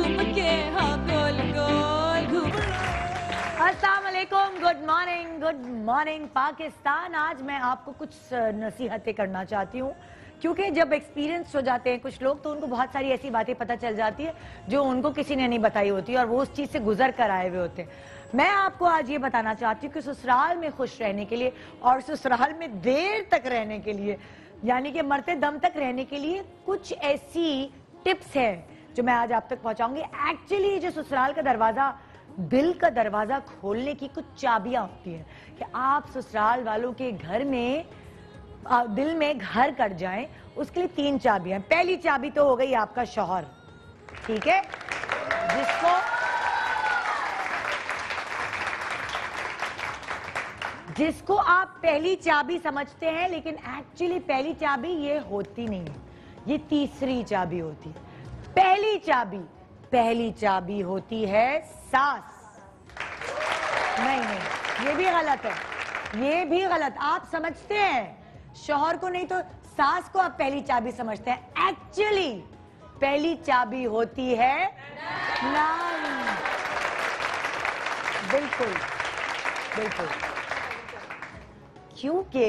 घूम के, हाँ गोल गोल घूम। अस्सलाम वालेकुम, गुड मॉर्निंग पाकिस्तान। आज मैं आपको कुछ नसीहतें करना चाहती हूँ, क्योंकि जब एक्सपीरियंस हो जाते हैं कुछ लोग तो उनको बहुत सारी ऐसी बातें पता चल जाती है जो उनको किसी ने नहीं बताई होती और वो उस चीज से गुजर कर आए हुए होते हैं। मैं आपको आज ये बताना चाहती हूँ कि ससुराल में खुश रहने के लिए और ससुराल में देर तक रहने के लिए, यानी कि मरते दम तक रहने के लिए कुछ ऐसी टिप्स हैं जो मैं आज आप तक पहुंचाऊंगी। एक्चुअली जो ससुराल का दरवाजा, दिल का दरवाजा खोलने की कुछ चाबियां होती हैं कि आप ससुराल वालों के घर में दिल में घर कर जाएं, उसके लिए 3 चाबियां। पहली चाबी तो हो गई आपका शौहर, ठीक है, जिसको आप पहली चाबी समझते हैं, लेकिन एक्चुअली पहली चाबी ये होती नहीं है, ये तीसरी चाबी होती है। पहली चाबी होती है सास। नहीं, ये भी गलत है, ये भी गलत। आप समझते हैं शौहर को, नहीं तो सास को आप पहली चाबी समझते हैं। एक्चुअली पहली चाबी होती है नानी। बिल्कुल बिल्कुल, क्योंकि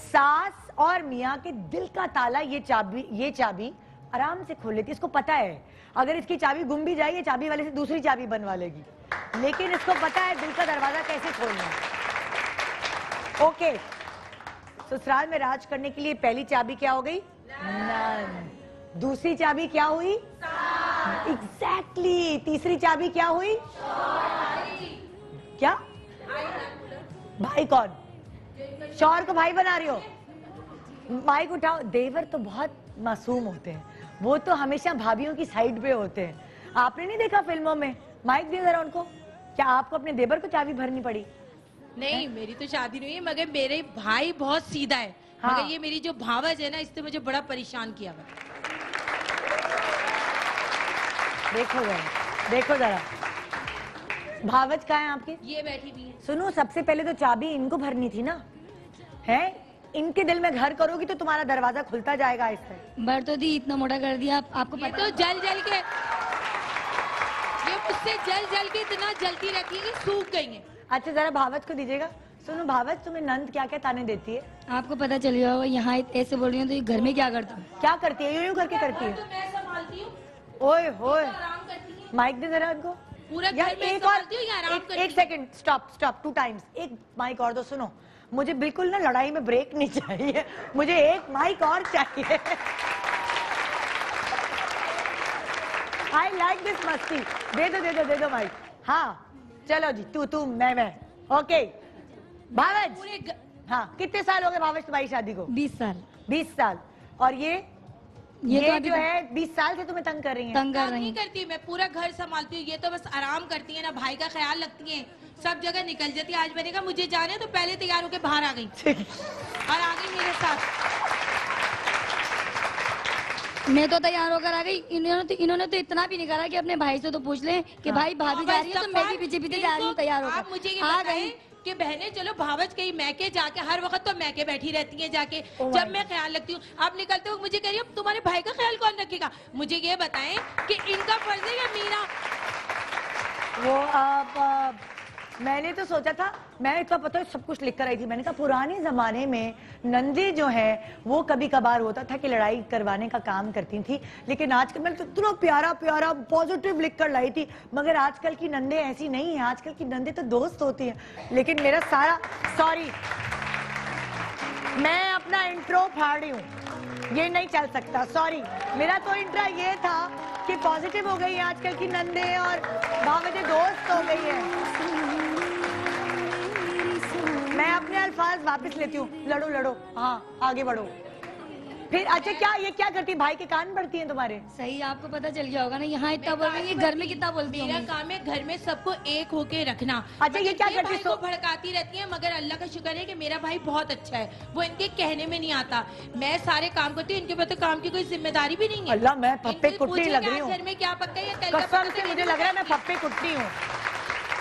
सास और मियाँ के दिल का ताला ये चाबी आराम से खोल लेती है। इसको पता है अगर इसकी चाबी गुम भी जाए, ये चाबी वाले से दूसरी चाबी बनवा लेगी, लेकिन इसको पता है दिल का दरवाजा कैसे खोलना है। ओके, ससुराल में राज करने के लिए पहली चाबी क्या हो गई? नन। दूसरी चाबी क्या हुई? एग्जैक्टली। तीसरी चाबी क्या हुई? क्या? भाई कौन? शौहर को भाई बना रही हो? माइक उठाओ। देवर तो बहुत मासूम होते हैं, वो तो हमेशा भाभियों की साइड पे होते हैं। आपने नहीं देखा फिल्मों में? माइक दे जरा उनको। क्या आपको अपने देवर को चाबी भरनी पड़ी? नहीं, मेरी तो शादी नहीं है, मगर मेरे भाई बहुत सीधा है। हाँ। मगर ये मेरी जो भावज है ना, इसने मुझे बड़ा परेशान किया हुआ। देखो जरा भावज कहाँ है आपकी? ये बैठी भी है। सुनो, सबसे पहले तो चाबी इनको भरनी थी ना, है? इनके दिल में घर करोगी तो तुम्हारा दरवाजा खुलता जाएगा। इससे भर तो दी, इतना मोटा कर दिया आपको ये पता। तो जल के, ये मुझसे जल के इतना जलती रहती है कि सूख गई है। अच्छा, जरा भावज को दीजिएगा। सुनो भावज, तुम्हें नंद क्या क्या ताने देती है? आपको पता चल गया होगा, यहाँ ऐसे बोल रही हूँ तो ये घर में क्या करता हूँ? क्या करती है? यूं करके करती है। तो मैं संभालती हूँ, ओए होए, आराम करती है। माइक दे जरा उनको। पूरा यार घर में एक और, संभालती हूँ या आराम करती एक सेकंड, स्टॉप 2 टाइम्स। एक माइक और दो। सुनो, मुझे बिल्कुल ना लड़ाई में ब्रेक नहीं चाहिए, मुझे एक माइक और चाहिए। आई लाइक दिस मस्ती। दे दो माइक। हाँ चलो जी, तू मैं। ओके भावज, पूरे हाँ, कितने साल हो गए भावज तुम्हारी शादी को? 20 साल। 20 साल। और ये तो अभी जो है 20 साल से तुम्हें तंग कर रही है? तंग कर काम रही नहीं हैं। करती, मैं पूरा घर संभालती हूँ। ये तो बस आराम करती है ना, भाई का ख्याल रखती है, सब जगह निकल जाती है। आज मैंने कहा मुझे जाने तो पहले तैयार होकर बाहर आ गई और आ गई मेरे साथ। मैं तो तैयार होकर आ गई। इन्होंने तो इतना भी नहीं करा कि अपने भाई से तो पूछ लें कि भाई भाभी जा रही है तो मैं भी पीछे जा रही हूँ तैयार आप होकर। मुझे ये आ बताएं गई कि बहनें चलो भावज कहीं मैके जाके, हर वक्त तो मैके बैठी रहती हैं जाके, जब मैं ख्याल रखती हूँ। आप निकलते हो मुझे कह रही हो तुम्हारे भाई का ख्याल कौन रखेगा? मुझे ये बताएं कि इनका फर्ज है या मेरा? वो मैंने तो सोचा था, मैं इतना पता है सब कुछ लिख कर आई थी। मैंने कहा पुराने जमाने में नंदी जो है वो कभी कभार होता था कि लड़ाई करवाने का काम करती थी, लेकिन आजकल मैं तो इतना प्यारा पॉजिटिव लिख कर लाई थी। मगर आजकल की नंदे ऐसी नहीं है, आजकल की नंदे तो दोस्त होती हैं। लेकिन मेरा सारा, सॉरी, मैं अपना इंट्रो फाड़ रही हूँ, ये नहीं चल सकता, सॉरी। मेरा तो इंट्रो ये था कि पॉजिटिव हो गई है आजकल की नंदे और भावजें दोस्त हो गई है। मैं अपने अल्फाज वापस लेती हूँ। लड़ो, हाँ आगे बढ़ो। फिर अच्छा, ये क्या करती है? भाई के कान पड़ती हैं तुम्हारे? सही, आपको पता चल गया होगा ना, यहाँ इतना बोल रही है, घर में कितना बोलती मेरा हूँ। काम है घर में सबको एक होके रखना। अच्छा, ये क्या करती भाई है? को भड़काती रहती है, मगर अल्लाह का शुक्र है कि मेरा भाई बहुत अच्छा है, वो इनके कहने में नहीं आता। मैं सारे काम करती हूँ, इनके पता काम की कोई जिम्मेदारी भी नहीं है। अल्लाह, मैं फप्पे कुट्टी लग रही हूँ। घर में क्या पक्का है? कसम से मुझे लग रहा है मैं फप्पे कुट्टी हूँ।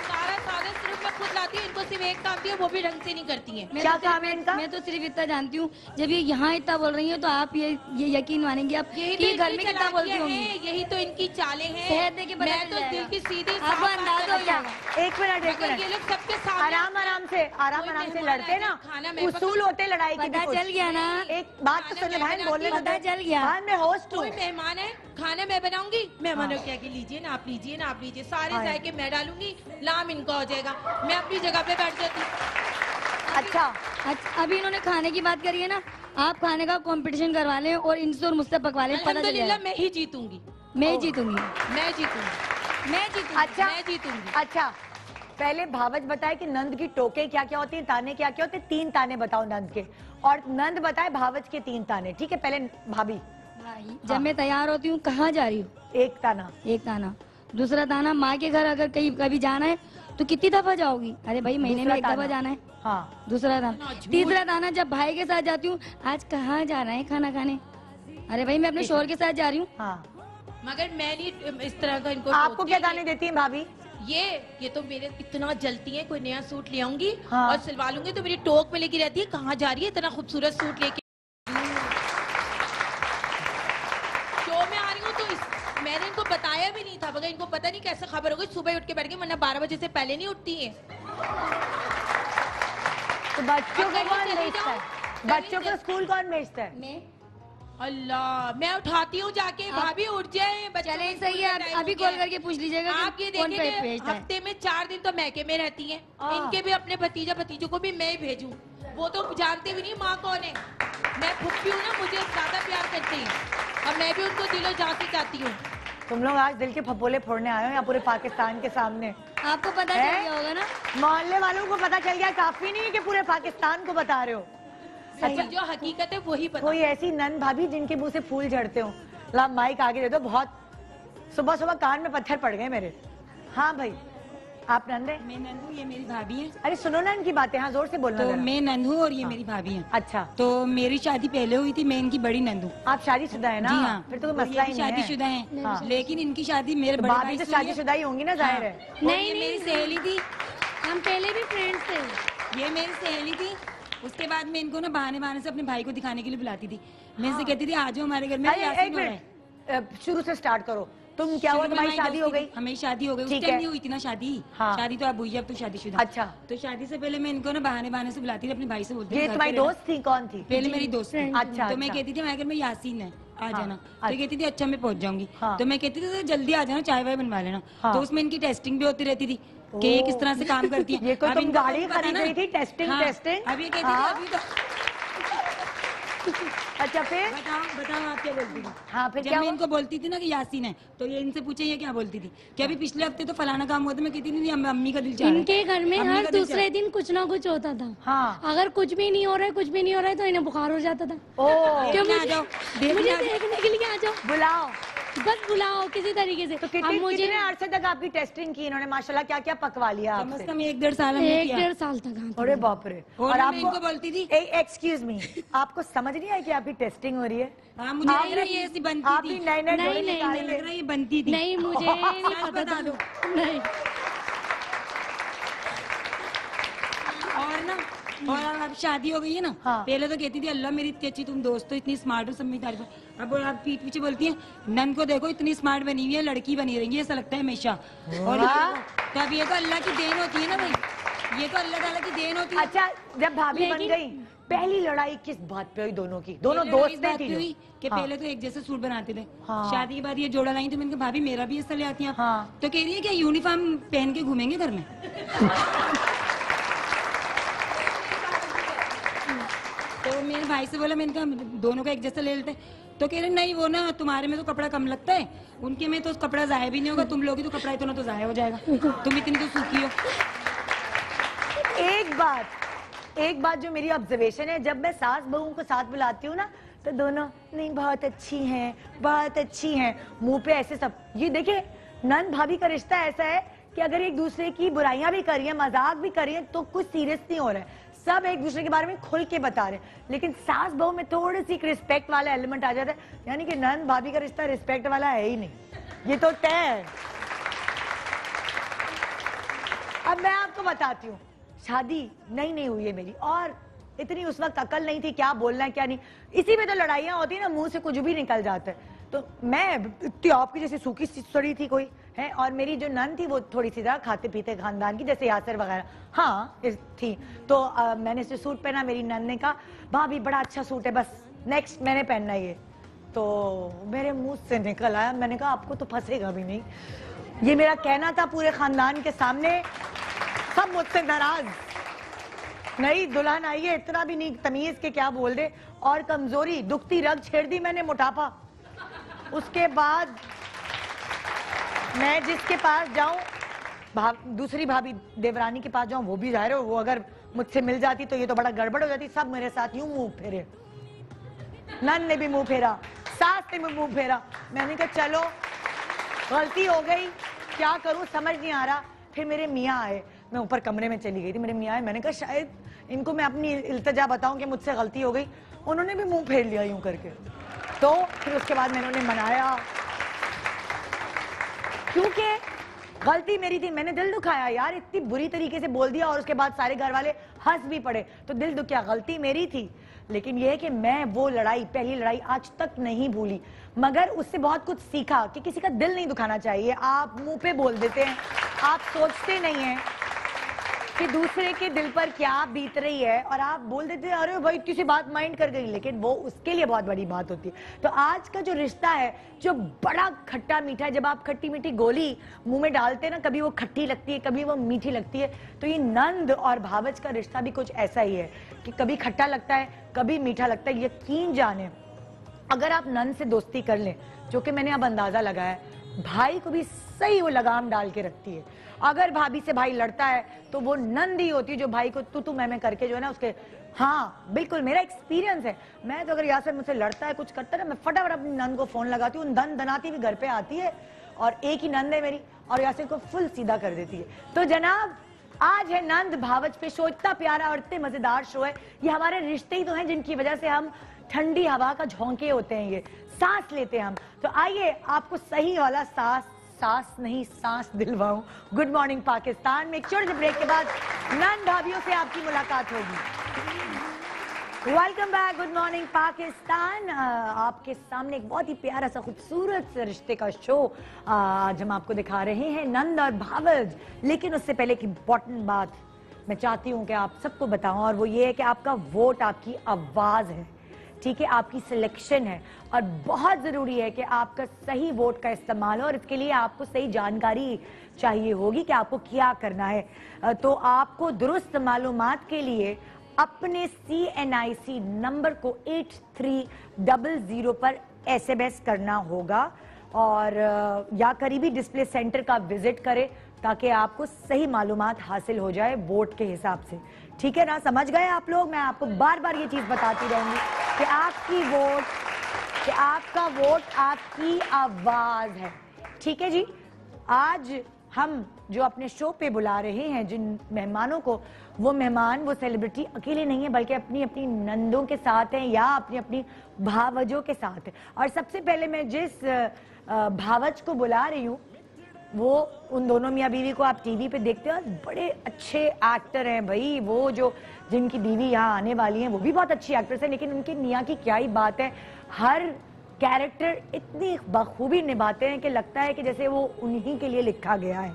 सारा सिर्फ मैं खुद लाती हूँ, इनको सिर्फ एक काम दिया वो भी ढंग से नहीं करती हैं। क्या काम है इनका? मैं तो सिर्फ इतना जानती हूँ, जब ये यहाँ इतना बोल रही है तो आप ये यकीन मानेंगे आप यही कि तो घर में कितना बोलती होंगी। यही तो इनकी चालें हैं। शहद देके पता मैं चल तो जाएगा। दिल की सीधी आपको अंदाजा हो जाएगा। एक मिनट अगर ये लोग सबके सामने आराम से लड़ते ना, खाना मैं उसूल होते लड़ाई की। पता चल गया ना, एक बात तो सुन भाई, बोलने पता चल गया। भाई मैं होस्ट हूँ। कोई मेहमान है, खाना मैं बनाऊंगी, मेहमानों क्या कि लीजिए ना आप, लीजिए ना आप, लीजिए, सारे हाँ। जायके मैं डालूंगी, नाम इनका हो जाएगा, मैं अपनी जगह पे बैठ जाती हूँ। अच्छा, अभी इन्होंने खाने की बात करी है ना, आप खाने का कंपटीशन करवा लें और इनसे और मुझसे पकवा लें, पता चल अल्हम्दुलिल्लाह जाएगा। मैं ही जीतूंगी, मैं जीतूंगी, मैं जीतूंगी, मैं जीतूंगी। अच्छा मैं जीतूंगी। अच्छा, पहले भावच बताए कि नंद की टोके क्या क्या होती हैं, ताने क्या क्या होते हैं। 3 ताने बताओ नंद के, और नंद बताए भावच के 3 ताने। ठीक है, पहले भाभी। भाई जब मैं तैयार होती हूँ कहाँ जा रही हूँ, एक ताना। एक ताना। दूसरा ताना, माँ के घर अगर कहीं कभी जाना है तो कितनी दफा जाओगी, अरे भाई महीने में दूसरा 1 दफा ताना। जाना है। हाँ, दूसरा ताना। तीसरा ताना, जब भाई के साथ जाती हूँ, आज कहाँ जाना है खाना खाने, अरे भाई मैं अपने शोहर के साथ जा रही हूँ। हाँ। मगर मैं नहीं इस तरह का इनको आपको टोकती क्या कि- ताने देती हैं भाभी? ये तो मेरे इतना जलती है, कोई नया सूट ले आऊंगी हाँ। और सिलवा लूंगी तो मेरी टोक पे लेके रहती है, कहाँ जा रही है इतना खूबसूरत सूट लेके। शो में आ रही हूँ तो मैंने इनको बताया भी नहीं था, मगर इनको पता नहीं कैसे खबर हो गई, सुबह उठ के बैठ गई, वरना 12 बजे से पहले नहीं उठती है। तो बच्चों को कहीं कौन चली भेजता जाओ, है? बच्चों को स्कूल कौन भेजता है? मैं अल्लाह, मैं उठाती हूँ जाके, भाभी उठ जाए, बच्चों चले को सही स्कूल है, का टाइम अभी हो गया कॉल है। करके पूछ लीजिएगा कि आप ये कौन देखेंगे भेजता है। हफ्ते में 4 दिन तो मैके में रहती हैं, इनके भी अपने भतीजा भतीजों को भी मैं ही भेजूं, वो तो जानते भी नहीं माँ कौन है। मैं फुप्पी हूँ ना, मुझे ज्यादा प्यार करते हैं, अब मैं भी उनको दिलो जाती चाहती हूँ। तुम लोग आज दिल के फपोले फोड़ने आए हो यहाँ पूरे पाकिस्तान के सामने। आपको पता है? चल गया होगा ना। मोहल्ले वालों को पता चल गया, काफी नहीं है कि पूरे पाकिस्तान को बता रहे हो। अच्छा, जो हकीकत है वही पता। कोई ऐसी नन भाभी जिनके मुंह से फूल झड़ते हो? ला माइक आगे दे दो, बहुत सुबह सुबह कान में पत्थर पड़ गए मेरे। हाँ भाई, आप नंद है? मैं नंदू, ये मेरी भाभी है। अरे सुनो ना इनकी बातें, हाँ जोर से बोलना तो जरा। मैं नंदू और ये मेरी भाभी है। अच्छा, तो मेरी शादी पहले हुई थी, मैं इनकी बड़ी नंदू। आप शादीशुदा है ना? जी हाँ। फिर तो कोई और मसला ये ही भी नहीं है। शादीशुदा हैं, हाँ। लेकिन इनकी शादी मेरे तो बड़े भाभी भाई तो से हुई है। शादीशुदा ही होंगी ना, जाहिर है। और नहीं, ये नहीं, मेरी सहेली थी, हम पहले भी फ्रेंड्स थे। ये मेरी सहेली थी। उसके बाद मैं इनको ना बहाने बहाने से अपने भाई को दिखाने के लिए बुलाती थी। मैं इनसे कहती थी आ जाओ हमारे घर में, अरे यासीन एक हो रहा है। मिनट, शुरू से स्टार्ट करो। तुम क्या हुआ, शुरू में तुम्हारी हमारी शादी हो दोस्ती गई? थी, हमें शादी हो गई, उस ठीक टाइम है। नहीं हुई थी ना शादी। हाँ। शादी तो अब हुई है, अब तो शादीशुदा। अच्छा, तो शादी से पहले मैं इनको ना बहाने बहाने से बुलाती थी, अपने भाई से बोलती थी ये घर तुम्हारी पे रहना। दोस्त थी? कौन थी? पहले मेरी दोस्त थी। अच्छा, तो मैं अच्छा। कहती थी हमारे घर में यासीन है, आ हाँ, जाना। अच्छा। तो कहती थी अच्छा मैं पहुंच जाऊंगी। हाँ। तो मैं कहती थी तो जल्दी आ जाना, चाय वाय बनवा लेना। हाँ। तो उसमें इनकी टेस्टिंग भी होती रहती थी कि ये किस तरह से काम करती है। ये कोई अब तुम इनको गाड़ी पता खरीद ना। रही थी, टेस्टिंग हाँ, टेस्टिंग? अब ये कहती हाँ। थी अभी तो अच्छा, फिर? बताओ बताओ आप क्या बोलती थी? हाँ, फिर जब क्या मैं हुआ? इनको बोलती थी ना कि यासीन है, तो ये इनसे पूछे ये क्या बोलती थी कि अभी पिछले हफ्ते तो फलाना काम हुआ था। मैं कहती नहीं अम्मी का दिल चाह रहा है। इनके घर में अम्मी हर का दिल चाह रहा दूसरे है। दिन कुछ ना कुछ होता था। हाँ। अगर कुछ भी नहीं हो रहा है, कुछ भी नहीं हो रहा है, तो इन्हें बुखार हो जाता था। ओ, क्यों देखने आ मुझे जाओ, देखने मुझे आ जाओ। देखने के लिए आ जाओ, बुलाओ। बस बुलाओ किसी तरीके से। तो अब कितने मुझे कितने अरसे तक आपकी टेस्टिंग की इन्होंने? माशाल्लाह क्या क्या पकवा लिया कम से आपसे? कम 1-1.5 साल हमने 1-1.5 किया। साल तक। हाँ, अरे बाप रे। और मैं इनको बोलती थी। एक्सक्यूज मी, आपको समझ नहीं आया कि आपकी टेस्टिंग हो रही है? हाँ, मुझे लग रहा है ये ऐसी बनती आप थी। भी नए नए नहीं, जोड़े नहीं, निकाल मुझे के- लग रहा है ये बनती थी। नहीं मुझे नहीं सच पता बता था। दो। नहीं, और ना, और अब शादी हो गई है ना। हाँ। पहले तो कहती थी अल्लाह मेरी इतनी अच्छी तुम दोस्त हो, इतनी स्मार्ट हो, सब मेरी तारीफ है। अब आप पीठ पीछे बोलती है नन को देखो इतनी स्मार्ट बनी हुई है, लड़की बनी रही है, ऐसा लगता है हमेशा। और वाह। तो अब ये तो अल्लाह की देन होती है ना भाई, ये तो अल्लाह ताला की देन होती है। अच्छा, जब भाभी बन लेकिन- गई, पहली लड़ाई किस बात पे हुई दोनों की? दोनों पहले दोस्त इस बात थी पे जो? हुई कि हाँ। पहले तो एक जैसे सूट बनाते थे। हाँ। शादी के बाद ये जोड़ा लाई तो मैंने कहा भाभी मेरा भी ऐसा ले आती हैं आप। हाँ। तो कह रही है कि यूनिफॉर्म पहन के घूमेंगे घर में। तो मेरे भाई से बोला, मैंने कहा दोनों का एक जैसा ले लेते। तो कह रहे नहीं वो ना तुम्हारे में तो कपड़ा कम लगता है, उनके में तो कपड़ा जाया भी नहीं होगा, तुम लोग ही तो कपड़ा इतना तो जाया हो जाएगा, तुम इतनी तो सूखी हो। एक बात जो मेरी ऑब्जर्वेशन है, जब मैं सास बहू को साथ बुलाती हूँ ना, तो दोनों नहीं बहुत अच्छी हैं, बहुत अच्छी हैं, मुंह पे ऐसे सब। ये देखिए, नन भाभी का रिश्ता ऐसा है कि अगर एक दूसरे की बुराइयां भी करिए, मजाक भी करिए, तो कुछ सीरियस नहीं हो रहा है, सब एक दूसरे के बारे में खुल के बता रहे हैं। लेकिन सास बहू में थोड़ी सी रिस्पेक्ट वाला एलिमेंट आ जाता है, यानी कि नन भाभी का रिश्ता रिस्पेक्ट वाला है ही नहीं, ये तो तय है। अब मैं आपको बताती हूँ, शादी नई नहीं हुई है मेरी और इतनी उस वक्त अकल नहीं थी क्या बोलना है क्या नहीं। इसी में तो लड़ाइयाँ होती है ना, मुंह से कुछ भी निकल जाता है। तो मैं इतनी आपकी जैसे सूखी सड़ी थी कोई है, और मेरी जो नन थी वो थोड़ी सी तरह खाते पीते खानदान की, जैसे यासर वगैरह हाँ थी। तो मैंने इसे सूट पहना, मेरी नन ने कहा भाभी बड़ा अच्छा सूट है, बस नेक्स्ट मैंने पहनना ये। तो मेरे मुंह से निकल आया, मैंने कहा आपको तो फंसेगा भी नहीं। ये मेरा कहना था पूरे खानदान के सामने, सब मुझसे नाराज। नई दुल्हन आई है, इतना भी नहीं तमीज के क्या बोल दे। और कमजोरी, दुखती रग छेड़ दी मैंने, मोटापा। उसके बाद मैं जिसके पास जाऊं, दूसरी भाभी देवरानी के पास जाऊं, वो भी जाहिर है वो अगर मुझसे मिल जाती तो ये तो बड़ा गड़बड़ हो जाती। सब मेरे साथ यूं मुंह फेरे, नन ने भी मुंह फेरा, सास ने भी मुंह फेरा। मैंने कहा चलो गलती हो गई, क्या करूं समझ नहीं आ रहा। फिर मेरे मियाँ आए, मैं ऊपर कमरे में चली गई थी, मेरे मियाँ आए, मैंने कहा शायद इनको मैं अपनी इल्तिजा बताऊं कि मुझसे गलती हो गई। उन्होंने भी मुंह फेर लिया यूं करके। तो फिर उसके बाद मैंने उन्हें मनाया, क्योंकि गलती मेरी थी, मैंने दिल दुखाया यार, इतनी बुरी तरीके से बोल दिया और उसके बाद सारे घर वाले हंस भी पड़े, तो दिल दुखिया, गलती मेरी थी। लेकिन यह है कि मैं वो लड़ाई, पहली लड़ाई आज तक नहीं भूली, मगर उससे बहुत कुछ सीखा कि किसी का दिल नहीं दुखाना चाहिए। आप मुंह पे बोल देते हैं, आप सोचते नहीं हैं कि दूसरे के दिल पर क्या बीत रही है, और आप बोल देते हैं अरे भाई किसी बात माइंड कर गई, लेकिन वो उसके लिए बहुत बड़ी बात होती है। तो आज का जो रिश्ता है जो बड़ा खट्टा मीठा है, जब आप खट्टी मीठी गोली मुंह में डालते हैं ना, कभी वो खट्टी लगती है कभी वो मीठी लगती है, तो ये नंद और भावज का रिश्ता भी कुछ ऐसा ही है कि कभी खट्टा लगता है कभी मीठा लगता है। यकीन जाने अगर आप नंद से दोस्ती कर लें, जो कि मैंने अब अंदाजा लगाया है, भाई को भी सही वो लगाम डाल के रखती है। अगर भाभी से भाई लड़ता है तो वो नंद ही होती है जो भाई को तू मैं करके जो है ना उसके, हाँ बिल्कुल मेरा एक्सपीरियंस है। मैं तो अगर यासर मुझसे लड़ता है कुछ करता है ना, मैं फटाफट अपनी नंद को फोन लगाती हूँ, नंद दनाती भी घर पे आती है, और एक ही नंद है मेरी, और यासर को फुल सीधा कर देती है। तो जनाब आज है नंद भावज पे शो, इतना प्यारा और इतने मजेदार शो है। ये हमारे रिश्ते ही तो हैं जिनकी वजह से हम ठंडी हवा का झोंके होते हैं, ये सांस लेते हैं हम। तो आइए आपको सही वाला सांस नहीं सांस दिलवाऊं। गुड मॉर्निंग पाकिस्तान में एक छोटे से ब्रेक के बाद नंद भाभियों से आपकी मुलाकात होगी। Welcome back, good morning Pakistan. आपके सामने एक बहुत ही प्यारा सा खूबसूरत से रिश्ते का शो आज हम आपको दिखा रहे हैं, नंद और भावज। लेकिन उससे पहले एक इम्पोर्टेंट बात मैं चाहती हूँ कि आप सबको बताऊं, और वो ये है कि आपका वोट आपकी आवाज है, ठीक है, आपकी सिलेक्शन है, और बहुत जरूरी है कि आपका सही वोट का इस्तेमाल हो, और इसके लिए आपको सही जानकारी चाहिए होगी कि आपको क्या करना है। तो आपको दुरुस्त मालूमात के लिए अपने CNIC नंबर को 8300 पर SMS करना होगा, और या करीबी डिस्प्ले सेंटर का विजिट करें ताकि आपको सही मालूमात हासिल हो जाए वोट के हिसाब से। ठीक है ना, समझ गए आप लोग? मैं आपको बार बार ये चीज बताती रहूंगी कि आपकी वोट, कि आपका वोट आपकी आवाज है। ठीक है जी। आज हम जो अपने शो पे बुला रहे हैं जिन मेहमानों को, वो मेहमान, वो सेलिब्रिटी अकेले नहीं है, बल्कि अपनी अपनी नंदों के साथ हैं या अपनी अपनी भावजों के साथ है। और सबसे पहले मैं जिस भावज को बुला रही हूँ, वो उन दोनों मियाँ बीवी को आप टीवी पे देखते हो, बड़े अच्छे एक्टर हैं भाई। वो जो जिनकी बीवी यहाँ आने वाली हैं वो भी बहुत अच्छी एक्ट्रेस है, लेकिन उनके मियाँ की क्या ही बात है, हर कैरेक्टर इतनी बखूबी निभाते हैं कि लगता है कि जैसे वो उन्हीं के लिए लिखा गया है।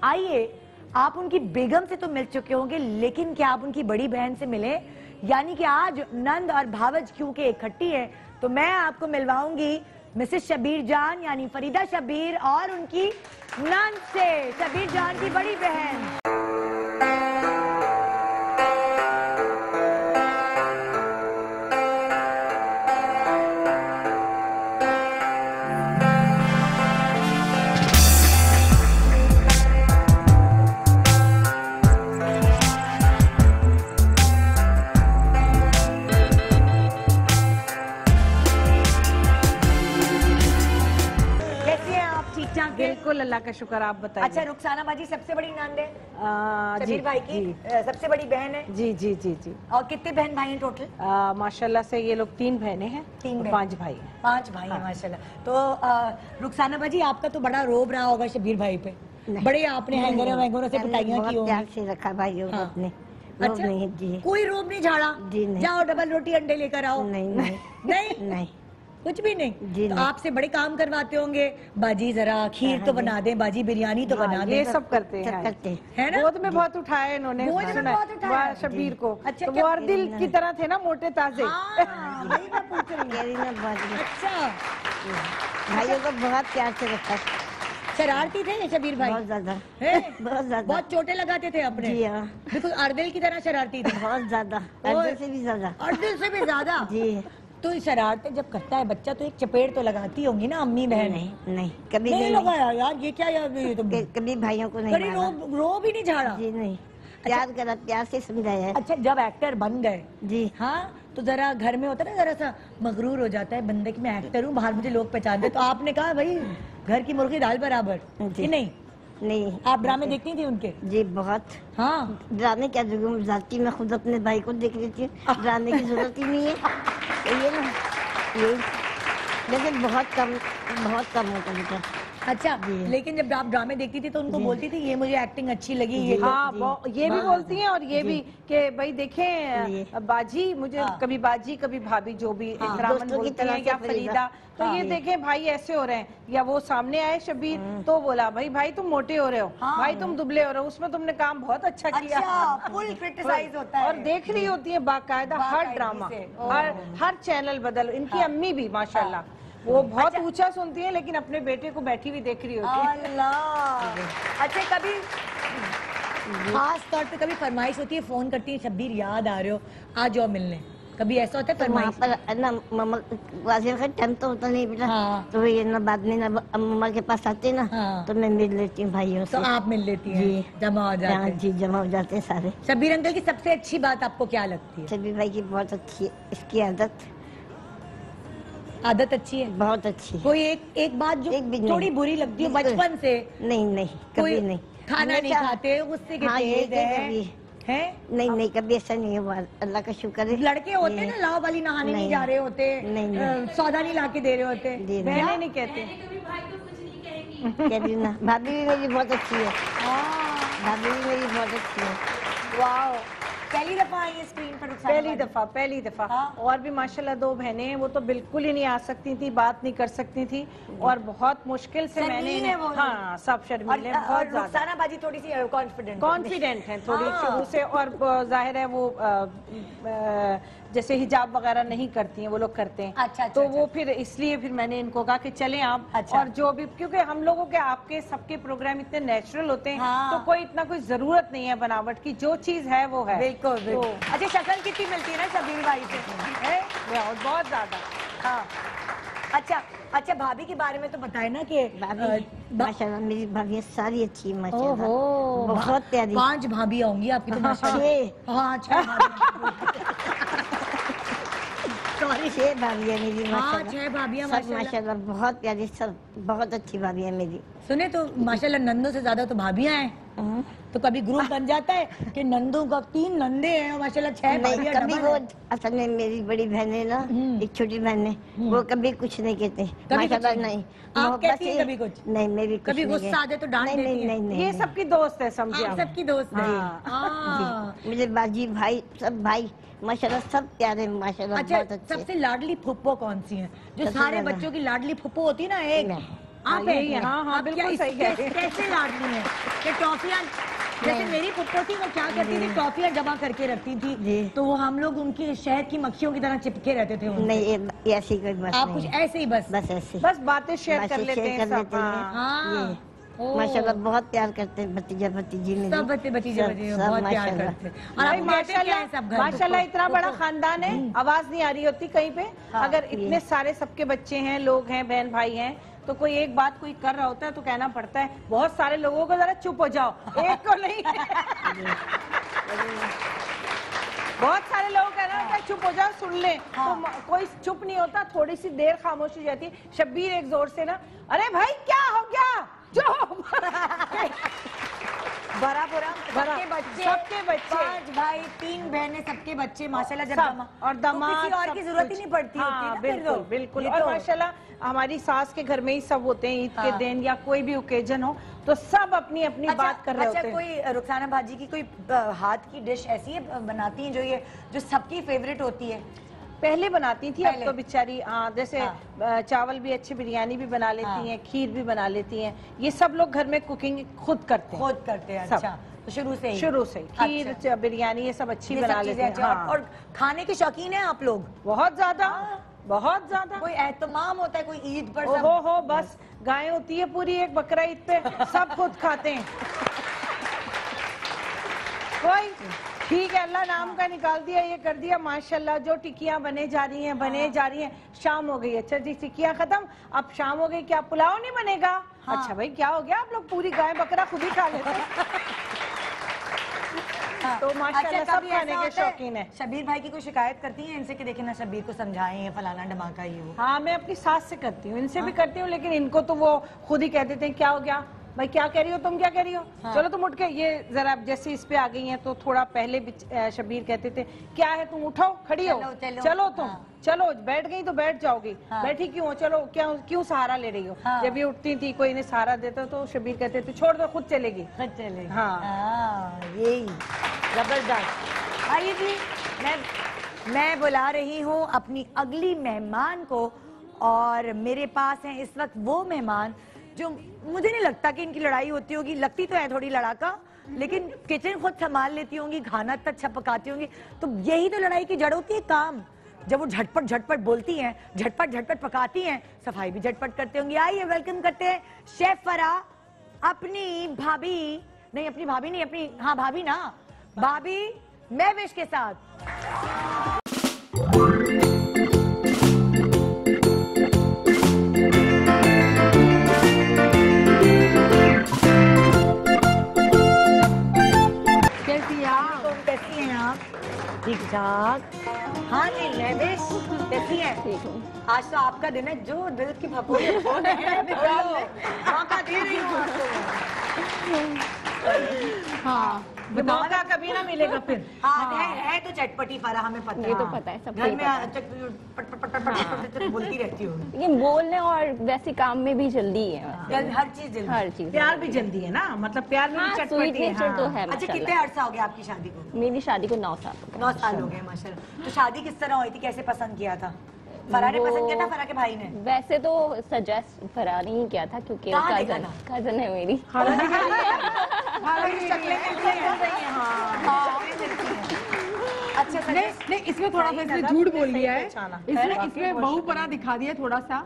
आइए, आप उनकी बेगम से तो मिल चुके होंगे, लेकिन क्या आप उनकी बड़ी बहन से मिले? यानी कि आज नंद और भावज क्योंकि इकट्ठी है, तो मैं आपको मिलवाऊंगी मिसेस शबीर जान यानी फरीदा शबीर और उनकी नंद से, शबीर जान की बड़ी बहन। बिल्कुल, अल्लाह का शुक्र, आप बताइए। अच्छा, रुखसाना बाजी सबसे बड़ी नंद है शबीर जी भाई की, सबसे बड़ी बहन है। जी जी जी जी। और कितने बहन भाई हैं टोटल? माशाल्लाह से ये लोग 3 बहनें हैं, 3 और बहन। 5 भाई हैं। 5 भाई हैं माशाल्लाह। तो रुखसाना बाजी आपका तो बड़ा रोब रहा होगा शबीर भाई पे, बड़े आपने हैंगरों वैंगरों से पिटाइयां की बहुत प्यार होंगी। से रखा भाइयों को हाँ। अपने। रोब अच्छा, नहीं जी। कोई रोब नहीं झाड़ा? जी नहीं। जाओ डबल रोटी अंडे लेकर आओ। नहीं नहीं नहीं नहीं। कुछ भी नहीं। जी तो नहीं। आपसे बड़े काम करवाते होंगे, बाजी जरा खीर तो बना दे, बाजी बिरयानी तो बना दे। ये सब करते सब हैं। करते हैं। है ना? गोद में बहुत उठाया इन्होंने, गोद में सुना है। बहुत उठाया? वाह, शब्बीर को। अच्छा, तो क्या- वो अर्दिल की तरह थे ना, मोटे ताजे। हाँ, वही मैं पूछ रही हूँ। कह रही ना बहुत। अच्छा, भाइयों को बहुत प्यार से रखा। शरारती थे शबीर भाई? बहुत ज्यादा। हैं? बहुत ज्यादा। बहुत चोटें लगाते थे अपने? जी हाँ। बिल्कुल अर्दिल की तरह शरारती थे। बहुत ज्यादा। अर्जुन से भी ज्यादा। अर्दिल से भी ज्यादा? जी। तो ये शरारतें जब करता है बच्चा तो एक चपेट तो लगाती होंगी ना अम्मी बहन? नहीं नहीं कभी नहीं नहीं। लगाया यार, ये क्या यार, ये तो कभी भाइयों को नहीं कभी मारा। रो भी नहीं झाड़ा? जी नहीं। प्यार करा, प्यार से समझाया है। अच्छा, जब एक्टर बन गए, जी हाँ, तो जरा घर में होता है ना, जरा सा मगरूर हो जाता है बंदे कि मैं एक्टर हूँ, बाहर मुझे लोग पहचानते, तो आपने कहा भाई घर की मुर्गी दाल बराबर जी। कि नहीं? नहीं। आप ड्रामे देखती थी उनके? जी बहुत। हाँ। ड्रामे क्या जरूर जाती, मैं खुद अपने भाई को देख लेती हूँ। ड्रामे की जरूरत ही नहीं है। तो ये ना, ये लेकिन बहुत कम होता बेटा। अच्छा, लेकिन जब आप ड्रामे देखती थी तो उनको बोलती थी ये मुझे एक्टिंग अच्छी लगी, ये हाँ, ये भी बोलती हैं और ये भी कि भाई जी। देखें बाजी, मुझे हाँ। कभी बाजी कभी भाभी, जो भी इतरामन दोस्तों की बोलते तरह हैं, से या फरीदा। फरीदा, तो हाँ। ये देखें भाई ऐसे हो रहे हैं, या वो सामने आए शबीर तो बोला भाई तुम मोटे हो रहे हो, हाँ। भाई तुम दुबले हो रहे हो, उसमें तुमने काम बहुत अच्छा किया। अच्छा, फुल क्रिटिसाइज होता है। और देख रही होती है बाकायदा हर बाकायदगी ड्रामा, से। हर चैनल बदल। इनकी अम्मी भी माशाल्लाह वो बहुत ऊंचा सुनती है, लेकिन अपने बेटे को बैठी हुई देख रही होती है। अल्लाह। अच्छा, कभी खास तौर पे कभी फरमाइश होती है, फोन करती है शब्बीर याद आ रहे हो आ जाओ मिलने, कभी ऐसा होता है तो वहाँ फरमाइश? पर ना मम्मा वाजिब का टाइम तो होता नहीं बेटा। हाँ। तो ये ना बाद में ना मम्मा के पास आते ना, हाँ। तो मैं मिल लेती हूँ भाइयों से। तो आप मिल लेती हैं? जी। जमा हो जाते हाँ हैं। जी, जमा हो जाते हैं सारे। शब्बीर अंकल की सबसे अच्छी बात आपको क्या लगती है? सभी भाई की बहुत अच्छी है, इसकी आदत अच्छी है? बहुत अच्छी है। कोई एक बात जो एक भी नहीं। थोड़ी बुरी लगती है बिल्कुल। बचपन से? नहीं नहीं कोई कभी नहीं। खाना नहीं हमेशा- खाते, गुस्से के हाँ, ये तेज तो है? कभी- हैं? नहीं नहीं कभी ऐसा नहीं हुआ, अल्लाह का शुक्र है। लड़के होते हैं ये- ना, लाव वाली नहाने नहीं नहीं। जा रहे होते, नहीं, नहीं। सौदा नहीं ला के दे रहे होते। जी नहीं। बहनें नहीं कहते। कह रही हूँ ना, भाभी भी मेरी बहुत अच्छी है। हाँ, भाभी भी मेरी बहुत अच्छी है। वाओ। पहली दफा आई है स्क्रीन पर रुखसाना पहली दफा। हाँ। और भी माशाल्लाह दो बहनें हैं, वो तो बिल्कुल ही नहीं आ सकती थी, बात नहीं कर सकती थी, और बहुत मुश्किल से मैंने शर्मीन है वो। हाँ, सब शर्मीले हैं, और बहुत ज्यादा रुखसाना बाजी थोड़ी सी कॉन्फिडेंट कॉन्फिडेंट हैं थोड़ी हाँ। शुरू से, और जाहिर है वो जैसे हिजाब वगैरह नहीं करती हैं, वो लोग करते हैं। अच्छा, तो अच्छा, वो फिर इसलिए फिर मैंने इनको कहा कि चलें आप। अच्छा। और जो भी, क्योंकि हम लोगों के आपके सबके प्रोग्राम इतने नेचुरल होते हैं, हाँ। तो कोई इतना कोई जरूरत नहीं है बनावट की, जो चीज है वो है। बिल्कुल बिल्कुल। तो- अच्छा, शक्ल कितनी मिलती है ना शबीर भाई से? हैं? बहुत ज्यादा। हाँ। अच्छा, भाभी के बारे में तो बताए ना कि भाभी माशाल्लाह मेरी भाभी सारी अच्छी है माशाल्लाह। ओहो, बहुत प्यारी। 5 भाभी होंगी आपकी तो माशाल्लाह। हाँ, 6 सॉरी 6 भाभी है मेरी हाँ, माशाल्लाह। 6 भाभियाँ सब माशाल्लाह। माशाल्लाह बहुत प्यारी, सब बहुत अच्छी भाभी है मेरी। सुने तो माशाल्लाह नंदों से ज्यादा तो भाभियां हैं, तो कभी ग्रुप बन जाता है कि नंदों का 3 नंदे हैं और माशाल्लाह 6 नहीं भाभियां कभी डबल वो हैं। असल में मेरी बड़ी बहन है ना, एक छोटी बहन है, वो कभी कुछ नहीं कहते माशाल्लाह। कुछ नहीं आप मोहब्बत कहती हैं से- कभी कुछ? नहीं मेरी कुछ कभी नहीं गुस्सा आ जाए तो डांट नहीं, देती नहीं हैं? नहीं नहीं ये नहीं। सबकी दोस्त है, समझे आप आप। सबकी दोस्त है। हाँ। हाँ। मुझे बाजी भाई सब भाई माशाल्लाह सब प्यारे माशाल्लाह अच्छा, बहुत अच्छे। सबसे लाडली फुप्पो कौन सी है? जो सबसे सारे ज्यादा। बच्चों की लाडली फुप्पो होती है ना, एक नहीं। आप यही हैं? है, हाँ, हाँ, आप बिल्कुल क्या सही कह रहे हैं। कैसे लाडली है कि टॉफियां, जैसे नहीं। मेरी फुप्पो थी वो क्या करती थी, टॉफियां जमा करके रखती जी। थी, तो वो हम लोग उनकी शहद की मक्खियों की तरह चिपके रहते थे उनसे। नहीं ये ऐसी कोई बात आप नहीं कुछ है। ऐसे ही बस? बस ऐसे बस बातें शेयर बातें कर लेते शेयर हैं कर सब। लेते हैं। हाँ। हाँ। ये ओह। माशाल्लाह बहुत प्यार करते हैं भतीजा भतीजी मेरी। सब बच्चे भतीजे सब- भतीजे सब बहुत प्यार माशाल्लाह। करते हैं। और भाई आप कहते क्या है सब घर? माशाल्लाह इतना बड़ा खानदान है, आवाज नहीं आ रही होती कहीं पे। अगर इतने सारे सबके बच्चे हैं, लोग हैं, बहन भाई हैं, तो कोई एक बात कोई कर रहा होता है तो कहना पड़ता है बहुत सारे लोगों को जरा चुप हो जाओ, एक को नहीं। बहुत सारे लोग कहना होता है चुप हो जाओ, सुन ले। तो कोई चुप नहीं होता, थोड़ी सी देर खामोशी हो जाती है। शब्बीर एक जोर से ना, अरे भाई क्या हो गया, चुप। भरा सबके बच्चे 5 भाई 3 बहनें, सबके बच्चे माशाल्लाह। जब और दामाद, किसी और की जरूरत ही नहीं पड़ती होती ना। बिल्कुल बिल्कुल। और माशाल्लाह हमारी सास के घर में ही सब होते हैं, ईद के दिन या कोई भी ओकेजन हो तो सब अपनी अपनी बात कर रहे होते हैं। कोई रुखसाना भाजी की कोई हाथ की डिश ऐसी है बनाती है जो सबकी फेवरेट होती है? पहले बनाती थी, अब तो बेचारी जैसे चावल भी अच्छी, बिरयानी भी बना लेती हैं, खीर भी बना लेती हैं। ये सब लोग घर में कुकिंग खुद करते हैं। अच्छा, तो शुरू से ही खीर बिरयानी ये सब अच्छी बना लेते हैं। और खाने के शौकीन हैं आप लोग? बहुत ज्यादा, बहुत ज्यादा। कोई एहतमाम होता है कोई ईद पर? हो बस गाय होती है पूरी एक बकरा ईद पे, सब खुद खाते हैं। कोई ठीक है, अल्लाह नाम का निकाल दिया, ये कर दिया माशाल्लाह। जो टिक्कियां बने जा रही हैं, शाम हो गई, अच्छा जी टिक्कियां खत्म, अब शाम हो गई, क्या पुलाव नहीं बनेगा? अच्छा भाई क्या हो गया, आप लोग पूरी गाय बकरा खुद ही खा लेते हैं। तो माशाल्लाह सब खाने के शौकीन है। शबीर भाई की कोई शिकायत करती हैं इनसे कि देखे ना शबीर को समझाएं, फलाना धमाका ये वो? हाँ, मैं अपनी सास से करती हूँ, इनसे भी करती हूँ, लेकिन इनको तो वो खुद ही कह देते हैं क्या हो गया भाई, क्या कह रही हो तुम, क्या कह रही हो? चलो तुम उठ के, ये जरा जैसे इस पे आ गई हैं तो थोड़ा पहले शबीर कहते थे क्या है तुम उठो, खड़ी हो, चलो तुम चलो, बैठ गई तो बैठ जाओगी, बैठी क्यों हो, चलो क्यों सहारा ले रही हो? जब ये उठती थी कोई इन्हें सहारा देता तो शबीर कहते थे छोड़ दो, खुद चलेगी। यही जबरदस्त। आइए जी, मैं बुला रही हूँ अपनी अगली मेहमान को, और मेरे पास हैं इस वक्त वो मेहमान जो मुझे नहीं लगता कि इनकी लड़ाई होती होगी, लगती तो है थोड़ी लड़ाका, लेकिन किचन खुद संभाल लेती होंगी, खाना इतना अच्छा पकाती होंगी। तो यही तो लड़ाई की जड़ होती है, काम। जब वो झटपट बोलती हैं, झटपट पकाती हैं, सफाई भी झटपट करते होंगे। आइए वेलकम करते हैं शेफ फराह अपनी भाभी नहीं, अपनी भाभी ना, भाभी महविश के साथ। ठीक ठाक। हाँ जी महविश कैसी है? ठीक हूँ। आज तो आपका दिन है, जो दिल की भपौरी मौका दे रही हूँ आपको। हाँ, मौका कभी ना मिलेगा फिर। हाँ, है तो चटपटी फराह, हमें पता है, ये तो पता है, सब घर में पट बोलती रहती हूँ। लेकिन बोलने और वैसे काम में भी जल्दी है, हर चीज जल्दी, हर चीज प्यार भी जल्दी है ना, मतलब प्यार में भी चटपटी है। तो है। अच्छा, कितने अर्सा हो गया आपकी शादी को? मेरी शादी को 9 साल। 9 साल हो गए माशाल्लाह। तो शादी किस तरह हुई थी, कैसे पसंद किया था? फराह ने पसंद किया था, फराह के भाई ने? वैसे तो सजेस्ट फराह ने ही किया था, क्योंकि कजन है मेरी। अच्छा, नहीं इसमें थोड़ा सा इसने झूठ बोल दिया है, इसमें बहुपना दिखा दिया थोड़ा सा।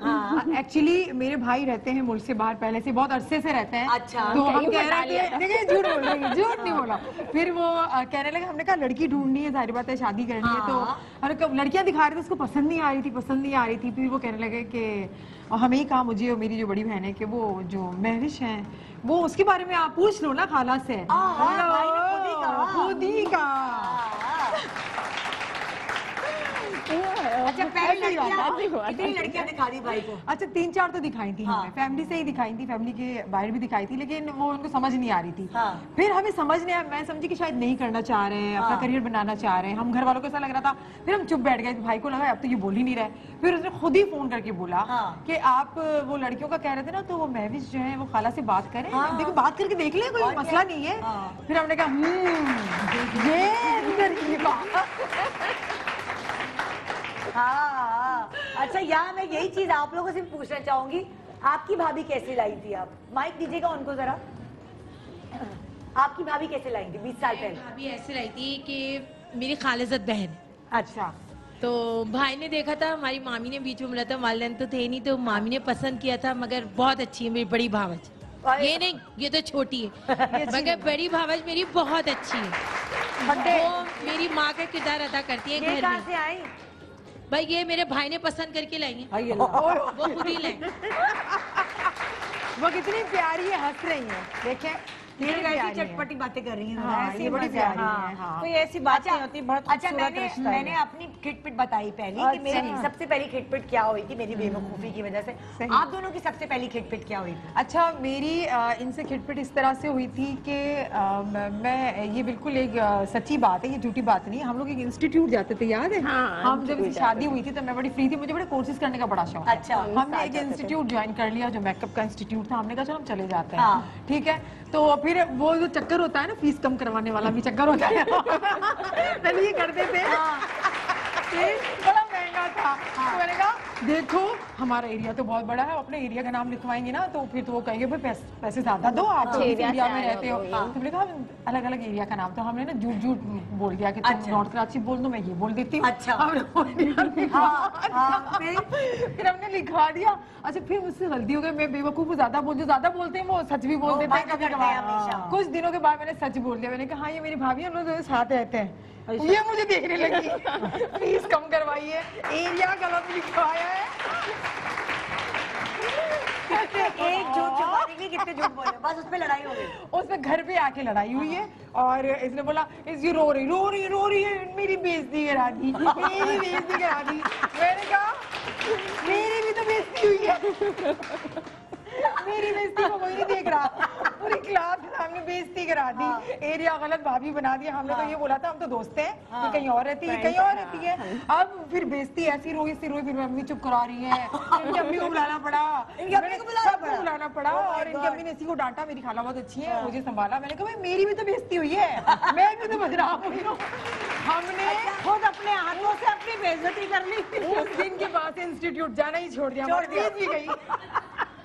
एक्चुअली मेरे भाई रहते हैं मुल्क से बाहर, पहले से बहुत अरसे से रहते हैं। अच्छा, तो हम कह रहे थे, देखिए झूठ बोल रही है, झूठ नहीं बोला। फिर वो कहने लगे, हमने कहा लड़की ढूंढनी है, जाहिर बात है शादी करनी है, तो लड़कियां दिखा रहे थे, उसको पसंद नहीं आ रही थी। फिर वो कहने लगे कि हमें ही कहा, मुझे और मेरी जो बड़ी बहन है, कि वो जो महविश है वो उसके बारे में आप पूछ लो ना खाला से। खुद ही कहा। अच्छा, कितनी लड़कियां दिखा दी भाई को? अच्छा 3-4 तो दिखाई थी हमने, फैमिली से ही दिखाई थी, फैमिली के बाहर भी दिखाई थी, लेकिन वो उनको समझ नहीं आ रही थी। फिर हमें समझ नहीं आया, मैं समझी कि शायद नहीं करना चाह रहे हैं, अपना करियर बनाना चाह रहे हैं, हम घर वालों को ऐसा लग रहा था। फिर हम चुप बैठ गए, भाई को लगा अब तो ये बोल ही नहीं रहे। फिर उसने खुद ही फोन करके बोला कि आप वो लड़कियों का कह रहे थे ना, तो वो महविश जो है वो खाला से बात करें, देखो बात करके देख ले, कोई मसला नहीं है। फिर हमने कहा हाँ। अच्छा, यहाँ मैं यही चीज आप लोगों से पूछना चाहूंगी, आपकी भाभी कैसे लाई थी? आप माइक दीजिएगा उनको जरा। आपकी भाभी कैसे लाई थी 20 साल पहले? भाभी ऐसे लाई थी कि मेरी खालिजत बहन। अच्छा, तो भाई ने देखा था, हमारी मामी ने बीच में बोला था, वालिदैन तो थे नहीं, तो मामी ने पसंद किया था, मगर बहुत अच्छी है मेरी बड़ी भावज। ये नहीं, ये तो छोटी है, मगर बड़ी भावज मेरी बहुत अच्छी है, वो मेरी माँ का किरदार अदा करती है घर में। से आई भाई ये मेरे भाई ने पसंद करके लाई है, वो खुद ही लाई। वो कितनी प्यारी है, हंस रही है, देखें चटपटी बातें कर रही हैं। हाँ, ये बड़ी प्यारी है। कोई ऐसी बात नहीं होती, बहुत अच्छा, मैंने अपनी खिटपिट बताई पहली कि मेरी सबसे पहली खिटपिट क्या हुई थी मेरी बेवकूफी की वजह से। आप दोनों की सबसे पहली खिटपिट क्या हुई थी? अच्छा, मेरी इनसे खिटपिट इस तरह से हुई थी कि मैं ये बिल्कुल एक सच्ची बात है, ये झूठी बात नहीं है। हम लोग एक इंस्टीट्यूट जाते थे, याद है? हम जब शादी हुई थी तो मैं बड़ी फ्री थी, मुझे बड़े कोर्सेज करने का बड़ा शौक। अच्छा, हमने एक इंस्टीट्यूट ज्वाइन कर लिया जो मेकअप का इंस्टीट्यूट था। हमने कहा चलो हम चले जाते हैं, ठीक है। तो फिर वो जो चक्कर होता है ना, फीस कम करवाने वाला भी चक्कर होता है पहले ये करते थे, बड़ा महंगा था। तो मैंने कहा देखो हमारा एरिया तो बहुत बड़ा है, अपने एरिया का नाम लिखवाएंगे ना तो फिर तो वो कहेंगे भाई पैसे ज्यादा दो, आप तो इस एरिया में रहते हो। तो मैंने कहा अलग अलग एरिया का नाम, तो हमने ना झूठ झूठ बोल दिया कि तुम नॉर्थ कराची बोल दो, मैं ये बोल देती हूँ। अच्छा, फिर हमने लिखवा दिया। अच्छा, फिर मुझसे गलती हो गई, मैं बेवकूफ ज्यादा बोलते हैं वो सच भी बोल देते हैं कभी कभार। कुछ दिनों के बाद मैंने सच बोल दिया, मैंने कहा हाँ ये मेरी भाभी हम लोग साथ रहते हैं। ये मुझे देखने लगी, प्लीज कम करवाइए, एरिया गलत लिखवाया है। एक झूठ छुपाने के लिए कितने झूठ बोले, बस उस पे लड़ाई हो गई। उस पे घर पे आके लड़ाई हुई है और इसने बोला इसकी रो रही है, मेरी बेइज्जती करा दी, मेरी बेइज्जती करा दी। मैंने कहा मेरी भी तो बेइज्जती हुई है, मेरी बेइज्जती को कोई नहीं देख रहा, पूरी क्लास के सामने बेइज्जती करा दी, एरिया गलत भाभी बना दिया। हमने तो ये बोला था हम तो दोस्त हैं, ये कहीं और रहती है, कहीं और रहती है। अब फिर बेइज्जती ऐसी रोई, फिर मम्मी चुप करा रही है, इनकी अम्मी को बुलाना पड़ा, बुलाना पड़ा और इनकी अम्मी ने इसी को डांटा। मेरी खाला बहुत अच्छी है, मुझे संभाला। मैंने कहा भाई मेरी भी तो बेइज्जती हुई है, मैं भी तो बदनाम हुई हूँ। हमने खुद अपने हाथों से अपनी बेइज्जती कर ली। उस दिन के बाद से इंस्टीट्यूट जाना ही छोड़ दिया, भी गई।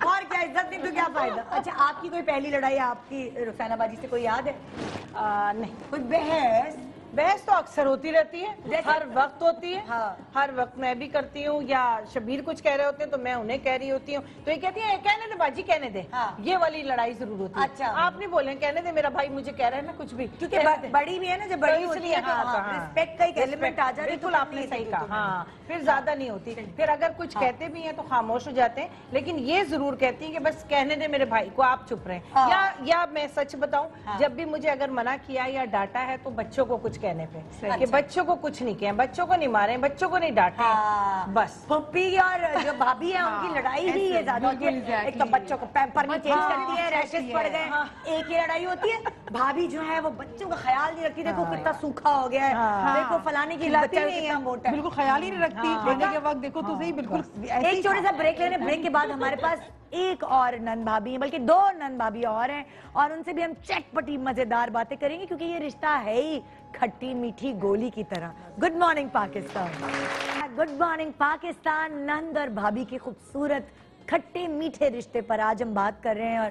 और क्या इज्जत नहीं तो क्या फायदा। अच्छा, आपकी कोई पहली लड़ाई आपकी रुखसाना बाजी से कोई याद है? नहीं, कोई बहस तो अक्सर होती रहती है, हर वक्त होती है। हाँ। हर वक्त मैं भी करती हूँ, या शबीर कुछ कह रहे होते हैं तो मैं उन्हें कह रही होती हूँ, तो ये कहती है कहने दे बाजी, कहने दे। हाँ। ये वाली लड़ाई जरूर होती है। अच्छा, आप नहीं बोले कहने दे, मेरा भाई मुझे कह रहा है ना कुछ भी, क्योंकि बड़ी भी है ना, जब बड़ी होती है रिस्पेक्ट का एक एलिमेंट आ जाता है। बिल्कुल आपने सही कहा। हाँ, फिर ज्यादा नहीं होती। फिर अगर कुछ कहते भी हैं तो खामोश हो जाते हैं, लेकिन ये जरूर कहती है कि बस कहने दे मेरे भाई को, आप चुप रहे। या मैं सच बताऊं, जब भी मुझे अगर मना किया या डांटा है तो बच्चों को कुछ कहने पे, कि बच्चों को कुछ नहीं किया, बच्चों को नहीं मारे, बच्चों को नहीं डांटे, बस। पप्पी और जो भाभी है उनकी लड़ाई ही ये ज्यादा होती है। एक तो बच्चों को पैम्पर नहीं चेंज करती है, रैशेस पड़ गए, एक ही लड़ाई होती है। भाभी जो है वो बच्चों का ख्याल नहीं रखती, देखो कितना सूखा हो गया है, देखो फलाने की बच्चा कितना मोटा है, बिल्कुल ख्याल ही नहीं रखती। खाने के वक्त देखो तो सही, बिल्कुल। एक छोटे सा ब्रेक लेने, ब्रेक के बाद हमारे पास एक और नंद भाभी है, बल्कि दो नंद भाभी और हैं, और उनसे भी हम चटपटी मजेदार बातें करेंगे, क्योंकि ये रिश्ता है ही खट्टी मीठी गोली की तरह। Good morning Pakistan, good morning Pakistan. नंद और भाभी के खूबसूरत खट्टे मीठे रिश्ते पर आज हम बात कर रहे हैं, और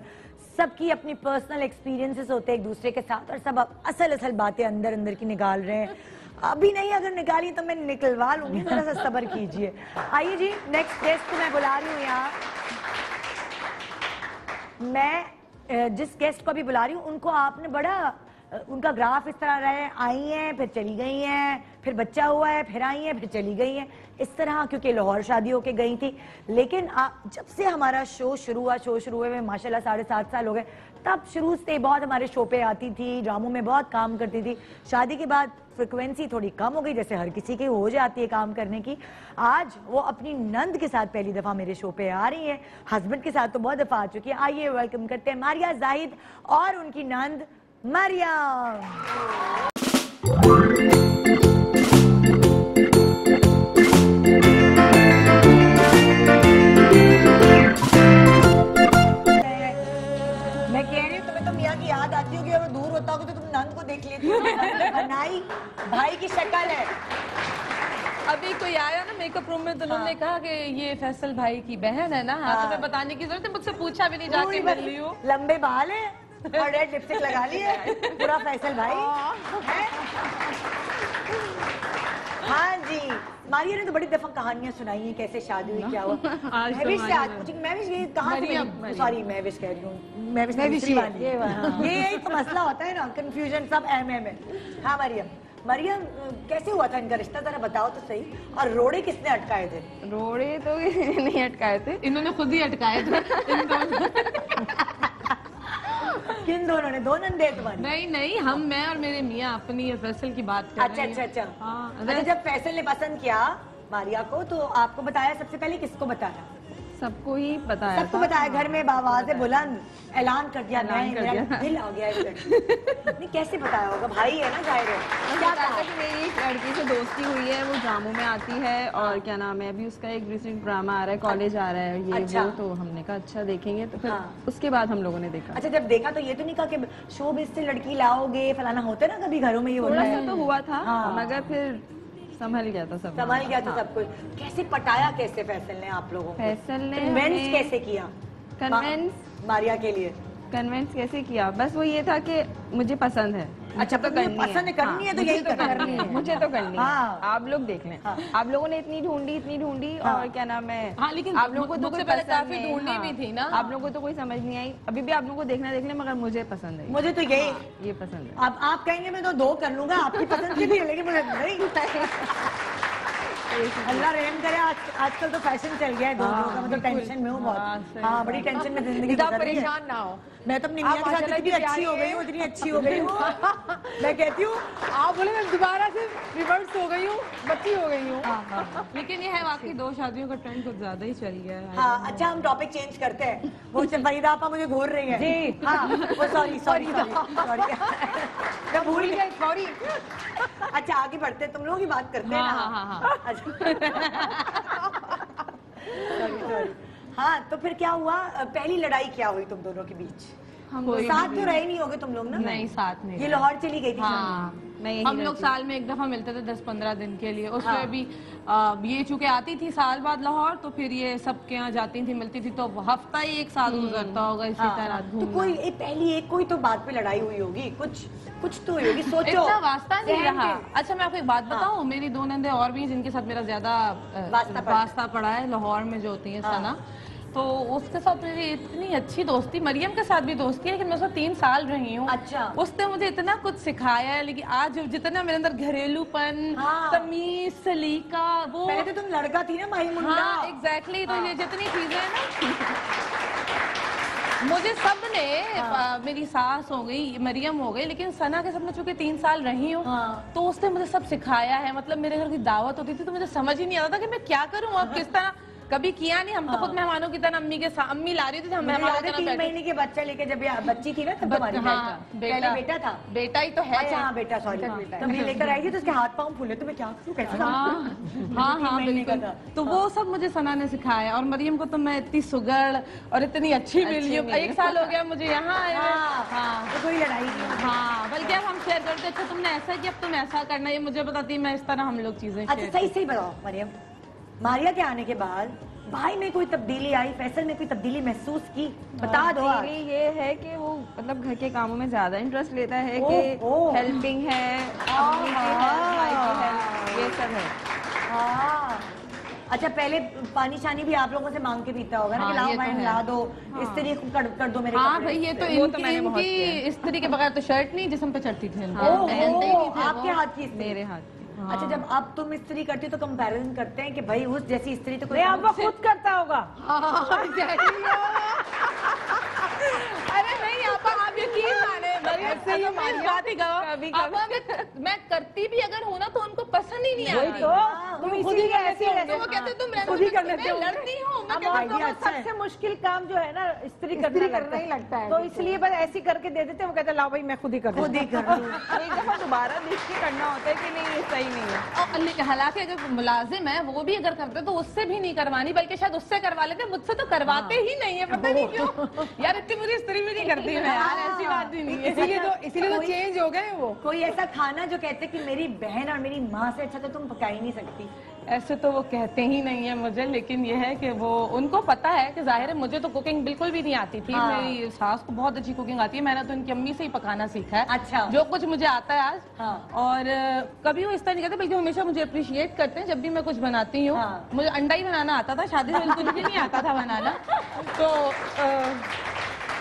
सबकी अपनी पर्सनल एक्सपीरियंसेस होते हैं एक दूसरे के साथ, और सब असल बातें अंदर अंदर की निकाल रहे हैं। अभी नहीं, अगर निकाली तो मैं निकलवा लूंगी, जरा सा सब्र कीजिए। आइए जी, नेक्स्ट गेस्ट को मैं बुला रही हूँ यहाँ। मैं जिस गेस्ट को अभी बुला रही हूँ उनको आपने बड़ा, उनका ग्राफ इस तरह रहा है, आई हैं फिर चली गई हैं, फिर बच्चा हुआ है, फिर आई हैं फिर चली गई हैं, इस तरह, क्योंकि लाहौर शादी होके गई थी। लेकिन जब से हमारा शो शुरू हुए में माशाल्लाह 7.5 साल हो गए, तब शुरू से बहुत हमारे शो पे आती थी, ड्रामों में बहुत काम करती थी। शादी के बाद फ्रिक्वेंसी थोड़ी कम हो गई, जैसे हर किसी की हो जाती है काम करने की। आज वो अपनी नंद के साथ पहली दफा मेरे शो पे आ रही है, हस्बैंड के साथ तो बहुत दफा आ चुकी है। आइए वेलकम करते हैं मारिया जाहिद और उनकी नंद मरियम। मैं कह रही हूँ तुम्हें तो मियाँ की याद आती होगी, और दूर होता होगा तो तुम नंद को देख लेती हो। बनाई भाई की शक्ल है। अभी कोई आया ना मेकअप रूम में तो उन्होंने कहा कि ये फैसल भाई की बहन है ना। हाँ, तुम्हें बताने की जरूरत है, मुझसे पूछा भी नहीं, जाके मिल ली हूँ। लंबे बाल है और रेड लिपस्टिक लगा ली है, पूरा फैसल भाई है। हाँ जी, मारिया ने तो बड़ी दफा कहानियां सुनाई हैं, कैसे शादी हुई, क्या हुआ। मैं भी कहाँ से, सॉरी मैं विश कह रही हूँ, मैं यही तो मसला होता है ना, कंफ्यूजन सब में। हाँ मरियम, कैसे हुआ था इनका रिश्ता, जरा बताओ तो सही। और रोड़े किसने अटकाए थे? रोड़े तो नहीं अटकाए थे, इन्होंने खुद ही अटकाए थे। किन दोनों ने? दो नंदे तुम्हारी? नहीं नहीं, हम मैं और मेरे मियाँ अपनी फैसल की बात कर अच्छा रहे हैं। अच्छा अच्छा। हाँ, अच्छा, जब फैसल ने पसंद किया मारिया को तो आपको बताया सबसे पहले? किसको बताया? सबको ही बताया सबको था। बताया घर में आवाज़ बुलंद ऐलान कर दिया, ऐलान नहीं कर मेरा दिया। दिल आ गया इस लड़की। नहीं कैसे बताया होगा, भाई है ना जाहिर है। क्या बताया कहा? था कि मेरी एक लड़की से दोस्ती हुई है, वो ड्रामों में आती है और क्या नाम है, अभी उसका एक रिसेंट ड्रामा आ रहा है, कॉलेज आ रहा है, ये अच्छा। वो, तो हमने कहा अच्छा देखेंगे, तो फिर हाँ। उसके बाद हम लोगों ने देखा। अच्छा, जब देखा तो ये तो नहीं कहा कि शोबिज़ से लड़की लाओगे फलाना, होते ना कभी घरों में ये होता थोड़ा है। सा तो हुआ था, हाँ। मगर फिर संभल गया था सब। संभाल गया था सब कुछ। कैसे पटाया कैसे फैसल ने आप लोगों को? फैसल ने कन्वेंस हमें- कैसे किया मारिया के लिए? कन्वेंस कैसे किया, बस वो ये था कि मुझे पसंद है। अच्छा, मुझे तो पसंद करनी है तो यही करनी है। मुझे तो करनी हाँ। है, आप लोग देख लें। आप लोगों ने इतनी ढूंढी हाँ। और क्या नाम है, हाँ, लेकिन आप लोगों को तो मुझसे कोई पहले पसंद काफी नहीं, ढूंढनी भी थी ना। आप लोगों को तो कोई समझ नहीं आई, अभी भी आप लोगों को देखना देख लें, मगर मुझे पसंद है। मुझे तो यही ये पसंद है। अब आप कहेंगे मैं तो दो कर लूंगा, आपकी पसंद की भी है, लेकिन मुझे नहीं। अल्लाह रहम करे, आजकल तो फैशन चल गया है दो का, मतलब टेंशन में हूँ बहुत। हाँ, बड़ी टेंशन में जिंदगी इतना गुजर रही है। परेशान ना हो। मैं तो अपनी मियां के साथ इतनी अच्छी हो गई हूँ, इतनी अच्छी हो गई हूँ, मैं कहती हूँ। आप बोले मैं दोबारा से रिवर्स हो गई हूँ, बच्ची हो गई हूँ। लेकिन ये है वाकई 2 शादियों का ट्रेंड कुछ ज्यादा ही चल गया है। हाँ, अच्छा हम टॉपिक चेंज करते हैं। वो फरीदा आपा मुझे घूर रही है जी। हाँ, वो सॉरी सॉरी सॉरी मैं भूल गई, सॉरी। अच्छा, आगे बढ़ते हैं, तुम लोग ही बात करते हैं ना। हाँ। Sorry sorry. हाँ, तो फिर क्या हुआ? पहली लड़ाई क्या हुई तुम दोनों के बीच? हम तो साथ तो रहे नहीं होगे तुम लोग ना? नहीं, साथ नहीं ये रहे। लाहौर चली गई थी हाँ, मैं यही हम लोग रहती साल में एक दफा मिलते थे 10-15 दिन के लिए। उसमें हाँ। भी ये चूंकि आती थी साल बाद लाहौर, तो फिर ये सबके यहाँ जाती थी, मिलती थी, तो हफ्ता ही एक साल गुजरता होगा इसी तरह तो घूमना। कोई पहली एक कोई तो बात पे लड़ाई हुई होगी, कुछ तो हुई होगी, सोचो। इतना वास्ता नहीं सहन रहा। के। अच्छा, मैं आपको एक बात बताऊं, मेरी 2 नंदे और भी हैं जिनके साथ मेरा ज्यादा वास्ता पड़ा है, लाहौर में जो होती है सना, तो उसके साथ मेरी इतनी अच्छी दोस्ती, मरियम के साथ भी दोस्ती है, लेकिन मैं उसको 3 साल रही हूँ। अच्छा। उसने मुझे इतना कुछ सिखाया है, लेकिन आज जितना मेरे अंदर घरेलूपन, हाँ। तमीज, सलीका, वो पहले तो तुम लड़का थी ना, माही मुंडा। हाँ, एग्जैक्टली। तो ये जितनी चीजें हैं ना, मुझे सबने मेरी सास हो गई, मरियम हो गई, लेकिन सना के साथ मैं चूंकि 3 साल रही हूँ, तो उसने मुझे सब सिखाया है। मतलब मेरे घर की दावत होती थी तो मुझे समझ ही नहीं आता था कि मैं क्या करूँ अब, किस तरह। कभी किया नहीं, हम तो खुद मेहमानों की तरह अम्मी ला रही थी, हम मेहमानों की तरह 3 बैठे। महीने के बच्चा लेके जब ये बच्ची थी ना तब तुम्हारी हाँ, पहले बेटा था। बेटा ही तो है। अच्छा, हाँ बेटा, सॉरी। तब ये लेकर आई थी तो उसके हाथ पाँव फूले, तो मैं क्या करूँ, कैसे हाँ, बिल्कुल। तो वो सब मुझे सना ने सिखाया। और मरियम को तो मैं इतनी सुगड़ और इतनी अच्छी मिली हूँ। 1 साल हो गया मुझे यहाँ आए हुए। हाँ, तो कोई लड़ाई नहीं। हाँ, बल्कि अब हम शेयर करते, अच्छा तुमने ऐसा किया, अब तुम ऐसा करना, ये मुझे बताती, मैं इस तरह हम लोग चीजें अच्छा, सही बताओ मरियम, मारिया के आने के बाद भाई में कोई तब्दीली आई, फैसल में कोई तब्दीली महसूस की? बता दो। तब्दीली ये है कि वो मतलब घर के कामों में ज्यादा इंटरेस्ट लेता है, कि हेल्पिंग है, अम्मी की हेल्प, भाई की हेल्प, ये सब है। हाँ। अच्छा, पहले पानी शानी भी आप लोगों से मांग के पीता होगा ना, कि लाओ भाई ला दो, इस्त्री कर दो मेरे हाँ कपड़े। भाई, ये तो इनकी स्त्री के बगैर तो शर्ट नहीं जिस्म पे चढ़ती थी। आपके हाथ की इस्त्री? मेरे हाथ। अच्छा, जब अब तुम इस्त्री करती हो तो कंपैरिजन करते हैं कि भाई उस जैसी इस्त्री तो कोई नहीं, अब वो खुद करता होगा। अरे नहीं, आप यकीन माने, बात ही कहो, मैं करती भी अगर हूँ ना तो उनको पसंद ही नहीं आती। तुम खुद ही ऐसे तो वो कहते तुम खुद ही कर लेते हो। मैं लड़ती हूँ, मैं अब कहती हूँ, औरतों का सबसे मुश्किल काम जो है ना, इस्त्री करना ही लगता है। तो इसलिए बस ऐसी करके दे देते हैं, वो कहते हैं लाओ भाई मैं खुद ही कर खुद ही कर लूं। एक दफा दोबारा देख के करना होता है कि नहीं, ये सही नहीं है। और हालांकि अगर मुलाजिम है वो भी अगर करते तो उससे भी नहीं करवानी, बल्कि शायद उससे करवा लेते, मुझसे तो करवाते ही नहीं है, पता नहीं क्यों। यार इतनी बुरी इस्त्री भी नहीं करती मैं यार, ऐसी बात भी नहीं है। इसीलिए तो चेंज हो गए वो। कोई ऐसा खाना जो कहते कि मेरी बहन और मेरी माँ से अच्छा तो तुम पका ही नहीं सकती? ऐसे तो वो कहते ही नहीं है मुझे, लेकिन ये है कि वो उनको पता है कि जाहिर है मुझे तो कुकिंग बिल्कुल भी नहीं आती थी। मेरी सास को बहुत अच्छी कुकिंग आती है, मैंने तो इनकी अम्मी से ही पकाना सीखा है। अच्छा। जो कुछ मुझे आता है आज। और कभी वो इस तरह नहीं करते, बल्कि हमेशा मुझे अप्रिशिएट करते हैं जब भी मैं कुछ बनाती हूँ। मुझे अंडा ही बनाना आता था, शादी में बिल्कुल भी नहीं आता था बनाना। तो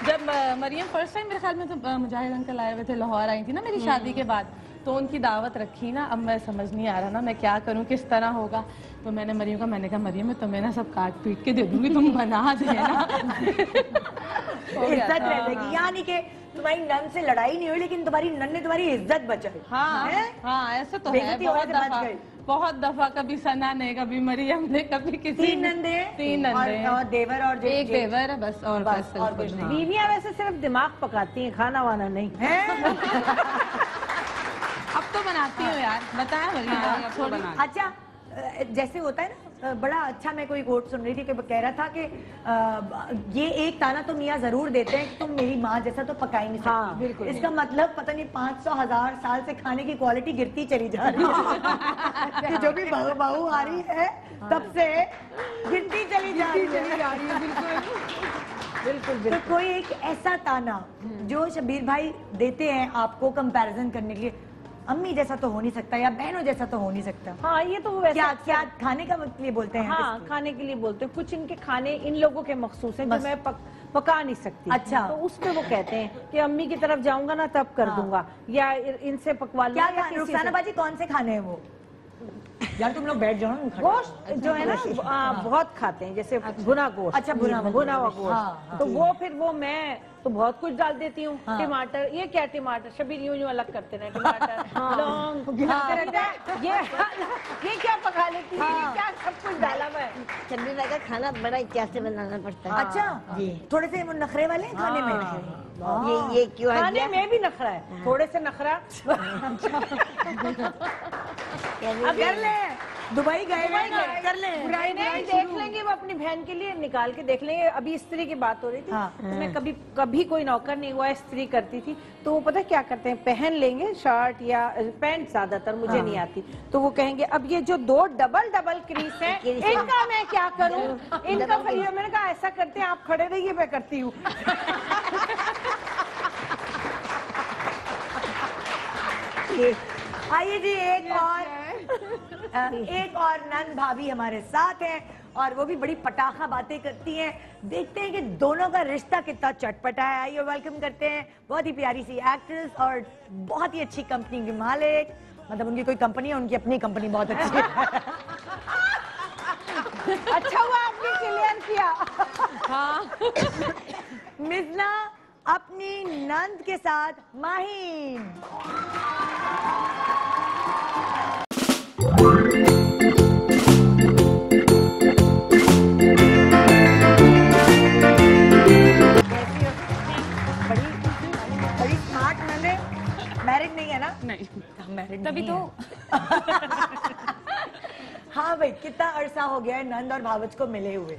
जब मरियम फर्स्ट टाइम मेरे ख्याल में तो मुजाहिद अंकल आए हुए थे, लाहौर आई थी ना मेरी शादी के बाद, तो उनकी दावत रखी ना। अब मैं समझ नहीं आ रहा ना मैं क्या करूं, किस तरह होगा। तो मैंने मरियम का मैंने कहा मरियम मैं तुम्हें ना सब काट पीट के दे दूंगी, तुम बना देना। इज्जत रह जाएगी। यानी कि तुम्हारी नन से लड़ाई नहीं हुई, लेकिन तुम्हारी नन ने तुम्हारी इज्जत बचाई। हाँ हैं? हाँ, ऐसा तो है। बेइज्जती होने से बच गई। बहुत दफा कभी सना ने, कभी मरियम ने, कभी किसी 3 नंदे, 3 नंदे और देवर और एक देवर है बस, और बस और कुछ नहीं। बीवियां वैसे सिर्फ दिमाग पकाती हैं, खाना वाना नहीं। अब तो बनाती हूँ यार, बताया मरियम थोड़ी। अच्छा, जैसे होता है ना, बड़ा अच्छा, मैं कोई कोट सुन रही थी कि वो कह रहा था कि ये एक ताना तो मियाँ जरूर देते हैं कि तुम मेरी माँ जैसा तो पका ही नहीं सकती। हाँ, बिल्कुल। इसका मतलब पता नहीं 500,000 साल से खाने की क्वालिटी गिरती चली जा रही है कि जो भी बहू आ रही है तब से गिरती चली जा रही है। बिल्कुल। तो कोई एक ऐसा ताना जो शबीर भाई देते हैं आपको कंपैरिजन करने के लिए, अम्मी जैसा तो हो नहीं सकता या बहनों जैसा तो हो नहीं सकता। हाँ, ये तो वैसे क्या खाने का लिए बोलते हैं? हाँ, खाने के लिए बोलते हैं। कुछ इनके खाने इन लोगों के मखसूस हैं जो मैं पका नहीं सकती। अच्छा। तो उसमें वो कहते हैं कि अम्मी की तरफ जाऊंगा ना तब कर दूंगा, या इनसे पकवा लूंगा। क्या रुखसाना बाजी कौन से खाने हैं वो? यार तुम लोग बैठ जाओ ना। गोश्त जो है ना बहुत खाते हैं, जैसे भुना गोश्त। अच्छा, भुना हुआ गोश्त। हाँ, तो वो फिर वो मैं तो बहुत कुछ डाल देती हूँ। टमाटर, ये क्या टमाटर, शबीर यूं अलग करते रहे, टमाटर लौंग गिनाते रहते हैं। ये क्या पका लेती है, ये क्या सब कुछ डाला मैं। शबीर भाई का खाना बड़ा इतिहास से बनाना पड़ता है। अच्छा जी, थोड़े से वो नखरे वाले हैं खाने में। ये क्यों आ खाने गया? में भी नखरा है, थोड़े से नखरा। अब कर ले, दुबई गए हुए हैं, कर ले। नहीं, देख लेंगे, वो अपनी बहन के लिए निकाल के देख लेंगे। अभी स्त्री की बात हो रही थी। तो मैं कभी कोई नौकर नहीं हुआ, स्त्री करती थी, तो वो पता क्या करते हैं, पहन लेंगे शर्ट या पैंट, ज्यादातर मुझे नहीं आती, तो वो कहेंगे अब ये जो 2 डबल क्रीज है इनका मैं क्या करूं, इनका खरीदो। मैंने कहा ऐसा करते हैं, आप खड़े रहिए, मैं करती हूँ। आइए जी, एक और नन भाभी हमारे साथ हैं और वो भी बड़ी पटाखा बातें करती हैं। देखते हैं कि दोनों का रिश्ता कितना चटपटा है। आइए वेलकम करते हैं बहुत ही प्यारी सी एक्ट्रेस और बहुत ही अच्छी कंपनी की मालिक, मतलब उनकी कोई कंपनी है, उनकी अपनी कंपनी बहुत अच्छी है। अच्छा हुआ आपने क्लियर किया। हाँ। मिजना अपनी नंद के साथ माहीन। बड़ी स्मार्ट नंद है। मैरिड नहीं है ना? नहीं, मैरिड तभी तो। हाँ भाई, कितना अरसा हो गया है नंद और भावच को मिले हुए?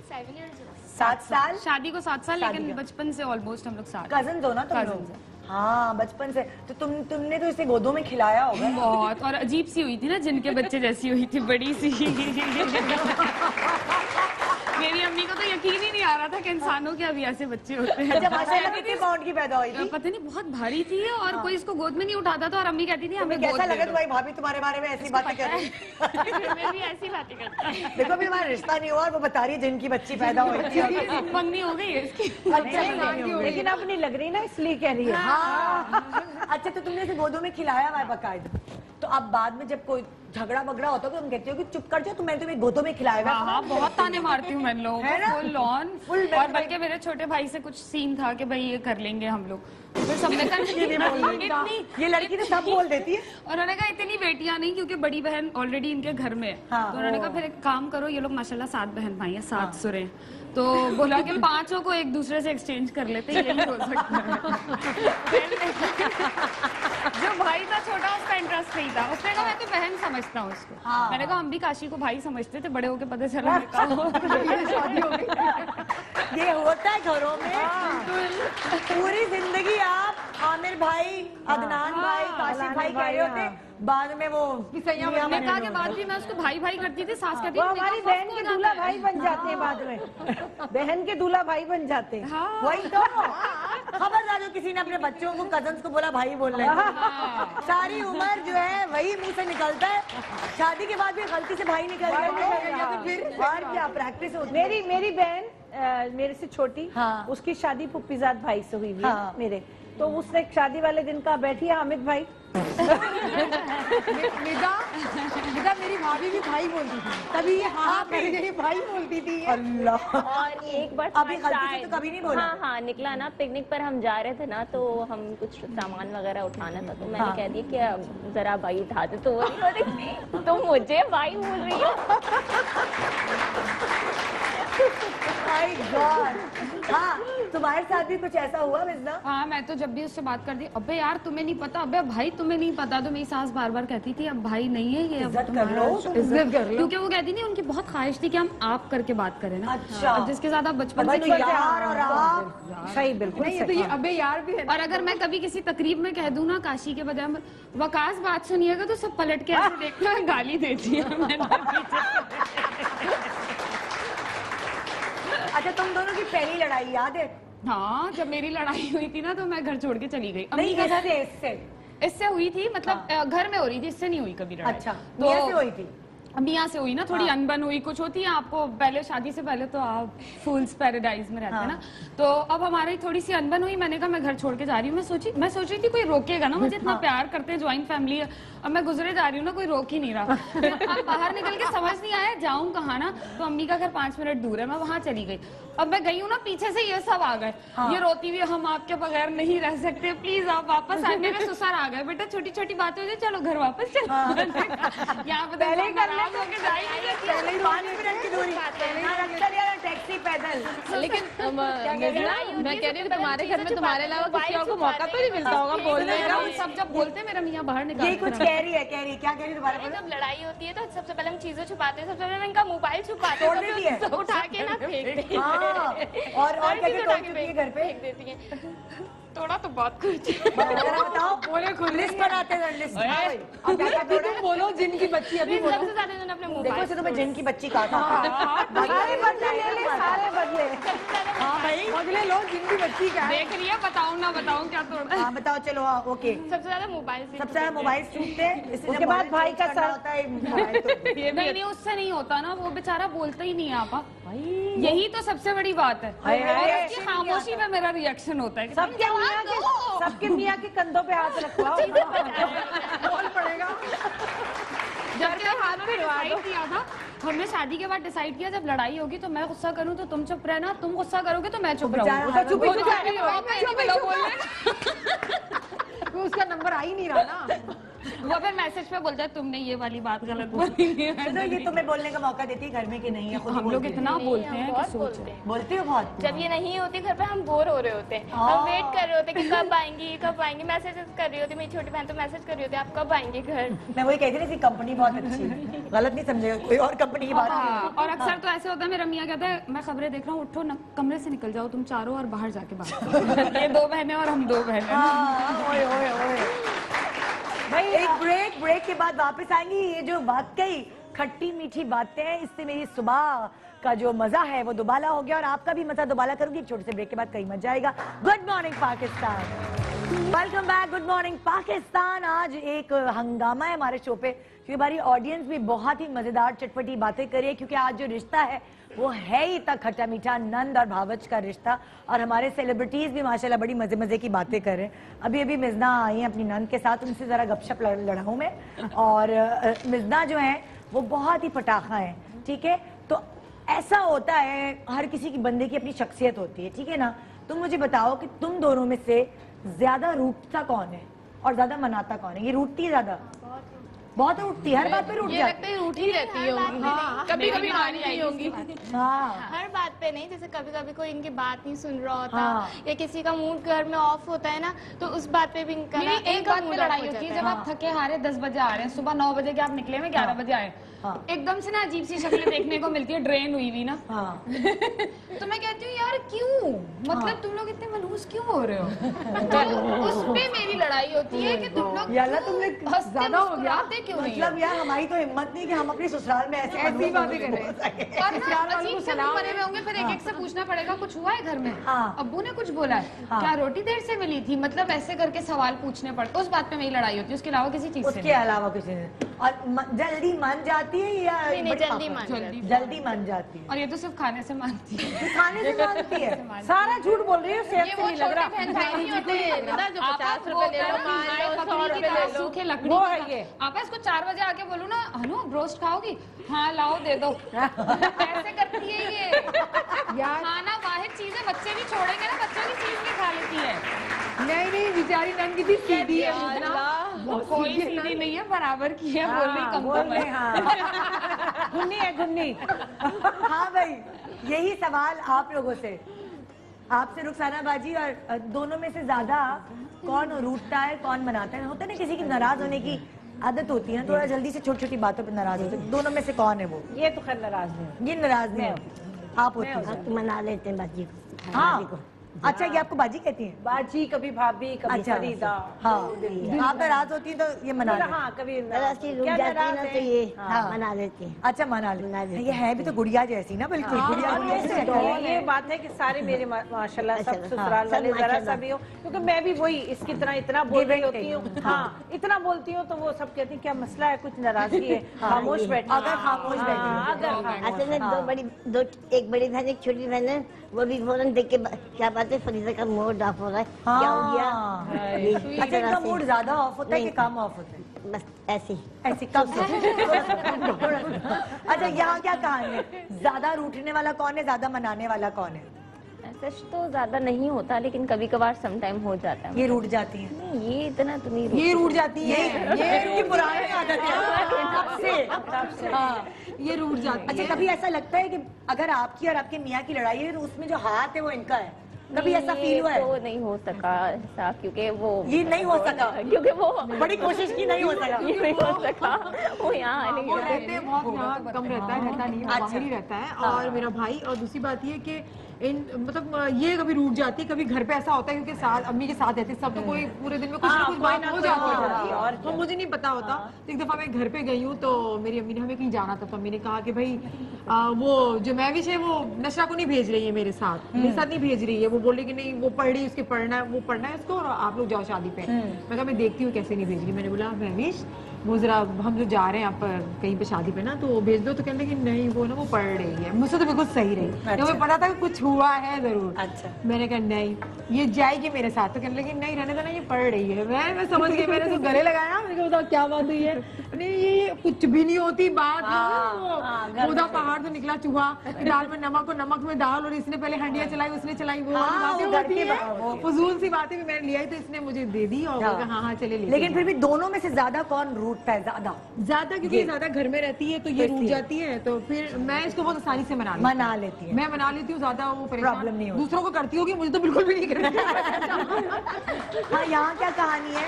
7 साल। शादी को 7 साल, शादी लेकिन का। बचपन से ऑलमोस्ट हम लोग साथ। कजन हो ना तुम लोग? Cousins हैं। हाँ, बचपन से। तो तुमने तो इसे गोदों में खिलाया होगा। बहुत, और अजीब सी हुई थी ना, जिनके बच्चे जैसी हुई थी, बड़ी सी। मेरी अम्मी को तो यकीन ही नहीं आ रहा था कि इंसानों के अभी ऐसे बच्चे होते हैं। अच्छा, माशाल्लाह कितने पाउंड की पैदा हुई थी? पता नहीं, बहुत भारी थी और कोई इसको गोद में नहीं उठाता था, और अम्मी कहती थी हमें गोद कैसा दे लगा दो। तुम्हारी भाभी तुम्हारे बारे में ऐसी बातें कर रही है? मैं भी ऐसी बातें करता है। देखो अभी हमारा रिश्ता नहीं हुआ और वो बता रही है जिनकी बच्ची पैदा हुई थी। मंगनी हो गई है इसकी। लेकिन अब नहीं लग रही ना, इसलिए कह रही है। हाँ। अच्छा, तो तुमने इसे गोदों में खिलाया हुआ है बाकायदा? तो अब बाद में जब कोई झगड़ा वगड़ा होता है तो तुम कहती हो कि चुप कर जाओ, तो मैं तुम्हें गोदों में खिलाया हुआ है। हाँ, बहुत ताने मारती हूँ मैं लोगों है ना? को, फुल ऑन। Full और बल्कि मेरे छोटे भाई से कुछ सीन था कि भाई ये कर लेंगे हम लोग, फिर सबने कहा ये लड़की तो सब बोल देती है। और उन्होंने कहा इतनी बेटियां नहीं, क्योंकि बड़ी बहन ऑलरेडी इनके घर में है। हाँ। तो उन्होंने कहा फिर एक काम करो, ये लोग माशाल्लाह 7 बहन भाई हैं, 7 सुरें, तो बोला कि 5 को एक दूसरे से एक्सचेंज कर लेते, यही हो सकता है। जो भाई था छोटा, उसका इंटरेस्ट नहीं था, उसने कहा मैं तो बहन समझता हूँ उसको। हाँ। मैंने कहा हम भी काशी को भाई समझते थे, बड़े होके पता चला शादी हो गई। ये होता है घरों में। पूरी जिंदगी आप आमिर भाई, अदनान भाई, काशिफ भाई कह रहे होते, बाद में वो निकाह के बाद भी मैं उसको भाई भाई करती थी, सास कहती वो थी हमारी बहन के दूल्हा भाई बन जाते हैं बाद में। बहन के दूल्हा भाई बन जाते हैं। हाँ। वही तो खबरदार, जो किसी ने अपने बच्चों को कजन्स को बोला भाई बोल रहे हैं, सारी उम्र जो है वही मुंह से निकलता है। शादी के बाद भी गलती से भाई निकल गया तो फिर और क्या प्रैक्टिस होती है। मेरी बहन मेरे से छोटी, हाँ। उसकी शादी पुप्पीजाद भाई से हुई हुई है हाँ। मेरे। तो उसने शादी वाले दिन कहा बैठिए हामिद भाई। निदा मेरी भाभी भी भाई बोलती थी, तभी ये हाँ करके भाई बोलती थी। अल्लाह। और एक बार अभी गलती से तो कभी नहीं बोला। हाँ निकला ना, पिकनिक पर हम जा रहे थे ना, तो हम कुछ सामान वगैरह उठाना था, तो मैंने कह दिया कि जरा भाई उठा दे, तो वो तो मुझे भाई बोल रही है। My God। हाँ, तुम्हारे साथ भी कुछ ऐसा हुआ मिज़ना? हाँ, मैं तो जब भी उससे बात करती, अबे यार तुम्हें नहीं पता, अबे भाई तुम्हें नहीं पता, तो मेरी सास बार बार कहती थी अब भाई नहीं है ये, अब इज्जत कर लो, इज्जत कर लो, क्योंकि वो कहती थी उनकी बहुत ख्वाहिश थी कि हम आप करके बात करें ना। अच्छा। जिसके साथ आप बचपन से यार और आप सही, बिल्कुल नहीं, ये तो ये अबे यार भी है। और अगर मैं कभी किसी तकरीब में कह दूं ना काशी के बजाय वकास बात सुनिएगा, तो सब पलट के ऐसे देखना गाली देती है अच्छा, तुम दोनों की पहली लड़ाई याद है? हाँ, जब मेरी लड़ाई हुई थी ना, तो मैं घर छोड़ के चली गई। नहीं, इससे हुई थी, मतलब घर में हो रही थी, इससे नहीं हुई कभी लड़ाई। अच्छा, तो से हुई थी? मियाँ से हुई ना, थोड़ी अनबन हुई, कुछ होती है आपको पहले, शादी से पहले तो आप फूल्स पैराडाइज में रहते हैं ना, तो अब हमारी थोड़ी सी अनबन हुई। मैंने कहा मैं घर छोड़ के जा रही हूँ। मैं सोच रही थी कोई रोकेगा ना, मुझे इतना प्यार करते हैं, ज्वाइंट फैमिली है, अब मैं गुजरे जा रही हूँ ना, कोई रोक ही नहीं रहा। अब बाहर निकल के समझ नहीं आया जाऊँ कहाँ ना, तो अम्मी का घर 5 मिनट दूर है, मैं वहाँ चली गई। अब मैं गई हूँ ना, पीछे से ये सब आ गए, ये रोती हुई, हम आपके बगैर नहीं रह सकते, प्लीज आप वापस आए। मेरे ससुर आ गए, बेटा छोटी छोटी बातें हो जाए, चलो घर वापस चलो। यहाँ पे पहले ही नाराज होके जाएगी, पहले ही 5 मिनट की दूरी, ना रक्सर या टैक्सी, पैदल। लेकिन मैं कह रही हूँ तुम्हारे घर में तुम्हारे अलावा किसी और को मौका तो नहीं मिलता होगा बोलने का। सब जब बोलते हैं मेरा मियाँ बाहर निकल, ये कुछ कह रही है, क्या कह रही है दोबारा? जब लड़ाई होती है तो सबसे पहले हम चीजें छुपाते हैं, सबसे पहले इनका मोबाइल छुपाते तोड़ देती है, उठा के ना फेंक देती है। और क्या तोड़ चुकी है घर पे? फेंक देती है। थोड़ा तो बहुत कुछ बताओ, लिस्ट बनाते हैं, लिस्ट। अब क्या तोड़ा? बोलो जिनकी बच्ची अभी बोलो। सबसे ज्यादा इन्होंने अपने देखो मोबाइल इसे तो मैं जिन की बच्ची काटा। सारे बदले ले ले, सारे बदले। हाँ भाई, बदले लो जिनकी बच्ची क्या है। देख रही है, बताऊँ ना बताऊँ क्या तोड़ा? हाँ बताओ, चलो। हाँ, ओके। सबसे ज्यादा मोबाइल से, सबसे ज्यादा मोबाइल छूटते हैं, उसके बाद भाई का सर होता है मोबाइल तो। नहीं, उससे नहीं होता ना, वो बेचारा बोलता ही नहीं है आपा, यही तो सबसे बड़ी बात है। और उसकी खामोशी में मेरा रिएक्शन होता है। सबके मियाँ के कंधों पे हाथ रखवाओ, बोल पड़ेगा। जबकि हाथ पे डिसाइड किया था, हमने शादी के बाद डिसाइड किया जब लड़ाई होगी तो मैं गुस्सा करूं तो तुम चुप रहना, तुम गुस्सा करोगे तो मैं चुप रहूंगा। उसका नंबर आ ही नहीं रहा ना। वो फिर मैसेज पे बोलता है तुमने ये वाली बात गलत बोली है। तो ये तुम्हें बोलने का मौका देती है घर में कि नहीं है? हम लोग इतना बोलते हैं कि सोच रहे हैं। बोलते हो बहुत? जब ये नहीं होती घर पे हम बोर हो रहे होते हैं, हम वेट कर रहे होते हैं कि कब आएंगी कब आएंगी, मैसेज कर रही होती, मेरी छोटी बहन तो मैसेज कर रही होती है आप कब आएंगे घर। मैं वही कहती थी, कंपनी बहुत अच्छी है, गलत नहीं समझेगा कोई, और कंपनी की बात नहीं। और अक्सर तो ऐसे होता है, मेरा मियाँ कहता है मैं खबरें देख रहा हूँ, उठो न, कमरे से निकल जाओ तुम चारों और बाहर जाके बात करो। ये 2 बहनें और हम 2 बहनें। भाई एक ब्रेक के बाद वापस आएंगी। ये जो बात कही, खट्टी मीठी बातें हैं, इससे मेरी सुबह का जो मजा है वो दुबाला हो गया, और आपका भी मजा दुबाला करूंगी। एक छोटे से ब्रेक के बाद कहीं मजा आएगा। Good morning Pakistan, welcome back. Good morning Pakistan. आज एक हंगामा है हमारे शो पे, क्योंकि हमारी ऑडियंस भी बहुत ही मजेदार चटपटी बातें कर रही है, क्योंकि आज जो रिश्ता है वो है ही तक खट्टा मीठा, नंद और भावच का रिश्ता। और हमारे सेलिब्रिटीज भी माशाल्लाह बड़ी मजे मजे की बातें कर रहे हैं। अभी अभी मिज़ना आई है अपनी नंद के साथ, उनसे जरा गपशप लड़ाऊं मैं। और मिज़ना जो है वो बहुत ही पटाखा है, ठीक है? तो ऐसा होता है, हर किसी की बंदे की अपनी शख्सियत होती है, ठीक है ना? तुम मुझे बताओ कि तुम दोनों में से ज्यादा रूठता कौन है और ज्यादा मनाता कौन है? ये रूठती है ज्यादा? बहुत रूठती है, हर बात पे रूठ जाती है। रूठी रहती है, कभी कभी मानती होंगी। हाँ, हर बात पे नहीं, जैसे कभी कभी कोई इनकी बात नहीं सुन रहा होता, या किसी का मूड घर में ऑफ होता है ना, तो उस बात पे भी इनका एक बात पे लड़ाई होती है, जब आप थके हारे 10 बजे आ रहे हैं, सुबह 9 बजे के आप निकले में 11 बजे आए, एकदम से ना अजीब सी शक्लें देखने को मिलती है, ड्रेन हुई हुई ना। तो मैं कहती हूँ यार क्यों, मतलब तुम लोग इतने मनहूस क्यों हो रहे हो? उस पे मेरी लड़ाई होती है कि तुम लोग ज्यादा हो गया क्यों नहीं? मतलब यार हमारी तो हिम्मत नहीं कि हम अपने ससुराल में ऐसी बातें कर रहे हैं। और ना अजीब से बने हुए होंगे, फिर एक से पूछना पड़ेगा कुछ हुआ है घर में? अब्बू ने कुछ बोला है क्या? रोटी देर से मिली थी? मतलब ऐसे करके सवाल पूछने पड़ते, उस बात पे मेरी लड़ाई होती है, उसके अलावा किसी चीज से। उसके अलावा किसी और जल्दी मान जाती है या नहीं, जल्दी मान जल्दी मान जाती है। और ये तो सिर्फ खाने से मानती है। खाने से मानती है। सारा झूठ बोल रही है, सेहत से नहीं लग रहा। बहन भाई नहीं होते ना, जो 50 रुपए ले लो, मान लो 100 रुपए ले लो, सूखे लकड़ी वो है ये। आप इसको 4 बजे आके बोलो ना, हनु ब्रोस्ट खाओगी? हाँ लाओ दे दो। ऐसे करती है ये। खाना वाहिद चीज है, बच्चे भी छोड़ेंगे ना, बच्चों की चीज भी खा लेती है। नहीं बेचारी नन कितनी सीधी है। कोई सीधी नहीं है, बराबर की है। बोल रही कम हाँ, गुन्नी है गुन्नी। हाँ भाई, यही सवाल आप लोगों से, आपसे रुखसाना बाजी, और दोनों में से ज्यादा कौन रूठता है, कौन मनाता है? होता है ना किसी की नाराज होने की आदत होती है, थोड़ा जल्दी से छोटी छोटी बातों पर नाराज होते हैं। दोनों में से कौन है वो? ये तो खैर नाराज नहीं, ये नाराज नहीं है, आप होती हैं। तो मना लेते हैं बाजी को। हाँ, अच्छा, ये आपको बाजी कहती हैं? बाजी, कभी भाभी, कभी फरीदा। हाँ, आप नाराज होती हैं तो ये मना लेते हैं। हाँ, कभी नाराज जाती है ना तो ये मना लेते हैं। अच्छा, मना लेते हैं। ये है भी तो गुड़िया जैसी ना, बिल्कुल गुड़िया जैसी। ये बात है कि सारे मेरे माशाल्लाह सब ससुराल वाले जरा सा भी हो, क्योंकि मैं भी वही इसकी तरह इतना बोल रही होती हूँ। हाँ, इतना बोलती हूँ तो वो सब कहती हैं क्या मसला है, कुछ नाराजगी है, खामोश बैठी। अगर खामोश असल में एक बड़ी बहन एक छोटी बहन है, वो भी फौरन देख के क्या बात है फरीदा का मूड ऑफ हो रहा है, क्या हो गया। अच्छा, इनका मूड ज्यादा ऑफ होता है कि कम ऑफ होता है? बस ऐसी कम। अच्छा, यहाँ क्या कहानी है? ज्यादा रूठने वाला कौन है, ज्यादा मनाने वाला कौन है? सच तो ज्यादा नहीं होता, लेकिन कभी कभार सम टाइम हो जाता है। ये रूठ जाती है? नहीं, ये इतना तो नहीं। ये रूठ जाती है, ये पुरानी आदत है तब से। हाँ, ये रूठ जाती है। अच्छा, कभी ऐसा लगता है कि अगर आपकी और आपके मियाँ की लड़ाई है तो उसमें जो हाथ है वो इनका है? कभी ऐसा फील हुआ है? तो नहीं हो सका ऐसा, क्योंकि वो ये नहीं हो सका, क्योंकि वो बड़ी कोशिश की, नहीं हो सका। ये नहीं हो सका, वो यहाँ नहीं वो रहते बहुत यहाँ कम रहता है, रहता नहीं, बाहर ही रहता है। और मेरा भाई, और दूसरी बात ये कि मतलब ये कभी रूठ जाती है, कभी घर पे ऐसा होता है क्योंकि साथ अम्मी के साथ रहते सब, तो कोई पूरे दिन में कुछ ना कुछ बात हो जाती है और तो मुझे नहीं पता होता। तो एक दफा मैं घर पे गई हूँ तो मेरी अम्मी ने, हमें कहीं जाना था, तो अम्मी ने कहा कि भाई वो जो महविश है वो नशा को नहीं भेज रही है मेरे साथ नहीं भेज रही है। वो बोल रही कि नहीं वो पढ़ रही है, उसके पढ़ना है, वो पढ़ना है उसको, और आप लोग जाओ शादी पे। मैं कहा मैं देखती हूँ कैसे नहीं भेज रही। मैंने बोला महविश वो जरा हम जो जा रहे हैं आप कहीं पे शादी पे ना, तो भेज दो। तो कहने कि नहीं वो ना वो पढ़ रही है। मुझसे तो बिल्कुल सही रही, तो मुझे पता था कि कुछ हुआ है जरूर। अच्छा, मैंने कहा नहीं ये जाएगी मेरे साथ, तो कहने लगी नहीं रहने देना, ये पढ़ रही है। मैं समझ गई, मैंने तो गले लगाया, मैंने कहा बताओ क्या बात हुई है। नहीं ये कुछ भी नहीं होती बात, उधर पहाड़ तो निकला चूहा, दाल में नमक और नमक में दाल, और इसने पहले हंडिया चलाई, उसने चलाई, वो बातें होती है, फजूल सी बातें भी मैंने लिया तो इसने मुझे दे दी और हाँ हाँ चले। लेकिन फिर भी दोनों में से ज्यादा कौन रूठता है? ज्यादा क्योंकि ज्यादा घर में रहती है तो ये रूठ जाती है, तो फिर मैं इसको बहुत आसानी से मना लेती हूँ। मैं मना लेती हूँ, ज्यादा वो प्रॉब्लम नहीं होती। दूसरों को करती होगी, मुझे तो बिल्कुल भी नहीं करती। हाँ, यहाँ क्या कहानी है?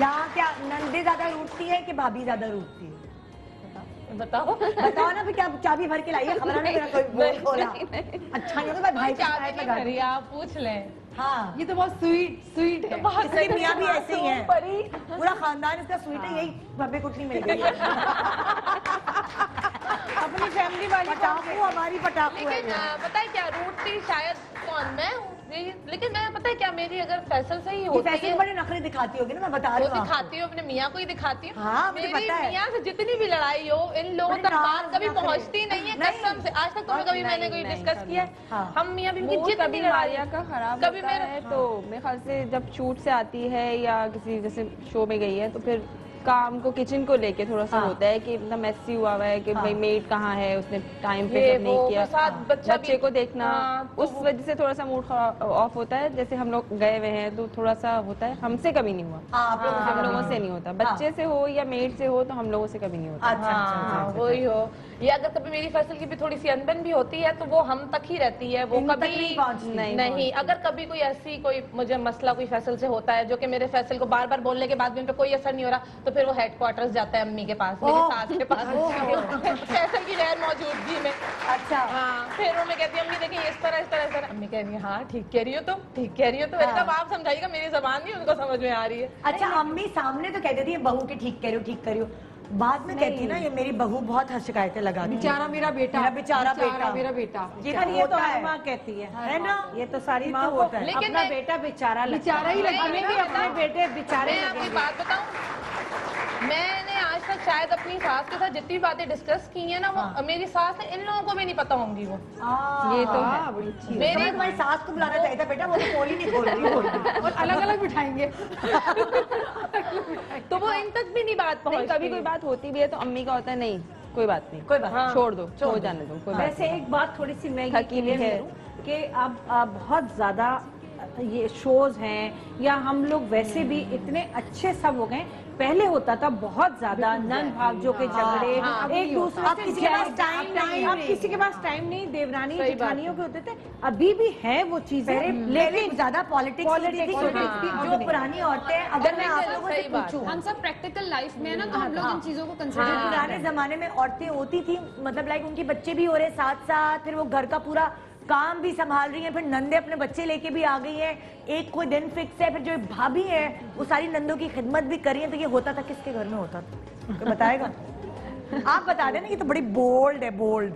यहाँ क्या नंदे ज्यादा रूठती है कि भाभी ज्यादा रूठती है? बताओ ना, फिर क्या चाबी भर के लाइए, खबर नहीं मेरा कोई बोल खोला। अच्छा नहीं होगा भाई, चाबी नहीं भरी, आप पूछ लें। हाँ, ये तो बहुत स्वीट है। इसके मियाँ भी ऐसे ही हैं, पूरा खानदान इसका स्वीट है, यही भब्बे कुटनी मिल गई है। अपनी फैमिली वाली पटाखू, हमारी पटाखू है। लेकिन पता है क्या, रूठती शायद कौन मैं हूँ, लेकिन मैं पता है क्या, मेरी अगर फैसल से ही होती है, बड़े नखरे दिखाती होगी ना, मैं बता रही हूँ। दिखाती हूँ, अपने मियाँ को ही दिखाती हूँ। हाँ, मुझे पता है। मियाँ से जितनी भी लड़ाई हो, इन लोगों तक बात कभी पहुँचती नहीं है, कसम से। आज तक तुम्हें कभी मैंने कोई डिस्कस किया है? हम मियाँ बीवी की जितनी लड़ाई का खराब कभी होता है तो मेरे ख्याल से जब शूट से आती है या किसी जैसे शो में गई है, तो फिर काम को किचन को लेके थोड़ा सा होता है कि इतना मेसी हुआ है कि भाई मेड कहाँ है, उसने टाइम पे सब नहीं किया, बच्चे को देखना, उस वजह से थोड़ा सा मूड ऑफ होता है। जैसे हम लोग गए हुए हैं तो थोड़ा सा होता है, हमसे कभी नहीं हुआ, हम लोगों से नहीं होता, बच्चे से हो या मेड से हो तो हम लोगों से कभी नहीं होता। वही हो, या अगर कभी मेरी फैसल की भी थोड़ी सी अनबन भी होती है तो वो हम तक ही रहती है, वो कभी नहीं। अगर कभी कोई ऐसी कोई मुझे मसला कोई फैसल से होता है जो कि मेरे फैसल को बार बार बोलने के बाद भी उन पे कोई असर नहीं हो रहा, तो फिर वो हेडक्वार्टर्स जाता है अम्मी के पास, मेरी सास के पास, फैसल की गैर मौजूदगी में। अच्छा, हाँ, फिर वो मैं कहती हूँ अम्मी देखिए इस तरह, अम्मी कह रही है हाँ ठीक कह रही हो तुम, ठीक कह रही हो। तो मतलब आप समझाइएगा, मेरी जबान नहीं उनको समझ में आ रही है। अच्छा, अम्मी सामने तो कहती थी बहू की ठीक कह रही हो, बाद में कहती है ना ये मेरी बहू बहुत हर शिकायतें लगाती है, बेचारा मेरा बेटा, बेचारा मेरा बेटा। ये तो हर माँ कहती है ना, ये तो सारी माँ होता है। लेकिन अपना बेटा बेचारा ही लगा, हमें भी अपने बेटे बेचारे। मैं आपको बात बताऊं, शायद अपनी सास के साथ जितनी बातें डिस्कस की है ना, वो मेरी सास ने इन लोगों को भी नहीं पता होंगी वो। ये तो है। मेरी तुम्हारी सास को बुलाना चाहिए था बेटा, वो तो पोल ही नहीं खोल रही। और अलग अलग बिठाएंगे। तो वो इन तक भी नहीं बात पहुंचती। कभी कोई बात होती भी है तो अम्मी का होता है नहीं कोई बात नहीं, कोई बात नहीं। छोड़ दो, छोड़ जाने दो, कोई बात वैसे एक बात थोड़ी सी मैं ये हकीमी क्लियर है। करूं कि अब बहुत ज्यादा ये शोज हैं या हम लोग वैसे भी इतने अच्छे सब हो गए। पहले होता था बहुत ज्यादा नन भाग्यों के झगड़े, एक दूसरे अब से किसी के पास टाइम नहीं है। अब किसी के पास टाइम नहीं, देवरानी जेठानियों के होते थे, अभी भी है वो चीजें, लेकिन ज्यादा पॉलिटिक्स हाँ। जो पुरानी औरतें, अगर मैं आप लोगों से पूछूं, हम सब प्रैक्टिकल लाइफ में है ना, तो हम लोग इन चीजों को जो कंसिडर पुराने जमाने में औरतें होती थी, मतलब लाइक उनके बच्चे भी हो रहे साथ साथ, फिर वो घर का पूरा काम भी संभाल रही है, फिर नंदे अपने बच्चे लेके भी आ गई है, एक कोई दिन फिक्स है, फिर जो भाभी है वो सारी नंदों की खिदमत भी कर रही है। तो ये होता था किसके घर में होता था, तो बताएगा? आप बता देना। ये तो बड़ी बोल्ड है, बोल्ड।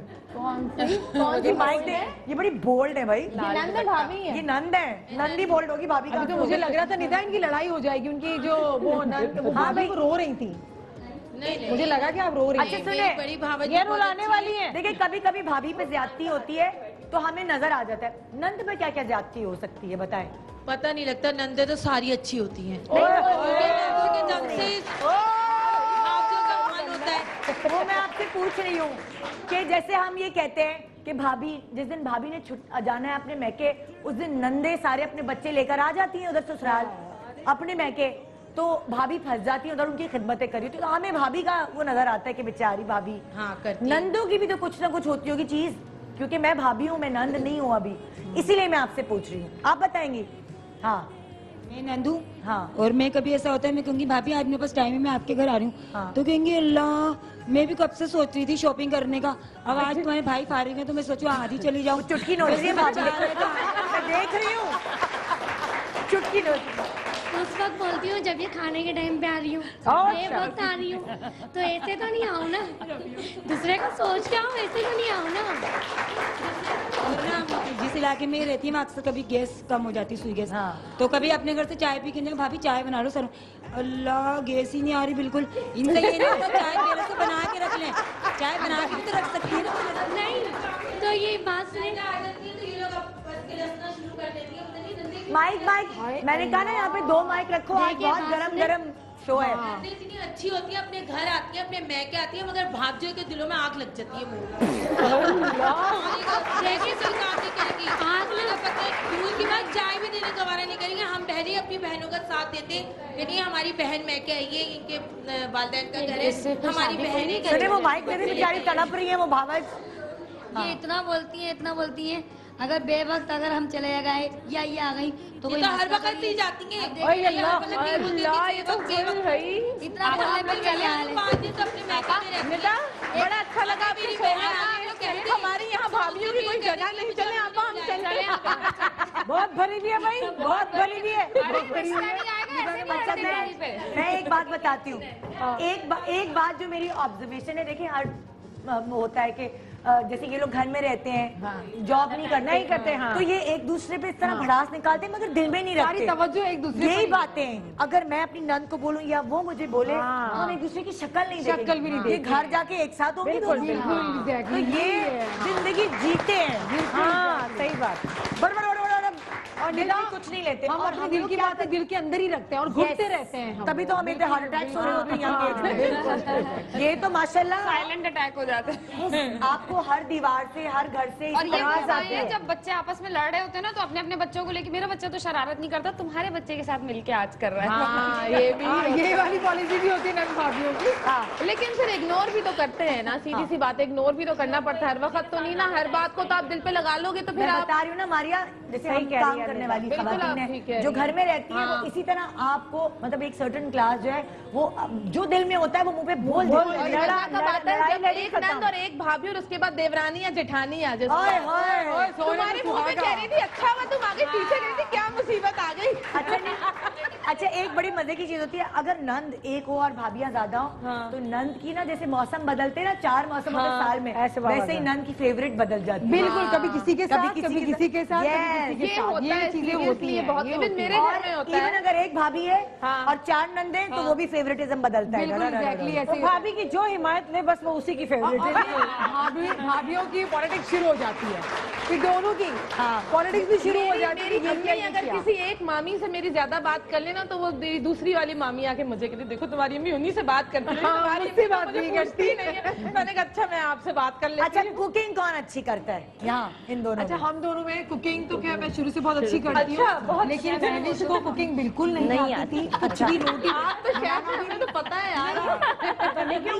ये माइक दे, ये बड़ी बोल्ड है भाई। नंद भाभी है, ये नंद है, नंदी बोल्ड होगी भाभी का। अभी तो मुझे लग रहा था निदा इनकी लड़ाई हो जाएगी, उनकी जो वो भाभी को रो रही थी। नहीं मुझे लगा कि आप रो रही अच्छा हैं। सुने, बड़ी भाभी ये रुलाने वाली है। देखिए कभी कभी भाभी पे ज्यादती होती है तो हमें नजर आ जाता है। नंद पे क्या क्या ज्यादती हो सकती है बताएं? पता नहीं लगता, नंदे तो सारी अच्छी होती हैं। वो मैं आपसे पूछ रही हूँ कि जैसे हम ये कहते हैं कि भाभी, जिस दिन भाभी ने जाना है अपने मैके, उस दिन नंदे सारे अपने बच्चे लेकर आ जाती हैं उधर ससुराल अपने मैके, तो भाभी फंस जाती है उधर, उनकी खिदमतें करी होती है। तो हमें भाभी का वो नजर आता है कि बेचारी भाभी। हाँ, करती है। नंदों की भी तो कुछ ना कुछ होती होगी चीज, क्योंकि मैं भाभी हूँ, मैं नंद नहीं हूँ अभी, इसीलिए मैं आपसे पूछ रही हूँ। आप बताएंगी? हाँ मैं नंदू। हाँ। और मैं कभी ऐसा होता है मैं कहूँगी भाभी आज मेरे पास टाइम है, मैं आपके घर आ रही हूँ। हाँ। तो कहेंगे अल्लाह, मैं भी कब से सोच रही थी शॉपिंग करने का, अब आज तुम्हारे भाई फारिग है तो मैं सोचू आज ही चली जाऊँ। चुटकी नोच रही है भाभी, मैं देख रही हूँ चुटकी नोच। उस वक्त बोलती हूँ जब ये खाने के टाइम पे आ रही हूँ, ये वक्त आ रही हूँ, तो ऐसे तो नहीं आऊँ ना, दूसरे का सोच के आऊँ, ऐसे तो नहीं आऊँ ना। जिस इलाके में रहती है वहाँ अक्सर कभी गैस कम हो जाती है, सुई गैस। हाँ। तो कभी अपने घर से चाय पी के भाभी चाय बना लो सर, अल्लाह गैस ही नहीं आ रही बिल्कुल। इनसे ये नहीं होता चाय पहले से बना के रख लें, चाय बना के भी तो रख सकती है ना। नहीं तो ये बात सुने, माइक माइक, मैंने कहा ना यहाँ पे 2 माइक रखो, आज बहुत गरम गरम शो है। नंदे इतनी अच्छी होती है, अपने घर आती है, अपने मैके आती है, मगर भाग्यों के दिलों में आग लग जाती है। दूर की बात, चाय भी देने गवारा नहीं करेंगे हम, पहले अपनी बहनों का साथ देते कि नहीं हमारी बहन मैके आई है, इनके वालिदैन का घर है, हमारी बहन ही सुने वो माइक दे रही बेचारी तड़प रही है वो भावज। ये इतना बोलती हैं, अगर बेवक्त अगर हम चले गए या ये आ गई तो ये तो हर वक्त ही जाती हैं। इतना बोलने पर चले आ रहे। बड़ा अच्छा लगा आपकी हमारी यहाँ भाभीियों की कोई जगह नहीं, चले आप हम चल रहे हैं। बहुत भरी भी है भाई, बहुत भरी भी है। मैं एक बात बताती हूँ, एक बात जो मेरी ऑब्जर्वेशन है, देखिए हर होता है कि जैसे ये लोग घर में रहते हैं, जॉब नहीं करते, तो ये एक दूसरे पे इस तरह भड़ास निकालते हैं मगर दिल में नहीं रखते। तवज्जो एक दूसरे यही बातें अगर मैं अपनी नंद को बोलूं या वो मुझे बोले तो हम एक दूसरे की शक्ल नहीं देखेंगे, शक्ल भी नहीं ये घर जाके एक साथ होंगे दोनों। तो ये जिंदगी जीते हैं। हाँ सही बात। और दिल में कुछ नहीं लेते, हम अपने दिल की बात दिल के अंदर ही रखते हैं और घुटते रहते हैं हम। तभी तो हमें हार्ट अटैक्स हो रहे होते हैं। ये तो माशाल्लाह साइलेंट अटैक हो जाता है। आपको हर दीवार से, हर घर से और ये आवाज बात आती है है। जब बच्चे आपस में लड़ रहे होते हैं ना, तो अपने अपने बच्चों को लेके, मेरा बच्चा तो शरारत नहीं करता, तुम्हारे बच्चे के साथ मिलके आज कर रहा है। ये भी ये वाली पॉलिसी भी होती है नन भाभीियों की। लेकिन फिर इग्नोर भी तो करते हैं ना, सीधी सी बात, इग्नोर भी तो करना पड़ता है हर वक्त तो नहीं ना, हर बात को तो आप दिल पे लगा लोगे तो फिर मैं आप बता रही हूँ ना मारिया, जैसे हम काम करने वाली खवातीन है जो घर में रहती है, वो इसी तरह आपको मतलब एक सर्टेन क्लास जो है वो जो दिल में होता है वो मुंह पे बोल देती है। जब एक नंद और एक भाभी और उसके बाद देवरानी या जेठानी आ जाए, तुम्हारे मुंह में कह रही थी अच्छा हुआ तुम आगे पीछे नहीं थी, क्या मुसीबत आ गई। अच्छा नहीं अच्छा, एक बड़ी मजे की चीज होती है, अगर नंद एक हो और भाभियां ज्यादा हो तो नंद की ना, जैसे मौसम बदलते हैं ना, 4 मौसम होते हैं साल में, वैसे ही नंद की फेवरेट बदल जाती है। बिल्कुल, कभी किसी के साथ, कभी किसी के साथ, ये चीजें होती है बहुत। इवन मेरे घर में होता है। इवन अगर एक भाभी है और 4 नंद हैं तो वो भी फेवरेटिज्म बदलता है। एग्जैक्टली ऐसे। भाभी की जो हिमायत ले बस वो उसी की फेवरेट है। भाभियों की पॉलिटिक्स शुरू हो जाती है, फिर दोनों की पॉलिटिक्स भी शुरू हो जाती है। मेरी अगर किसी एक मामी से मेरी ज्यादा बात कर लेना तो वो दूसरी वाली मामी आके मुझे कहती देखो तुम्हारी अम्मी उन्हीं से बात करती है, तुम्हारी मुझसे बात नहीं करती। मैंने कहा अच्छा मैं आपसे बात कर लेती हूँ। अच्छा, कुकिंग कौन अच्छी करता है यहाँ इन दोनों? अच्छा, हम दोनों में कुकिंग तो क्या मैं शुरू से बहुत अच्छी करती हूँ, लेकिन महविश को कुकिंग बिल्कुल नहीं आती थी। अच्छा, रोटी आप तो शेफ हैं, हमें तो पता है यार। लेकिन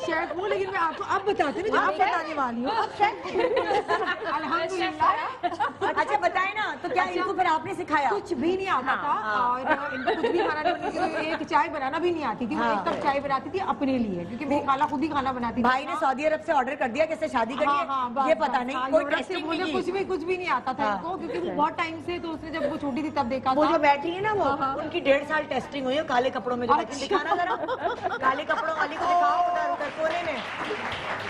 शेफ हूँ, लेकिन मैं आपको अब बताती हूँ, आप बताने वाली हूँ। अल्हम्दुलिल्लाह। अच्छा बताए ना, तो क्या इनको फिर आपने सिखाया? कुछ भी नहीं आता था और इनको कुछ भी खाना नहीं, एक चाय बनाना भी नहीं आती थी। मैं एक कप चाय बनाती थी अपने लिए, क्योंकि मेरी खाला खुद ही खाना बनाती थी। भाई ने सऊदी अरब से ऑर्डर कर दिया कैसे शादी करनी है, ये पता नहीं, कोई टेस्टिंग नहीं की। कुछ भी नहीं आता था इनको, क्योंकि वो बहुत टाइम से, तो उसने जब वो छोटी थी तब देखा। वो जो बैठी है ना, वो उनकी 1.5 साल टेस्टिंग हुई है काले कपड़ों में। जो दिखाना जरा, काले कपड़ों वाली को दिखाओ उधर उधर कोने में,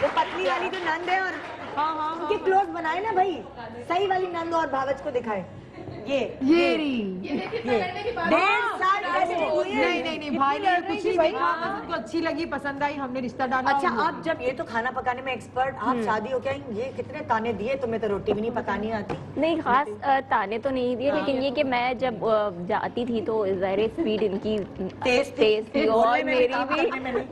वो पतली वाली जो नंद है। और उनके क्लोज बनाए ना भाई, सही वाली नंद और भावच को दिखाए। ये 1.5 साल टेस्टिंग हुई है। नहीं भाई ने कुछ नहीं देखा, बस उनको अच्छी लगी, पसंद आई, हमने रिश्ता डाला। अच्छा, आप जब ये तो खाना पकाने में एक्सपर्ट, आप शादी हो क्या ये कितने ताने दिए? तुम्हें तो रोटी भी नहीं पकानी आती। नहीं, खास ताने तो नहीं दिए, लेकिन ये कि मैं जब जाती थी तो ज़ाहिर स्पीड इनकी तेज थी और मेरी भी,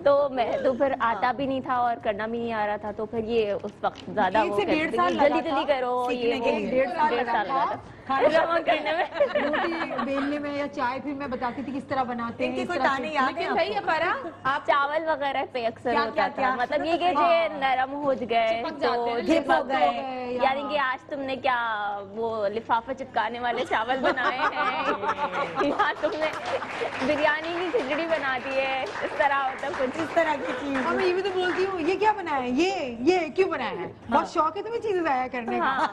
तो मैं तो फिर आता भी नहीं था और करना भी नहीं आ रहा था, तो फिर ये उस वक्त ज्यादा जल्दी करो, ये 1.5 साल लगा था जमा करने में, रोटी बेलने में या चाय। फिर मैं बताती थी किस तरह बनाते हैं। कोई ताने याद है? सही है परा, आप चावल वगैरह पे अक्सर होता था, मतलब ये कि नरम हो गए तो चिपक गए, यानी कि आज तुमने क्या वो लिफाफा चिपकाने वाले चावल बनाए हैं या तुमने बिरयानी की खिचड़ी बना दी है, इस तरह होता कुछ इस तरह की चीज। और मैं ये भी तो बोलती हूँ, ये क्या बनाया है, ये क्यों बनाया है? बहुत शौक है तुम्हें चीजें जाया करने का।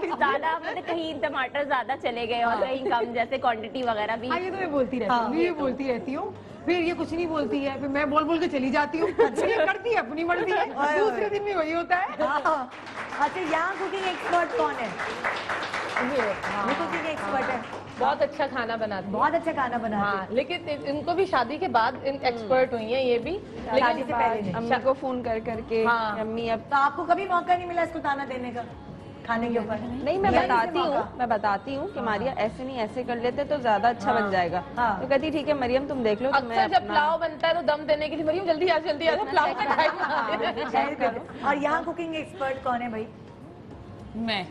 ज्यादा मतलब कहीं टमाटर ज्यादा चले गए और कहीं कम, जैसे क्वांटिटी वगैरह भी। ये तो मैं बोलती रहती हूँ, ये बोलती रहती हूँ। फिर ये कुछ नहीं बोलती है, फिर मैं बोल के चली जाती हूँ। ये करती है अपनी मर्जी है, दूसरे दिन भी वही होता है। अच्छा, यहाँ कुकिंग एक्सपर्ट कौन है? ये कुकिंग एक्सपर्ट है, बहुत अच्छा खाना बनाती है, बहुत अच्छा खाना बनाती है। हाँ, लेकिन इनको भी शादी के बाद एक्सपर्ट हुई हैं ये भी, शादी से पहले अम्मी को फोन करके अम्मी अब। तो आपको कभी मौका नहीं मिला इसको ताना देने का खाने के ऊपर? नहीं, मैं बताती हूँ कि मारिया ऐसे नहीं, ऐसे कर लेते तो ज्यादा अच्छा बन जाएगा। तो कहती ठीक है मरियम तुम देख लो। अक्सर जब पुलाव बनता है तो दम देने के लिए मरियम जल्दी आ पुलाव का। और यहाँ कुकिंग एक्सपर्ट कौन है भाई? मैं।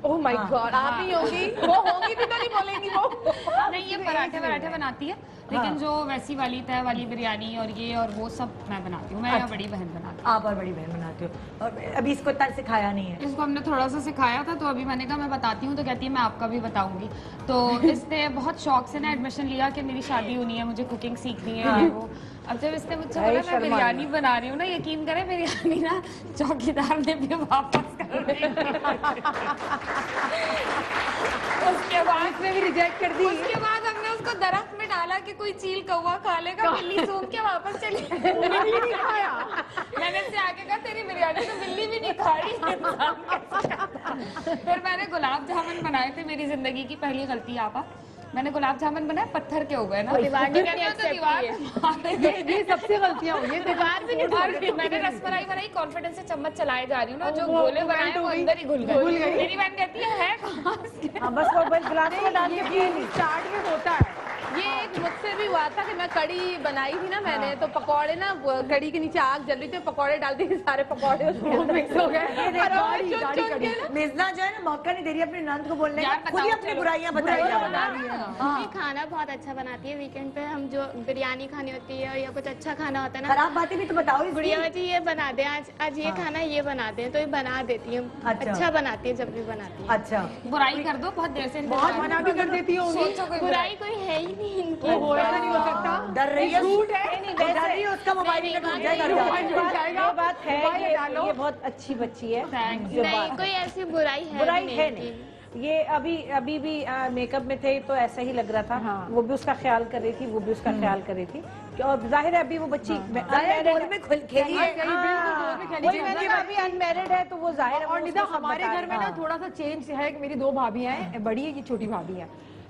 ओह माय गॉड, आप ही होंगी, वो होंगी भी तो नहीं बोलेंगी वो। नहीं, ये पराठे बनाती है, लेकिन जो वैसी वाली तय वाली बिरयानी और ये और वो सब मैं बनाती हूँ। मैं या बड़ी बहन बनाती हूँ। आप और बड़ी बहन बनाती हो, और अभी इसको इतना सिखाया नहीं है? इसको हमने थोड़ा सा सिखाया था, तो अभी मैंने कहा मैं बताती हूँ, तो कहती है मैं आपका भी बताऊंगी। तो इसने बहुत शौक से ना एडमिशन लिया कि मेरी शादी होनी है, मुझे कुकिंग सीखनी है वो। अब जब इसने मुझसे बोला मैं बिरयानी बना रही हूँ ना, यकीन करें बिरयानी ना चौकीदार ने भी वापस कर दी। उसके बाद उसने भी रिजेक्ट कर दी। उसके बाद हमने उसको दरख्त में डाला कि कोई चील कौवा खा लेगा, बिल्ली सूंघ के वापस चली गई। बिल्ली नहीं खाया। मैंने उससे आके कहा तेरी बिरयानी तो बिल्ली भी नहीं खा रही। फिर मैंने गुलाब जामुन बनाए थे, मेरी जिंदगी की पहली गलती आपा। मैंने गुलाब जामुन बनाए, पत्थर के हो गए ना, दीवार ये सबसे गलतियां हुई है। दीवार भी नहीं। मैंने रसमलाई बनाई, कॉन्फिडेंस से चम्मच चलाए जा रही हूँ ना, जो गोले बनाए वो अंदर ही घुल गए। मेरी बहन कहती है कहाँ? बस वो बस गिलास में डाल के स्टार्ट में होता है। ये एक मुझसे भी हुआ था कि मैं कड़ी बनाई थी ना मैंने, तो पकौड़े ना कड़ी के नीचे आग जल रही थी, पकौड़े डाल दी, सारे पकौड़े उसमें मिक्स हो गए। मिजना जो है ना मौका नहीं दे रही अपने नंद को बोलने का, खुद ही अपनी बुराइयां बताई जा रही है। खाना बहुत अच्छा बनाती है। वीकेंड पे हम जो बिरयानी खानी होती है या कुछ अच्छा खाना होता है ना, खराब बातें भी तो बताओ। गुड़िया जी ये बना दे, आज ये खाना ये बना दे, तो ये बना देती है। अच्छा बनाती है जब भी बनाती है। अच्छा, बुराई कर दो, बहुत देर से बहुत मना भी कर देती हूँ। बुराई कोई है ही नहीं इनकी। नहीं हो सकता, डर रही है, डर रही है उसका मोबाइल ये बात है, ये बहुत अच्छी बच्ची है। नहीं, कोई ऐसी बुराई है नहीं। ये अभी भी मेकअप में थे तो ऐसा ही लग रहा था। वो भी उसका ख्याल कर रही थी, वो भी उसका ख्याल कर रही थी। और जाहिर है अभी वो बच्ची खेली है, अभी अनमैरिड है तो वो जाहिर है। और निदा हमारे घर में ना थोड़ा सा चेंज है कि मेरी 2 भाभियां हैं, बड़ी है, ये छोटी भाभी है।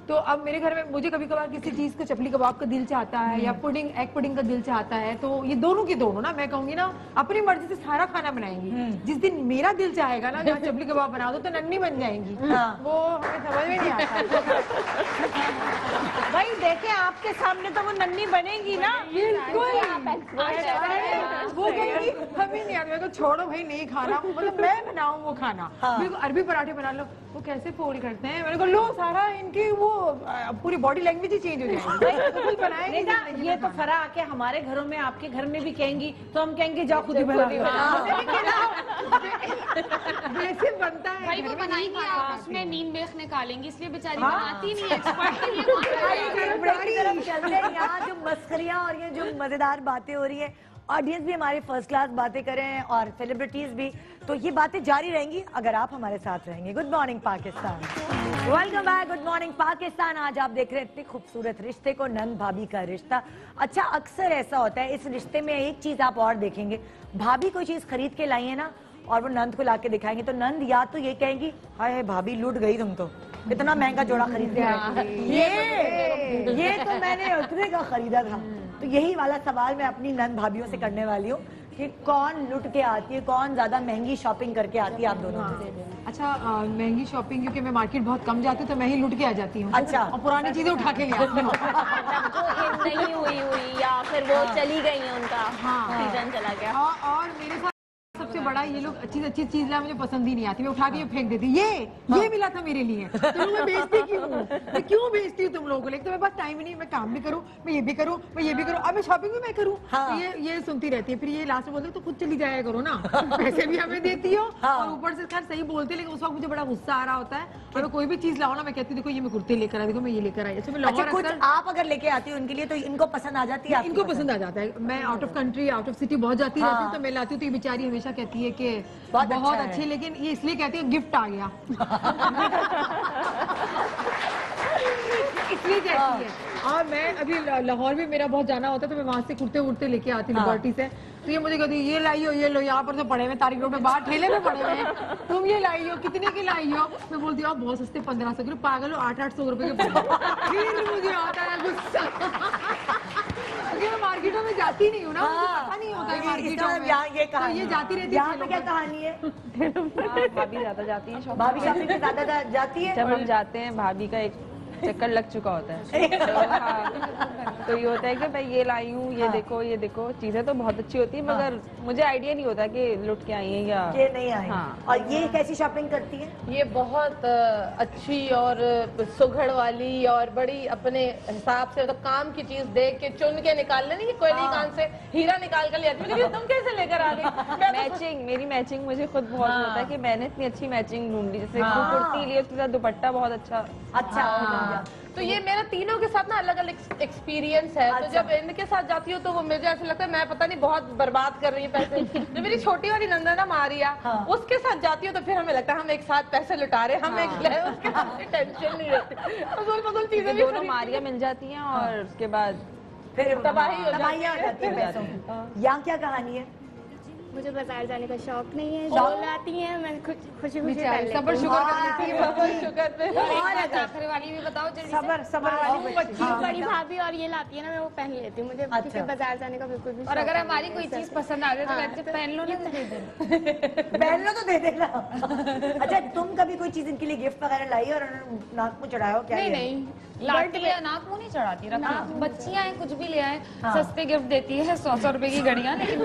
तो अब मेरे घर में मुझे कभी कभार किसी चीज को, चपली कबाब का दिल चाहता है या पुडिंग, एग पुडिंग का दिल चाहता है, तो ये दोनों की दोनों ना, मैं कहूंगी ना अपनी मर्जी से सारा खाना बनाएंगी। जिस दिन मेरा दिल चाहेगा ना जहाँ चपली कबाब बना दो तो नन्नी बन जाएंगी। वो हमें समझ में नहीं आता। भाई देखे आपके सामने तो वो नन्नी बनेगी ना, बिल्कुल। वो कहेगी हमें नहीं आता, मेरे को छोड़ो भाई, नहीं खाना, मतलब मैं बनाऊं वो खाना। मेरे को अरबी पराठे बना लो, वो कैसे फोल्ड करते हैं, मेरे को लो सारा इनकी वो पूरी बॉडी लैंग्वेज ही चेंज हो जाएगी। ये तो फरा आके हमारे घरों में, आपके घर में भी कहेंगी तो हम कहेंगे जाओ खुद ही बना लो। वैसे बनता है भाई, वो बनाएंगी आप उसमें नींद बेख निकालेंगी, इसलिए बेचारी बनाती नहीं है, एक्सपर्ट के लिए चलते हैं। यहाँ जो मस्करियाँ और ये जो मजेदार बातें हो रही है, ऑडियंस भी हमारे फर्स्ट क्लास बातें कर रहे हैं और सेलिब्रिटीज भी, तो ये बातें जारी रहेंगी अगर आप हमारे साथ रहेंगे। Good morning Pakistan, welcome back, good morning Pakistan. आज आप देख रहे हैं इतने खूबसूरत रिश्ते को, नंद भाभी का रिश्ता। अच्छा, अक्सर ऐसा होता है इस रिश्ते में, एक चीज आप और देखेंगे, भाभी कोई चीज खरीद के लाई है ना और वो नंद को लाके दिखाएंगे तो नंद या तो ये कहेंगी हाय भाभी लूट गई तुम तो, इतना महंगा जोड़ा खरीद के, ये तो मैंने उतने का खरीदा था। तो यही वाला सवाल मैं अपनी नंद भाभीयों से करने वाली हूँ कि कौन लुट के आती है, कौन ज्यादा महंगी शॉपिंग करके आती है आप दोनों में? अच्छा, महंगी शॉपिंग क्योंकि मैं मार्केट बहुत कम जाती हूँ तो मैं ही लुट के आ जाती हूँ। अच्छा, और पुरानी चीजें उठा के ले आती हूँ। नहीं हुई या फिर वो चली गई है, उनका सीजन चला गया। और मेरे साथ सबसे बड़ा, ये लोग अच्छी चीज ला मुझे पसंद ही नहीं आती, मैं उठा के फेंक देती। ये मिला था मेरे लिए, तो मैं बेचती क्यों? मैं क्यों बेचती हूँ तुम लोगों को? लेकिन तो मेरे पास टाइम ही नहीं, मैं काम भी करूँ, मैं ये भी करूँ, मैं ये भी करूँ, अब मैं शॉपिंग भी मैं करूँ। तो ये सुनती रहती है, फिर ये लास्ट में बोलते तो खुद चली जाया करो ना, पैसे भी हमें देती हो और ऊपर से खैर सही बोलते, लेकिन उस वक्त मुझे बड़ा गुस्सा आ रहा होता है। और कोई भी चीज लाओ ना, मैं कहती हूँ देखो ये मैं कुर्ते लेकर आई, देखो मैं ये लेकर आई। अच्छा, कुछ आप अगर लेके आती हो उनके लिए तो इनको पसंद आ जाती है? इनको पसंद आ जाता है। मैं out of country, out of city बहुत जाती रहती हूँ, तो मैं लाती हूँ तो ये बेचारी हमेशा कहती है कि बहुत अच्छे, लेकिन ये इसलिए कहती है गिफ्ट आ गया। इसलिए कहती है। और मैं अभी लाहौर में मेरा बहुत जाना होता है तो मैं वहां से कुर्ते उड़ते लेके आती हूँ लिबर्टी से, तो ये मुझे कहती है ये लाई हो, ये लो, यहाँ पर तो पड़े हुए तारीख रोड में बाहर ठेले में पड़े हुए हैं, तुम ये लाई हो, कितने की लाई हो? मैं बोलती हूँ बहुत सस्ते, 1500 के, पागल हो, 800 रुपए के पड़े। फिर मुझे आता है गुस्सा, क्योंकि मैं मार्केटों में जाती नहीं हूँ ना, मुझे पता नहीं होता है मार्केटों में। ये जाती रहती है। यहाँ पे क्या कहानी है? भाभी ज्यादा जाती है, भाभी शॉपिंग पे ज्यादा जाती है। जब हम जाते हैं भाभी का एक चक्कर लग चुका होता है। तो ये होता है कि भाई ये लाई हूँ, ये देखो, चीजें तो बहुत अच्छी होती है, मगर मुझे आइडिया नहीं होता कि लुट के आई है या ये नहीं आई। और ये कैसी शॉपिंग करती है? ये बहुत अच्छी और सुघड़ वाली और बड़ी अपने हिसाब से, मतलब काम की चीज देख के चुन के निकाल लेनी, कोयली कान से हीरा निकाल कर ले आती है। तुम कैसे लेकर आ गई? मैचिंग, मेरी मैचिंग मुझे खुद बहुत होता है कि मैंने इतनी अच्छी मैचिंग ढूंढ ली, जैसे कुर्ती ली, उसके साथ दुपट्टा बहुत अच्छा। तो ये मेरा तीनों के साथ ना अलग अलग एक्सपीरियंस है। तो जब इनके साथ जाती हूँ तो वो मुझे ऐसा लगता है मैं पता नहीं बहुत बर्बाद कर रही हूँ पैसे। जो मेरी छोटी वाली नंदना मारिया, उसके साथ जाती हूँ तो फिर हमें लगता है हम एक साथ पैसे लुटा रहे, हम एक उसके साथ टेंशन नहीं रहती, फजूल चीजें भी दोनों मारिया मिल जाती हैं और उसके बाद फिर तबाही हो जाती है। यहाँ क्या कहानी है? मुझे बाजार जाने का शौक नहीं है, जो लाती हैं मैं खुशी खुशी कर लेती हूँ। सबर शुगर पे। आखिरी वाली भी बताओ जल्दी। सबर वाली बड़ी भाभी और ये लाती है ना, मैं वो पहन लेती हूँ, मुझे क्योंकि बाजार जाने का बिल्कुल भी। और अगर हमारी कोई चीज पसंद आ जाए तो कहते पहन लो ना, तो दे देना। पहन लो तो दे देना। अच्छा, तुम कभी कोई चीज इनके लिए गिफ्ट वगैरह लाई और नाक मुंह चढ़ाओ? क्या नहीं, लाती है, नाक मुंह नहीं चढ़ाती, रखा। बच्चियां हैं, कुछ भी ले आए, सस्ते गिफ्ट देती है, 100 रुपए की घड़ियां, लेकिन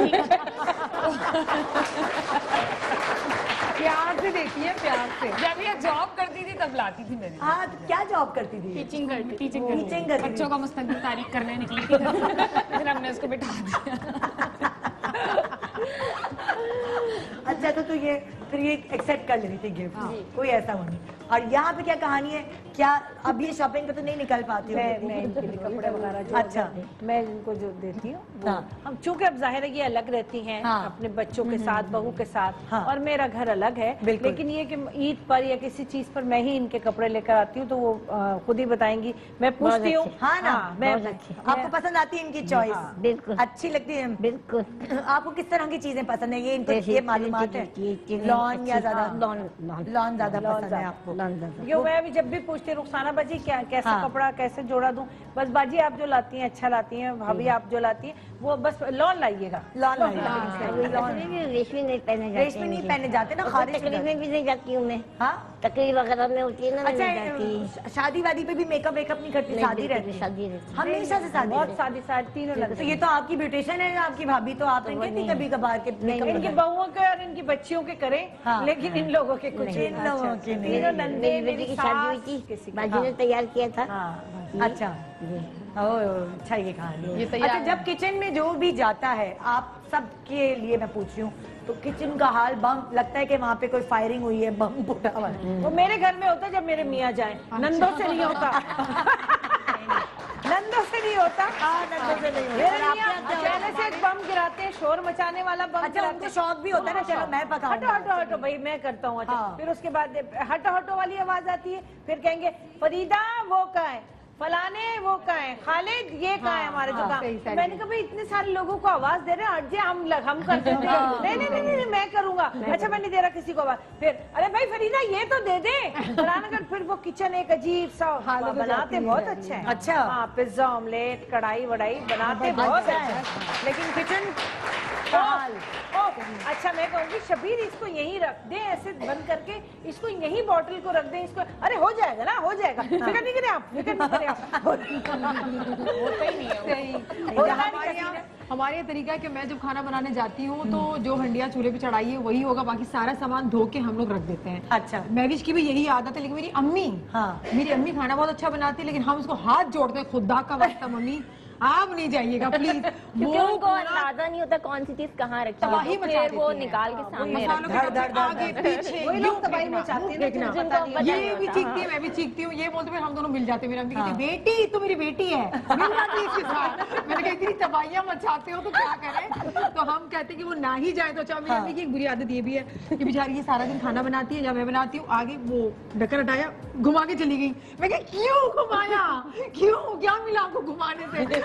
प्यार से देती है, प्यार से। जब ये जॉब करती थी तब लाती थी मेरे। हाँ, तो क्या जॉब करती थी? टीचिंग करती टीचिंग करती। बच्चों का मुस्तकबिल तारीफ करने निकली थी, फिर हमने उसको बिठा दिया। अच्छा, तो ये फिर ये एक्सेप्ट कर लेनी थी गिफ्ट, कोई ऐसा वो नहीं। और यहाँ पे क्या कहानी है, क्या अब ये शॉपिंग पे तो नहीं निकल पाती हो? मैं इनके लिए कपड़े वगैरह जो अच्छा, मैं इनको जो देती हूँ हम चूंकि अब जाहिर है ये अलग रहती हैं अपने बच्चों के साथ, बहू के साथ, और मेरा घर अलग है, लेकिन ये कि ईद पर या किसी चीज पर मैं ही इनके कपड़े लेकर आती हूँ तो वो खुद ही बताएंगी, मैं पूछती हूँ। हाँ ना, आपको पसंद आती है इनकी चॉइस? बिल्कुल अच्छी लगती है? बिल्कुल। आपको किस तरह की चीजें पसंद है? ये इनको ये मालूमात है, लॉन या ज्यादा? लॉन ज्यादा पसंद है आपको? क्यों मैं अभी जब भी पूछती हूँ रुखसाना बाजी क्या कैसा कपड़ा कैसे जोड़ा दूं, बस बाजी आप जो लाती हैं अच्छा लाती हैं, भाभी आप जो लाती हैं वो बस लॉन लाइएगा। लॉन रेशमी नहीं पहने जाते, रेशमी नहीं पहने जाते ना, खारिज तकरीब में भी नहीं जाती हूँ मैं। हाँ तकरीब वगैरह में होती है ना। अच्छा, शादी वादी पे भी मेकअप नहीं करती? शादी रहती है? शादी रहती हमेशा से शादी? बहुत शादी तीनों लगते। तो ये तो आपकी ब्यूटिशियन है आपकी भाभी, तो आप इनके नहीं कभी कभार के इनकी बहुओं के और इनकी बच्चियों के करें, लेकिन इन लोगों के कुछ इन लोगों के नहीं। मेरी बेटी की शादी हुई थी, बाजी ने तैयार किया था। अच्छा अच्छा, ये कहानी। अच्छा, जब किचन में जो भी जाता है, आप सबके लिए मैं पूछ रही हूँ, तो किचन का हाल बम लगता है कि वहाँ पे कोई फायरिंग हुई है, बम फूटा हुआ है? वो मेरे घर में होता है जब मेरे मियाँ जाए, नंदों से नहीं होता। नंदों से नहीं होता, नंदों से नहीं होता। पहले से एक बम गिराते हैं, शोर मचाने वाला बम। अच्छा, उनको शौक भी होता है ना, चलो मैं पकाऊं। हटो हटो हटो भाई, मैं करता हूँ। अच्छा, फिर उसके बाद हटो हटो वाली आवाज आती है, फिर कहेंगे फरीदा वो कहाँ है, फलाने वो कहाँ है, खालिद ये कहाँ है हमारे जो काम। मैंने कहा भाई इतने सारे लोगों को आवाज दे रहे हैं, हट जाए, हम कर देते हैं। नहीं नहीं नहीं मैं करूंगा। अच्छा, मैं नहीं दे रहा किसी को आवाज। फिर अरे भाई फरीदा ये तो दे दे, फिर वो किचन एक अजीब सा बनाते बहुत अच्छा है। अच्छा, हाँ, पिज्जा ऑमलेट कढ़ाई वढ़ाई बनाते बहुत अच्छा है, लेकिन किचन अच्छा, मैं कहूँगी शबीर इसको यहीं रख दे, ऐसे बंद करके इसको यहीं बॉटल को रख दे, इसको अरे हो जाएगा ना, हो जाएगा, फिक्र नहीं करें आप, फिक्र नहीं करें आप। होता ही नहीं है। हमारे तरीका है कि मैं जब खाना बनाने जाती हूँ तो जो हंडिया चूल्हे पे चढ़ाई है वही होगा, बाकी सारा सामान धो के हम लोग रख देते हैं। अच्छा, मैविश की भी यही आदत है, लेकिन मेरी अम्मी खाना बहुत अच्छा बनाती है, लेकिन हम उसको हाथ जोड़ते हैं, खुदा का वास्ता मम्मी आप नहीं जाइएगा प्लीज। क्योंकि उनको अंदाजा नहीं होता कौन सी चीज कहाँ रखी है, फिर वो निकाल के सामने आगे पीछे लोग तबाही मचाते हैं। ये भी चीखती है, मैं भी चीखती हूँ, ये बोलते हम दोनों मिल जाते हैं। मेरी अम्मी कहती है बेटी तू मेरी बेटी है, मिल जाती है इसके साथ। मैंने कहा इतनी तबाहियां मचाते हो तो क्या करें, तो हम कहते हैं कि वो ना ही जाए तो अच्छा। मेरी अम्मी की एक बुरी आदत ये भी है कि बेचारी ये सारा दिन खाना बनाती है, जब मैं बनाती हूँ आगे वो ढक्कन हटाया घुमा के चली गई। मैं कहा क्यों घुमाया, क्यों, क्या मिला आपको घुमाने से?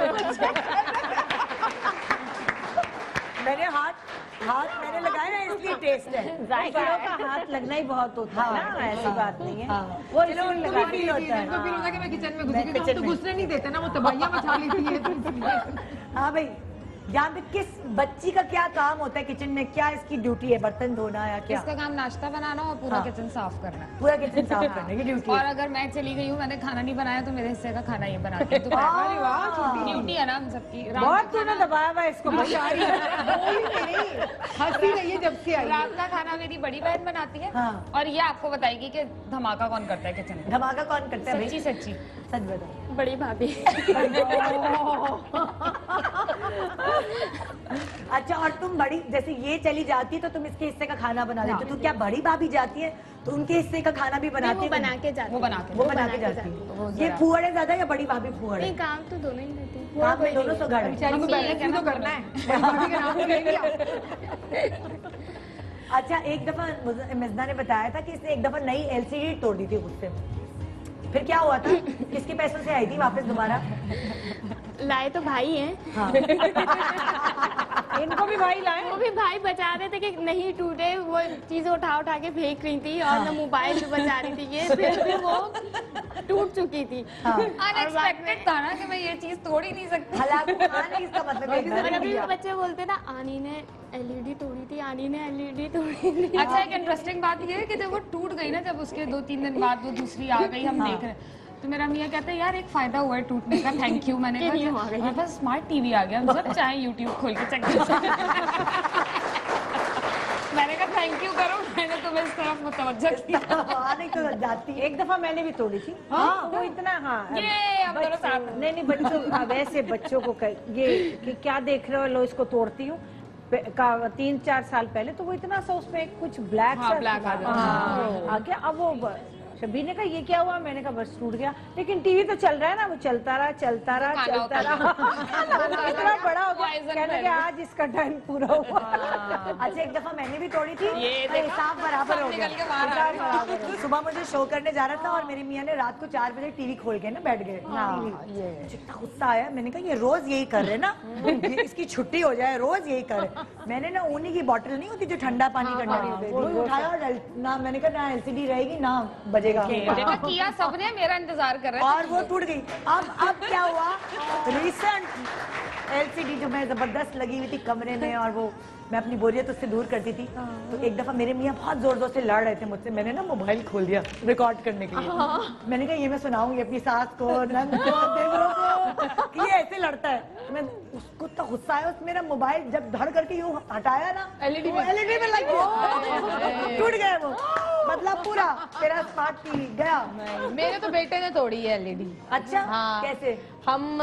मैंने हाथ मैंने लगाया ना, इसलिए टेस्ट है। बड़ों का हाथ लगना ही बहुत होता है ना, ऐसी बात नहीं है। वो इसलिए फील होता है, उनको फील होता है कि मैं किचन में घुसी, क्योंकि हम तो घुसने नहीं देते ना, वो तबाहियां मचा लेती है। हाँ भाई, यहाँ पे किस बच्ची का क्या काम होता है किचन में, क्या इसकी ड्यूटी है? बर्तन धोना या क्या? इसका काम नाश्ता बनाना और पूरा किचन साफ करना है। पूरा किचन साफ करने की ड्यूटी। और अगर मैं चली गई हूँ, मैंने खाना नहीं बनाया, तो मेरे हिस्से का खाना ये बनाती है। ड्यूटी है ना हम सबकी। बहुत तूने दबाया हुआ इसको। हंसी रही है जब से आई। रात का खाना मेरी बड़ी बहन बनाती है, और ये आपको बताएगी कि धमाका कौन करता है किचन में। धमाका कौन करता है? सच्ची सच्ची सच बताओ। बड़ी भाभी। अच्छा, और तुम बड़ी जैसे ये चली जाती है तो तुम इसके हिस्से का खाना बना देते हो, तो क्या बड़ी भाभी जाती है तो उनके हिस्से का खाना भी बनाती है? वो बना के जाती है। ये फुहड़ है ज्यादा या बड़ी भाभी फुहड़ है? काम तो दोनों ही रहते हैं, काम में दोनों सुगड़ है। तो करना है। अच्छा, एक दफा मिज़ना ने बताया था कि इसने एक दफा नई LCD तोड़ दी थी गुस्से में, फिर क्या हुआ था? किसके पैसों से आई थी वापस दोबारा? लाए तो भाई हैं। हाँ। इनको भी भाई लाए? वो भी भाई बचा रहे थे कि नहीं टूटे, वो चीजें उठा के फेंक रही थी, और मैं मोबाइल भी बचा रही थी, ये फिर वो टूट चुकी थी। अनएक्सपेक्टेड था ना कि मैं ये चीज तोड़ ही नहीं सकती। इसका मतलब और अभी बच्चे बोलते ना आनी ने LED तोड़ी थी, आनी ने LED तोड़ी थी। अच्छा, एक इंटरेस्टिंग बात ये है कि जब वो टूट गई ना, जब उसके 2-3 दिन बाद वो दूसरी आ गई, हम देख रहे हैं, तो मेरा मियाँ कहते हैं यार एक फायदा हुआ है टूटने का, थैंक यू। मैंने कहा मेरे पास स्मार्ट टीवी आ गया, हम जब चाहे यूट्यूब खोल के चेक कर सकते हैं। मैंने कहा थैंक यू करो, मैंने तुम्हें इस तरफ मुतवज्जह किया। जाती एक दफा मैंने भी तोड़ी थी। वो इतना ये हम दोनों साथ। नहीं बच्चों, वैसे बच्चों को ये कि क्या देख रहे हो, लो इसको तोड़ती हूँ। 3-4 साल पहले तो वो इतना सा उसमें कुछ ब्लैक हाँ, ब्लैक आ जाता है। आ गया। अब वो शबीर ने कहा ये क्या हुआ, मैंने कहा बस टूट गया, लेकिन टीवी तो चल रहा है ना, वो चलता रहा चलता रहा चलता रहा इतना बड़ा हो गया, कहने लगे आज इसका टाइम पूरा हुआ। अच्छा एक दफा मैंने भी तोड़ी थी, हिसाब बराबर हो गया। सुबह मुझे शो करने जा रहा था और मेरी मियाँ ने रात को 4 बजे टीवी खोल के ना बैठ गए। जितना गुस्सा आया, मैंने कहा ये रोज यही कर रहे ना, इसकी छुट्टी हो जाए, रोज यही कर रहे। मैंने ना ऊनी की बोतल नहीं होती जो ठंडा पानी करना, वो उठाया और ना मैंने कहा ना LCD रहेगी ना बजेगा। देखा किया सबने, मेरा इंतजार कर रहे और वो टूट गई। अब क्या हुआ, रिसेंट LCD जो मैं जबरदस्त लगी हुई थी कमरे में और वो मैं अपनी बोरियत उससे दूर करती थी, तो एक दफा मेरे मियाँ बहुत जोर जोर से लड़ रहे थे मुझसे, मैंने ना मोबाइल खोल दिया रिकॉर्ड करने के लिए। मैंने कहा ये मैं सुनाऊंगी अपनी सास को, नंद को, देवरों को कि ये ऐसे लड़ता है। मैं उसको तो गुस्सा आया, उस मेरा मोबाइल जब धड़ करके यूं हटाया ना, LED में लग गया, टूट गया वो, मतलब पूरा तेरा स्मार्ट टीवी गया। मेरे तो बेटे ने तोड़ी है LED। अच्छा हाँ। कैसे? हम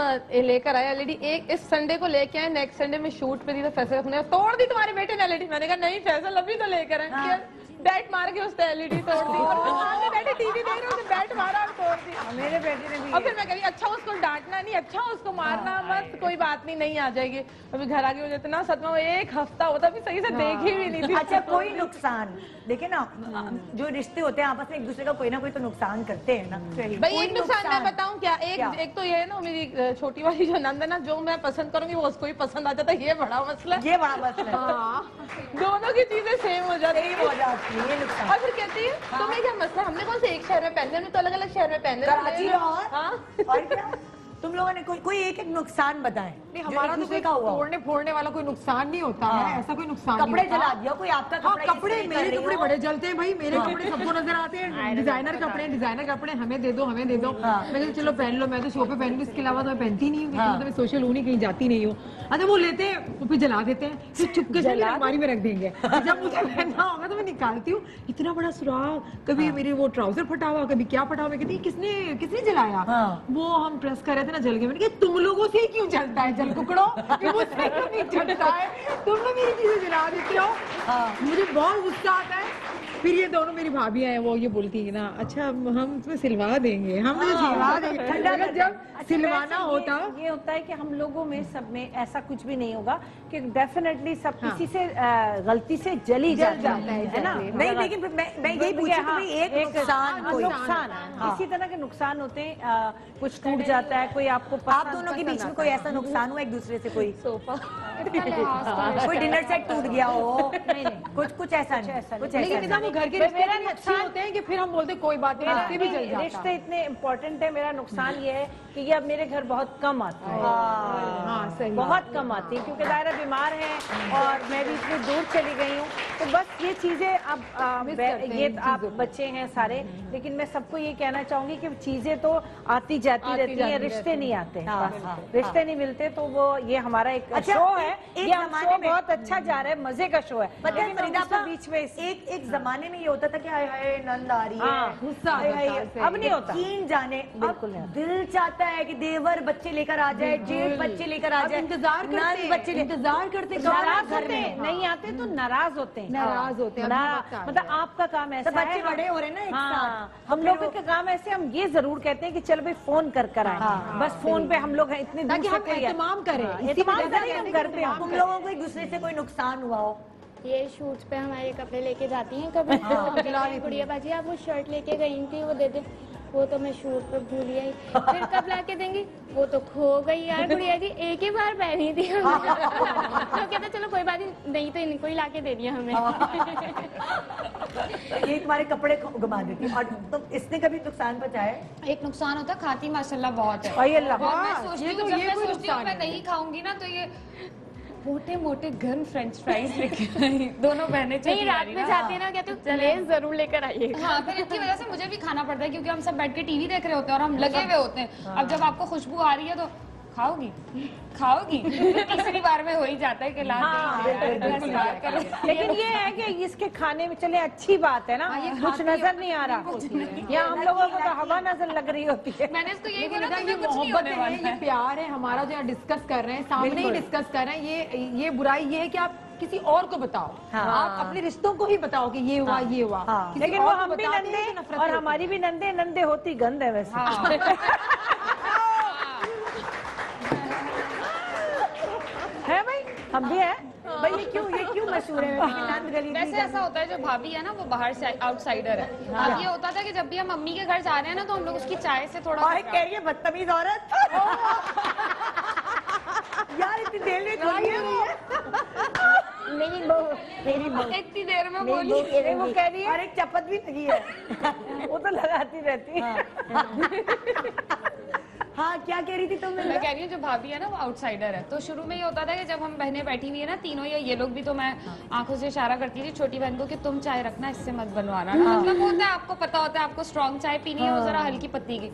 लेकर आए LED, एक इस संडे को लेके आए, नेक्स्ट संडे में शूट पे थी तो फैसल ने तोड़ दी तुम्हारे बेटे ने LED। मैंने कहा नहीं फैसल अभी तो लेकर आए। हाँ। बैट मार के उसने LED तोड़ दी और सामने बैठे टीवी देख रहे, उसने बैट मारा और तोड़ दी। मेरे बेटे ने भी। और फिर मैं कह रही अच्छा उसको डांटना नहीं, अच्छा उसको मारना मत, कोई बात नहीं, नहीं आ जाएगी। अभी घर आके मुझे इतना सदमा हुआ, एक हफ्ता होता अभी सही से देखी भी नहीं थी। अच्छा कोई नुकसान देखिए ना, जो रिश्ते होते हैं आपस में एक दूसरे का कोई ना कोई तो नुकसान करते हैं ना। भाई एक नुकसान मैं बताऊं क्या, एक तो ये है ना मेरी छोटी वाली जो नंद है ना, जो मैं पसंद करूंगी वो उसको ही पसंद आ जाता है, ये बड़ा मसला है। ये बड़ा मसला है। दोनों की चीजें सेम हो जाती है, ये नुकसान। और फिर कहती है तुम्हें क्या मसला, हमने कौन से एक शहर में पहनने, हमने तो अलग अलग शहर में पहनने। कराची और क्या तुम लोगों ने कोई एक नुकसान बताए। नहीं हमारा तो कोई तोड़ने फोड़ने वाला कोई नुकसान नहीं होता है, ऐसा कोई नुकसान कपड़े जला दिया कोई आपका कपड़े, मेरे कपड़े बड़े जलते हैं भाई, मेरे कपड़े सबको नजर आते हैं, डिजाइनर कपड़े हमें दे दो हमें दे दो। मैं कहती चलो पहन लो, मैं तो शो पे पहनूंगी, इसके अलावा तो मैं पहनती नहीं हूँ, मैं सोशल हूँ नहीं, कहीं जाती नहीं हूँ। अच्छा वो लेते हैं वो फिर जला देते हैं, फिर चुपके से अलमारी में रख देंगे, जब मुझे पहनना होगा तो मैं निकालती हूँ, इतना बड़ा सुराग, कभी मेरे वो ट्राउजर फटा हुआ, कभी क्या फटा हुआ। मैं कहती किसने जलाया, वो हम प्रेस कर रहे थे ना, जल गए। मैंने कहा तुम लोगों से क्यों जलता है जल कुकड़ो, मुझसे क्यों नहीं जलता है, तुम लोग मेरी चीजें जला देते हो। मुझे बहुत गुस्सा आता है। फिर ये दोनों मेरी भाभियां हैं, वो ये बोलती है ना अच्छा हम तुम्हें सिलवा देंगे, हम तुम्हें सिलवा देंगे। जब सिलवाना होता ये होता है कि हम लोगों में सब में ऐसा कुछ भी नहीं होगा कि डेफिनेटली सब किसी से गलती से जली जाता है ना। नहीं लेकिन मैं यही पूछूं एक नुकसान इसी तरह के नुकसान होते हैं, कुछ टूट जाता है, कोई आपको आप दोनों के बीच में कोई ऐसा नुकसान हुआ एक दूसरे से, कोई सोफा कोई डिनर सेट टूट गया हो, कुछ ऐसा नहीं, कुछ ऐसा वो घर के रिश्ते नुकसान होते हैं कि फिर हम बोलते कोई बात नहीं, भी जल जाता। रिश्ते इतने इम्पोर्टेंट है। मेरा नुकसान ये है कि ये अब मेरे घर बहुत कम आता है, बहुत कम आती है, क्योंकि दायरा बीमार है और मैं भी इतनी दूर चली गई हूँ। तो बस ये चीजें अब ये आप बच्चे हैं सारे, लेकिन मैं सबको ये कहना चाहूंगी कि चीजें तो आती जाती रहती है, रिश्ते नहीं आते, रिश्ते नहीं मिलते। तो वो ये हमारा एक शो है, ये शो बहुत अच्छा जा रहा है, मजे का शो है। बीच में एक जमाने में ये होता था कि हाय हाय नंद आ रही है, गुस्सा, अब नहीं होता, कीन जाने, बिल्कुल दिल चाहता है कि देवर बच्चे लेकर आ जाए, जेठ बच्चे लेकर आ जाए, इंतजार करते नाराज होते हैं, नहीं आते तो नाराज होते हैं, मतलब आपका काम ऐसा है, बच्चे बड़े हो रहे हैं ना एक साथ, हम लोगों का काम ऐसे, हम ये जरूर कहते हैं कि चलो भाई फोन कर आए, बस फोन पे हम लोग इतने दूर से कोई एहतमाम करें, हम करते हैं। तुम लोगों को एक दूसरे से कोई नुकसान हुआ हो? ये शूट्स पे हमारे कपड़े लेके जाती हैं कभी, गुड़िया बाजी आप वो शर्ट लेके गई थी वो दे दे, वो तो मैं शूट पे भूल गई, फिर कब ला के देंगी, वो तो खो गई यार गुड़िया जी, एक ही बार पहनी थी तो कहते चलो कोई बात नहीं तो इनको ही ला के दे दिया हमें। ये तुम्हारे कपड़े घुमा देती और तुम इसने कभी नुकसान पहुंचाया? एक नुकसान होता है, खाती माशाल्लाह बहुत है, मैं सोचती हूँ मैं नहीं खाऊंगी ना तो ये मोटे मोटे गर्म फ्रेंच फ्राइज लेके दोनों बहनें नहीं, रात में जाती है ना, कहते चले जरूर लेकर आइए। हाँ, फिर इनकी वजह से मुझे भी खाना पड़ता है क्योंकि हम सब बैठ के टीवी देख रहे होते हैं और हम लगे हुए होते हैं। अब जब आपको खुशबू आ रही है तो खाओगी तीसरी बार में हो ही जाता है कि लेकिन ये है कि इसके खाने में चले अच्छी बात है ना, कुछ नजर नहीं आ रहा, या हम लोगों को तो हवा नजर लग रही होती है। मैंने इसको यही बोला कि मोहब्बत है, ये प्यार है हमारा जो डिस्कस कर रहे हैं, सामने ही डिस्कस कर रहे हैं। ये बुराई ये है कि आप किसी और को बताओ। आप अपने रिश्तों को ही बताओ कि ये हुआ ये हुआ। किसी लेकिन वो और को हम भी बताते नंदे हैं तो नफरत और होती हमारी भी नंदे नंदे होती गंद है वैसे। है भाई, हम भी है भाई। ये क्यों मशहूर है नंद गली? वैसे ऐसा होता है जो भाभी है ना वो बाहर से आउटसाइडर है। अब ये होता था कि जब भी हम मम्मी के घर जा रहे हैं ना तो हम लोग उसकी चाय से थोड़ा कह रही है बदतमीज औरत। यार इतनी देर में थोड़ी है। मेरी बहू इतनी देर में मेरी बोली बहू कह रही वो है, कह रही है और एक चपत भी लगी है। वो तो लगाती रहती है। हाँ क्या कह रही थी तुम? मैं कह रही हूँ जो भाभी है ना वो आउटसाइडर है। तो शुरू में ये होता था कि जब हम बहनें बैठी हुई है ना तीनों या ये लोग भी, तो मैं आंखों से इशारा करती थी छोटी बहन को कि तुम चाय रखना, इससे मत बनवाना ना। मतलब होता है, आपको पता होता है आपको स्ट्रॉन्ग चाय पीनी है और जरा हल्की पत्ती की।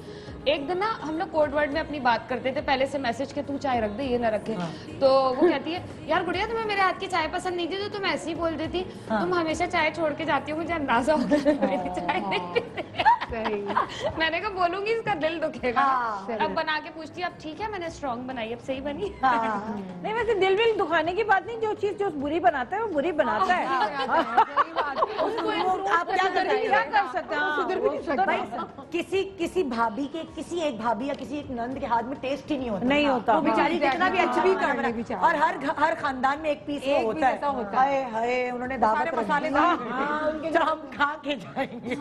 एक दिन ना हम लोग कोड वर्ड में अपनी बात करते थे पहले से मैसेज के तू चाय रख दे ये ना रखे। तो वो कहती है यार गुड़िया तुम्हें मेरे हाथ की चाय पसंद नहीं थी तो तुम ऐसे ही बोल देती, तुम हमेशा चाय छोड़ के जाती हो, मुझे अंदाजा होगा मेरी चाय नहीं पीते। मैंने कहा बोलूंगी इसका दिल दुखेगा। अब बना के पूछती अब ठीक है मैंने स्ट्रॉन्ग बनाई, अब सही बनी। नहीं वैसे दिल विल दुखाने की बात नहीं, जो चीज जो बुरी बनाता है वो बुरी बनाता है। आप क्या कर सकते हैं? सुधर भी नहीं सकते भाई। किसी भाभी के, किसी एक भाभी या किसी एक नंद के हाथ में टेस्ट ही नहीं होता। नहीं होता। वो बेचारी कितना भी अच्छा भी कर ले बेचारी। और हर खानदान में एक पीस एक होता पीस ऐसा होता है। हाय हाय उन्होंने दावत सारे रख दी। मसाले हाँ, जो हम खा के जाएंगे।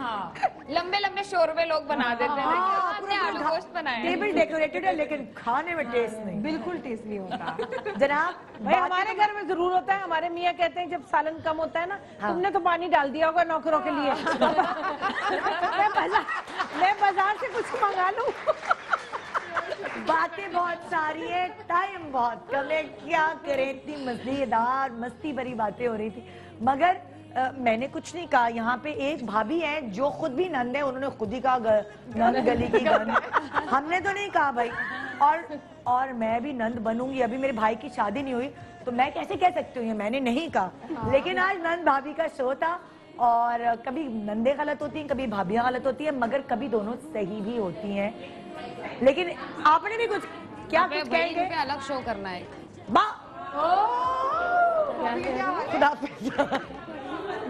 लंबे लंबे शोरबे लोग बना देते हैं हाँ, आपने आलू गोश्त बनाया। टेबल डेकोरेटेड है लेकिन खाने में टेस्ट नहीं। बिल्कुल टेस्ट नहीं होता। जनाब भाई हमारे घर में जरूर होता है। हमारे मियाँ कहते हैं जब सालन कम होता है ना, तुमने तो पानी डाल दिया होगा नौकरों के लिए। मैं बाजार से कुछ मंगा लूं। बातें बहुत सारी है, टाइम बहुत कम है, क्या करें? इतनी मजेदार मस्ती भरी बातें हो रही थी मगर मैंने कुछ नहीं कहा। यहाँ पे एक भाभी है जो खुद भी नंद है, उन्होंने खुद ही कहा नंद गली की गंद। हमने तो नहीं कहा भाई। और मैं भी नंद बनूंगी। अभी मेरे भाई की शादी नहीं हुई तो मैं कैसे कह सकती हूँ, मैंने नहीं कहा। लेकिन आज नंद भाभी का शो था और कभी नंदे गलत होती हैं, कभी भाभियां गलत होती हैं, मगर कभी दोनों सही भी होती हैं। लेकिन आपने भी कुछ क्या कुछ कहेंगे? अलग शो करना है। खुदा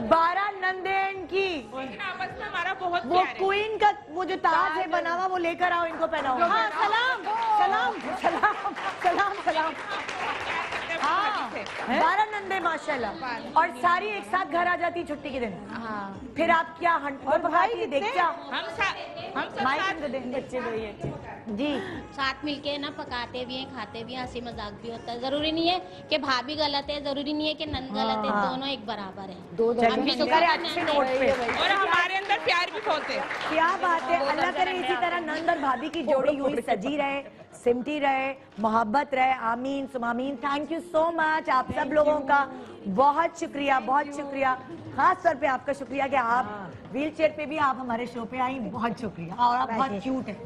12 नंदेन की आपस में हमारा बहुत वो क्वीन का वो जो ताज है बना हुआ वो लेकर आओ, इनको पहनाओ। हाँ सलाम सलाम सलाम सलाम सलाम। हाँ 12 नंदे माशाल्लाह। और सारी एक साथ घर आ जाती छुट्टी के दिन। फिर आप क्या और भाई देख क्या बच्चे जी साथ मिलके ना पकाते भी हैं, खाते भी हैं, हंसी मजाक भी होता है। जरूरी नहीं है कि भाभी गलत है, जरूरी नहीं है कि नंद गलत है, दोनों एक बराबर है। अच्छे नोट पे। और हमारे अंदर प्यार भी बहुत है। क्या बात है। अल्लाह करे इसी तरह नंद और भाभी की जोड़ी यूं ही सजी रहे, सिमटी रहे, मोहब्बत रहे। आमीन सुमामीन। थैंक यू सो मच आप सब लोगों का। बहुत शुक्रिया, बहुत शुक्रिया। खास तौर पे आपका शुक्रिया कि आप व्हील चेयर पे भी आप हमारे शो पे आई। बहुत शुक्रिया। और आप बहुत क्यूट है।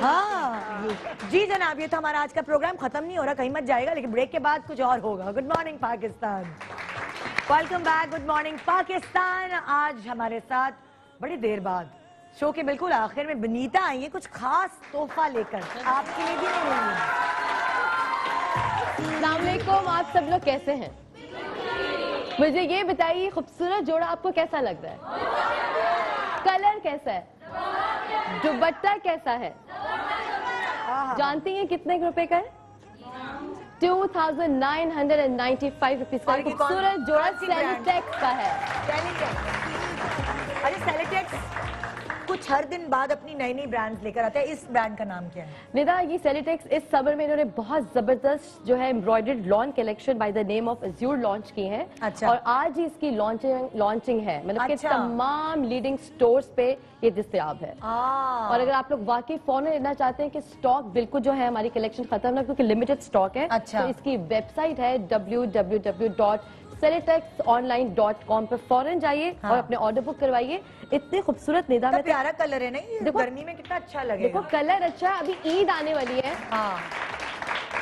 हाँ जी जनाब, ये तो हमारा आज का प्रोग्राम खत्म नहीं हो रहा, कहीं मत जाएगा, लेकिन ब्रेक के बाद कुछ और होगा। Good morning Pakistan, welcome back. Good morning Pakistan. आज हमारे साथ बड़ी देर बाद शो के बिल्कुल आखिर में बनीता आई है कुछ खास तोहफा लेकर आपके लिए भी नहीं है। अस्सलाम वालेकुम, आप सब लोग कैसे हैं? मुझे ये बताइए खूबसूरत जोड़ा आपको कैसा लग रहा है? कलर कैसा है? दुपट्टा कैसा है? जानती हैं कितने रुपए का है? 2995 रुपीज का खूबसूरत जोड़ा सेलिटेक्स का है। अरे सेलिटेक्स कुछ हर दिन बाद अपनी नई नई ब्रांड्स लेकर आते हैं। इस ब्रांड का नाम क्या है? निदा, ये सेलिटेक्स इस समर में इन्होंने बहुत जबरदस्त जो है embroidered lawn collection by the name of azure launch की है। अच्छा। और आज ही इसकी लॉन्चिंग है, मतलब कि तमाम लीडिंग स्टोर्स पे ये दस्तयाब है। और अगर आप लोग वाकई फौरन लेना चाहते हैं कि स्टॉक बिल्कुल जो है हमारी कलेक्शन खत्म है क्योंकि लिमिटेड स्टॉक है। अच्छा। तो इसकी वेबसाइट है www.selitex.online.com पर फौरन जाइए और अपने ऑर्डर बुक करवाइए। इतने खूबसूरत निदा में प्यारा कलर है ना ये, देखो गर्मी में कितना अच्छा लगेगा। देखो कलर अच्छा है, अभी ईद आने वाली है।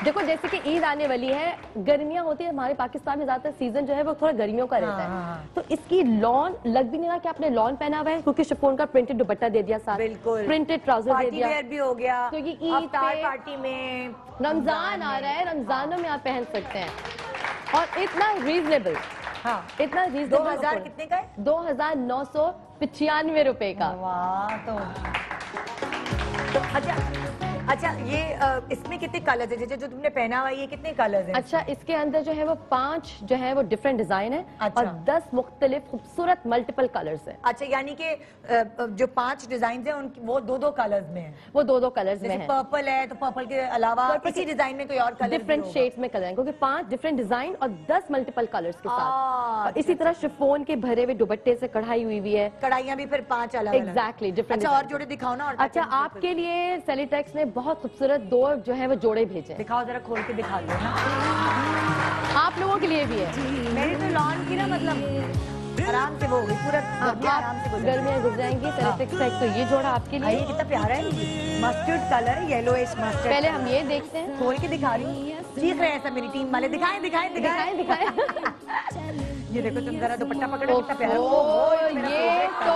देखो जैसे कि ईद आने वाली है, गर्मियां होती है हमारे पाकिस्तान में, ज्यादातर सीजन जो है वो थोड़ा गर्मियों का रहता है, तो इसकी लॉन लग भी नहीं रहा कि आपने लॉन पहना हुआ है, क्योंकि शिफॉन का प्रिंटेड दुपट्टा दे दिया साथ, बिल्कुल प्रिंटेड ट्राउजर दे दिया, वेयर भी हो गया, तो ये ईद पे पार्टी में, रमजान आ रहा है, रमजानों में आप पहन सकते हैं, और इतना रीजनेबल, हाँ इतना रीजनेबल। 2000 कितने का है? 2995 रुपए का। वाह, तो अच्छा ये इसमें कितने कलर्स है? जैसे जो तुमने पहना हुआ है ये कितने कलर्स हैं? अच्छा, इसके अंदर जो है वो 5 जो है वो डिफरेंट डिजाइन है, अच्छा। और 10 मुख्तलिफ खूबसूरत मल्टीपल कलर्स है। अच्छा, यानी कि जो 5 डिजाइन है उनकी वो 2-2 कलर्स में है। वो 2-2 कलर्स में जैसे है। पर्पल है तो पर्पल के अलावा इसी डिजाइन में कोई और कलर डिफरेंट शेड्स में कलर है, क्योंकि 5 डिफरेंट डिजाइन और 10 मल्टीपल कलर्स के साथ, और इसी तरह शिफॉन के भरे हुए दुपट्टे से कढ़ाई हुई हुई है, कढ़ाइयाँ भी फिर 5 अलग एग्जैक्टली डिफरेंट। अच्छा, और जोड़े दिखाओ ना। और अच्छा, आपके लिए सेलिटेक्स ने बहुत खूबसूरत 2 जो है वो जोड़े भेजे। दिखाओ जरा, खोल के दिखा दो ना। आप लोगों के लिए भी है। मेरी तो लॉन की ना मतलब आराम से वो हो गई, पूरा आराम से गुजर गर्मियाँ गुजर जाएंगी। सेलिटेक्स का एक तो ये जोड़ा आपके लिए, ये कितना प्यारा है, मस्टर्ड कलर है, येलोइश मस्टर्ड। पहले हम ये देखते हैं, खोल के दिखा रही हूँ, सीख रहे हैं सब मेरी टीम वाले। दिखाएं दिखाएं दिखाएं दिखाएं। ये देखो तुम जरा दुपट्टा पकड़ो, कितना प्यारा। ये तो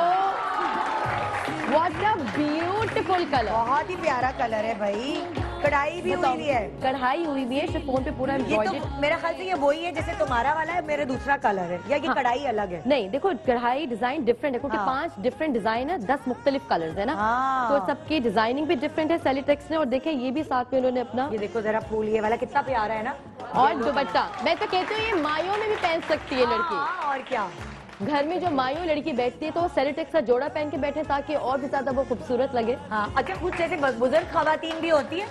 व्हाट अ ब्यूटीफुल कलर, बहुत ही प्यारा कलर है भाई, कढ़ाई भी हुई है, कढ़ाई हुई भी है, शिफॉन पे पूरा ये तो मेरा ख्याल से ये वही है जैसे तुम्हारा वाला है, मेरा दूसरा कलर है, या ये कढ़ाई अलग है? नहीं, देखो कढ़ाई डिजाइन डिफरेंट है, क्योंकि 5 डिफरेंट डिजाइन है, 10 मुख्तलिफ कलर्स है ना, तो सबकी डिजाइनिंग भी डिफरेंट है सेलिटेक्स ने। और देखे ये भी साथ में उन्होंने अपना, ये देखो जरा फूल ये वाला कितना प्यारा है ना, और दुपट्टा। मैं तो कहती हूँ ये मायों में भी पहन सकती है लड़की, और क्या, घर में जो मायूं लड़की बैठती है तो सेलिटेक्स का जोड़ा पहन के बैठे ताकि और भी ज्यादा वो खूबसूरत लगे। हाँ, अच्छा कुछ जैसे बुजुर्ग खवातीन भी होती है,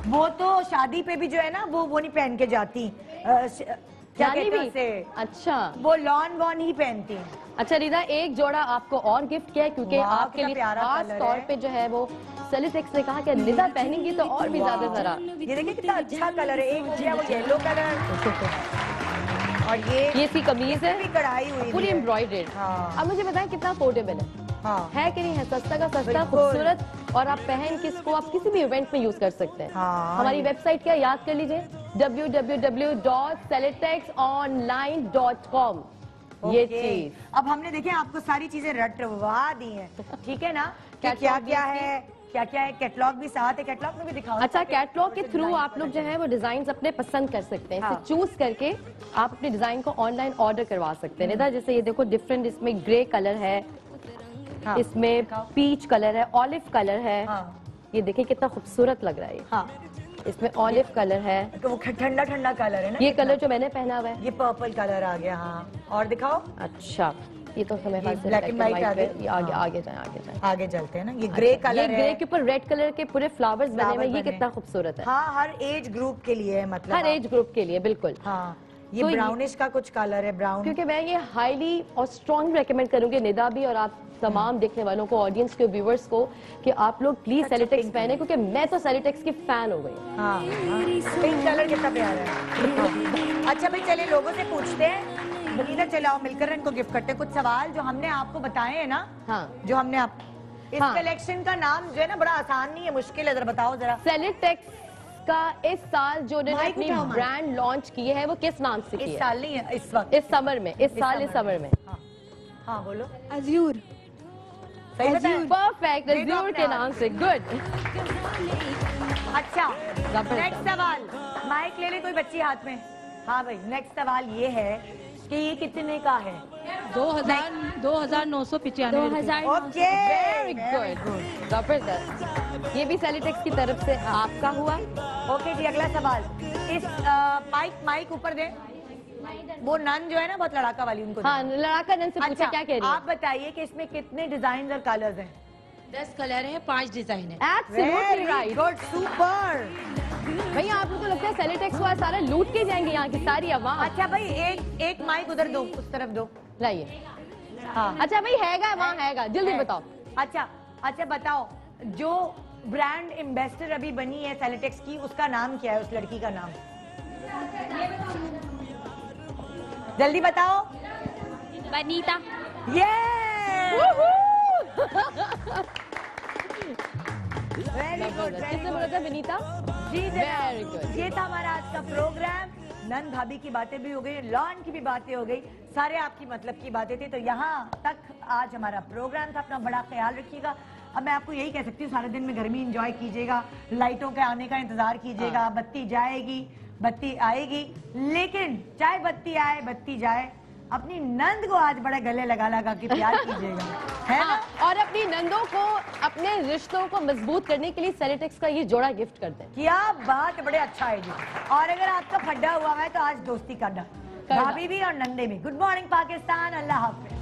वो तो शादी पे भी जो है ना वो नहीं पहन के जाती, क्या कहते हैं उसे? अच्छा, वो लॉन वॉन ही पहनती हैं। अच्छा रिदा, एक जोड़ा आपको और गिफ्ट किया है, क्योंकि आपके लिए खास तौर पे जो है वो सेलिटेक्स ने कहा कि निदा पहनेंगी तो और भी ज्यादा जरा। ये देखिए कितना अच्छा कलर है, एक हो गया वो येलो कलर, और ये इसकी कमीज है, कढ़ाई हुई पूरी एम्ब्रॉयडर्ड। अब मुझे बताएं कितना अफोर्डेबल है कि नहीं है? सस्ता का सस्ता, खूबसूरत, और आप पहन के इसको आप किसी भी इवेंट में यूज कर सकते हैं। हमारी वेबसाइट क्या याद कर लीजिए, www.selitex.online.com। ये चीज अब हमने देखे आपको सारी चीजें रटवा दी हैं, ठीक है ना, क्या क्या है, क्या क्या है, कैटलॉग भी साथ है, कैटलॉग में भी दिखाओ। अच्छा, कैटलॉग के थ्रू आप लोग जो है वो डिजाइन अपने पसंद कर सकते हैं, इसे चूज करके आप अपने डिजाइन को ऑनलाइन ऑर्डर करवा सकते हैं। निदा, जैसे ये देखो डिफरेंट, इसमें ग्रे कलर है, इसमें पीच कलर है, ऑलिव कलर है, ये देखिए कितना खूबसूरत लग रहा है। इसमें ऑलिव कलर है, तो वो ठंडा ठंडा कलर है ना, ये कलर जो मैंने पहना हुआ है, ये पर्पल कलर आ गया। हाँ, और दिखाओ। अच्छा, ये तो हमें ब्लैक एंड व्हाइट आ गया, आगे जाए आगे चलते हैं ना। ये ग्रे कलर है, ग्रे के ऊपर रेड कलर के पूरे फ्लावर्स बने हुए, ये कितना खूबसूरत है। हाँ, हर एज ग्रुप के लिए है, मतलब हर एज ग्रुप के लिए, बिल्कुल। हाँ, ये ब्राउनिश का कुछ कलर है, ब्राउन, क्योंकि मैं ये हाईली और स्ट्रॉन्ग रेकमेंड करूंगी निदा भी, और आप तमाम देखने वालों को, ऑडियंस के व्यूवर्स को, कि आप लोग प्लीज सेलिटेक्स पहने, क्योंकि मैं तो सेलिटेक्स की फैन हो गई। पिंक कलर कितना प्यारा है। अच्छा भाई, चले लोगों से पूछते हैं, इधर चलाओ, मिलकर इनको गिफ्ट करते हैं कुछ सवाल जो हमने आपको बताए हैं ना। जो हमने आप इस कलेक्शन का नाम जो है ना बड़ा आसान नहीं है, मुश्किल है, जरा बताओ जरा। सेलिटेक्स का इस साल जो उन्होंने अपनी ब्रांड लॉन्च की है वो किस नाम से की है? इस साल नहीं है, इस वक्त, इस समर में, इस समर में। हाँ बोलो। अज़्यूर। परफेक्ट, अज़्यूर के नाम से। गुड। अच्छा, नेक्स्ट सवाल, माइक ले ले कोई बच्ची हाथ में। हाँ भाई, नेक्स्ट सवाल ये है कि ये कितने का है? 2,995। ओके, वेरी गुड, जबरदस्त। ये भी सेलिटेक्स की तरफ से आपका हुआ। ओके जी, अगला सवाल। इस माइक ऊपर दे, वो नन जो है ना बहुत लड़ाका वाली, उनको हाँ, लड़ाका नन से पूछा क्या कह रही है? आप बताइए कि इसमें कितने डिजाइन और कलर्स हैं? 10 कलर हैं, 5 डिजाइन है। Absolutely right, good, super. भैया आप लोग को लगता है सेलिटेक्स वाला सारा लूट के जाएंगे यहाँ की सारी आवाम? अच्छा भाई, एक माइक उधर दो, उस तरफ दो, लाइए। हाँ, अच्छा भाई, हैगा वहाँ हैगा, जल्दी बताओ। अच्छा बताओ, जो ब्रांड एम्बेसडर अभी बनी है सेलिटेक्स की, उसका नाम क्या है, उस लड़की का नाम? जल्दी बताओ। बनीता। Very good. किसने बोला था? विनीता। जी Very good. जनाब, ये था हमारा आज का प्रोग्राम। नंद भाभी की बातें भी हो गई, लॉन की भी बातें हो गई, सारे आपकी मतलब की बातें थी। तो यहाँ तक आज हमारा प्रोग्राम था। अपना बड़ा ख्याल रखिएगा। अब मैं आपको यही कह सकती हूँ, सारे दिन में गर्मी एंजॉय कीजिएगा, लाइटों के आने का इंतजार कीजिएगा। बत्ती जाएगी, बत्ती आएगी, लेकिन चाहे बत्ती आए बत्ती जाए, अपनी नंद को आज बड़े गले लगा लगा के प्यार कीजिएगा, है ना? और अपनी नंदों को अपने रिश्तों को मजबूत करने के लिए सेरेटेक्स का ये जोड़ा गिफ्ट कर दें। क्या बात, बड़े अच्छा आइडिया। और अगर आपका फड्डा हुआ है तो आज दोस्ती करना, भाभी भी और नंदे भी। गुड मॉर्निंग पाकिस्तान, अल्लाह हाफिज।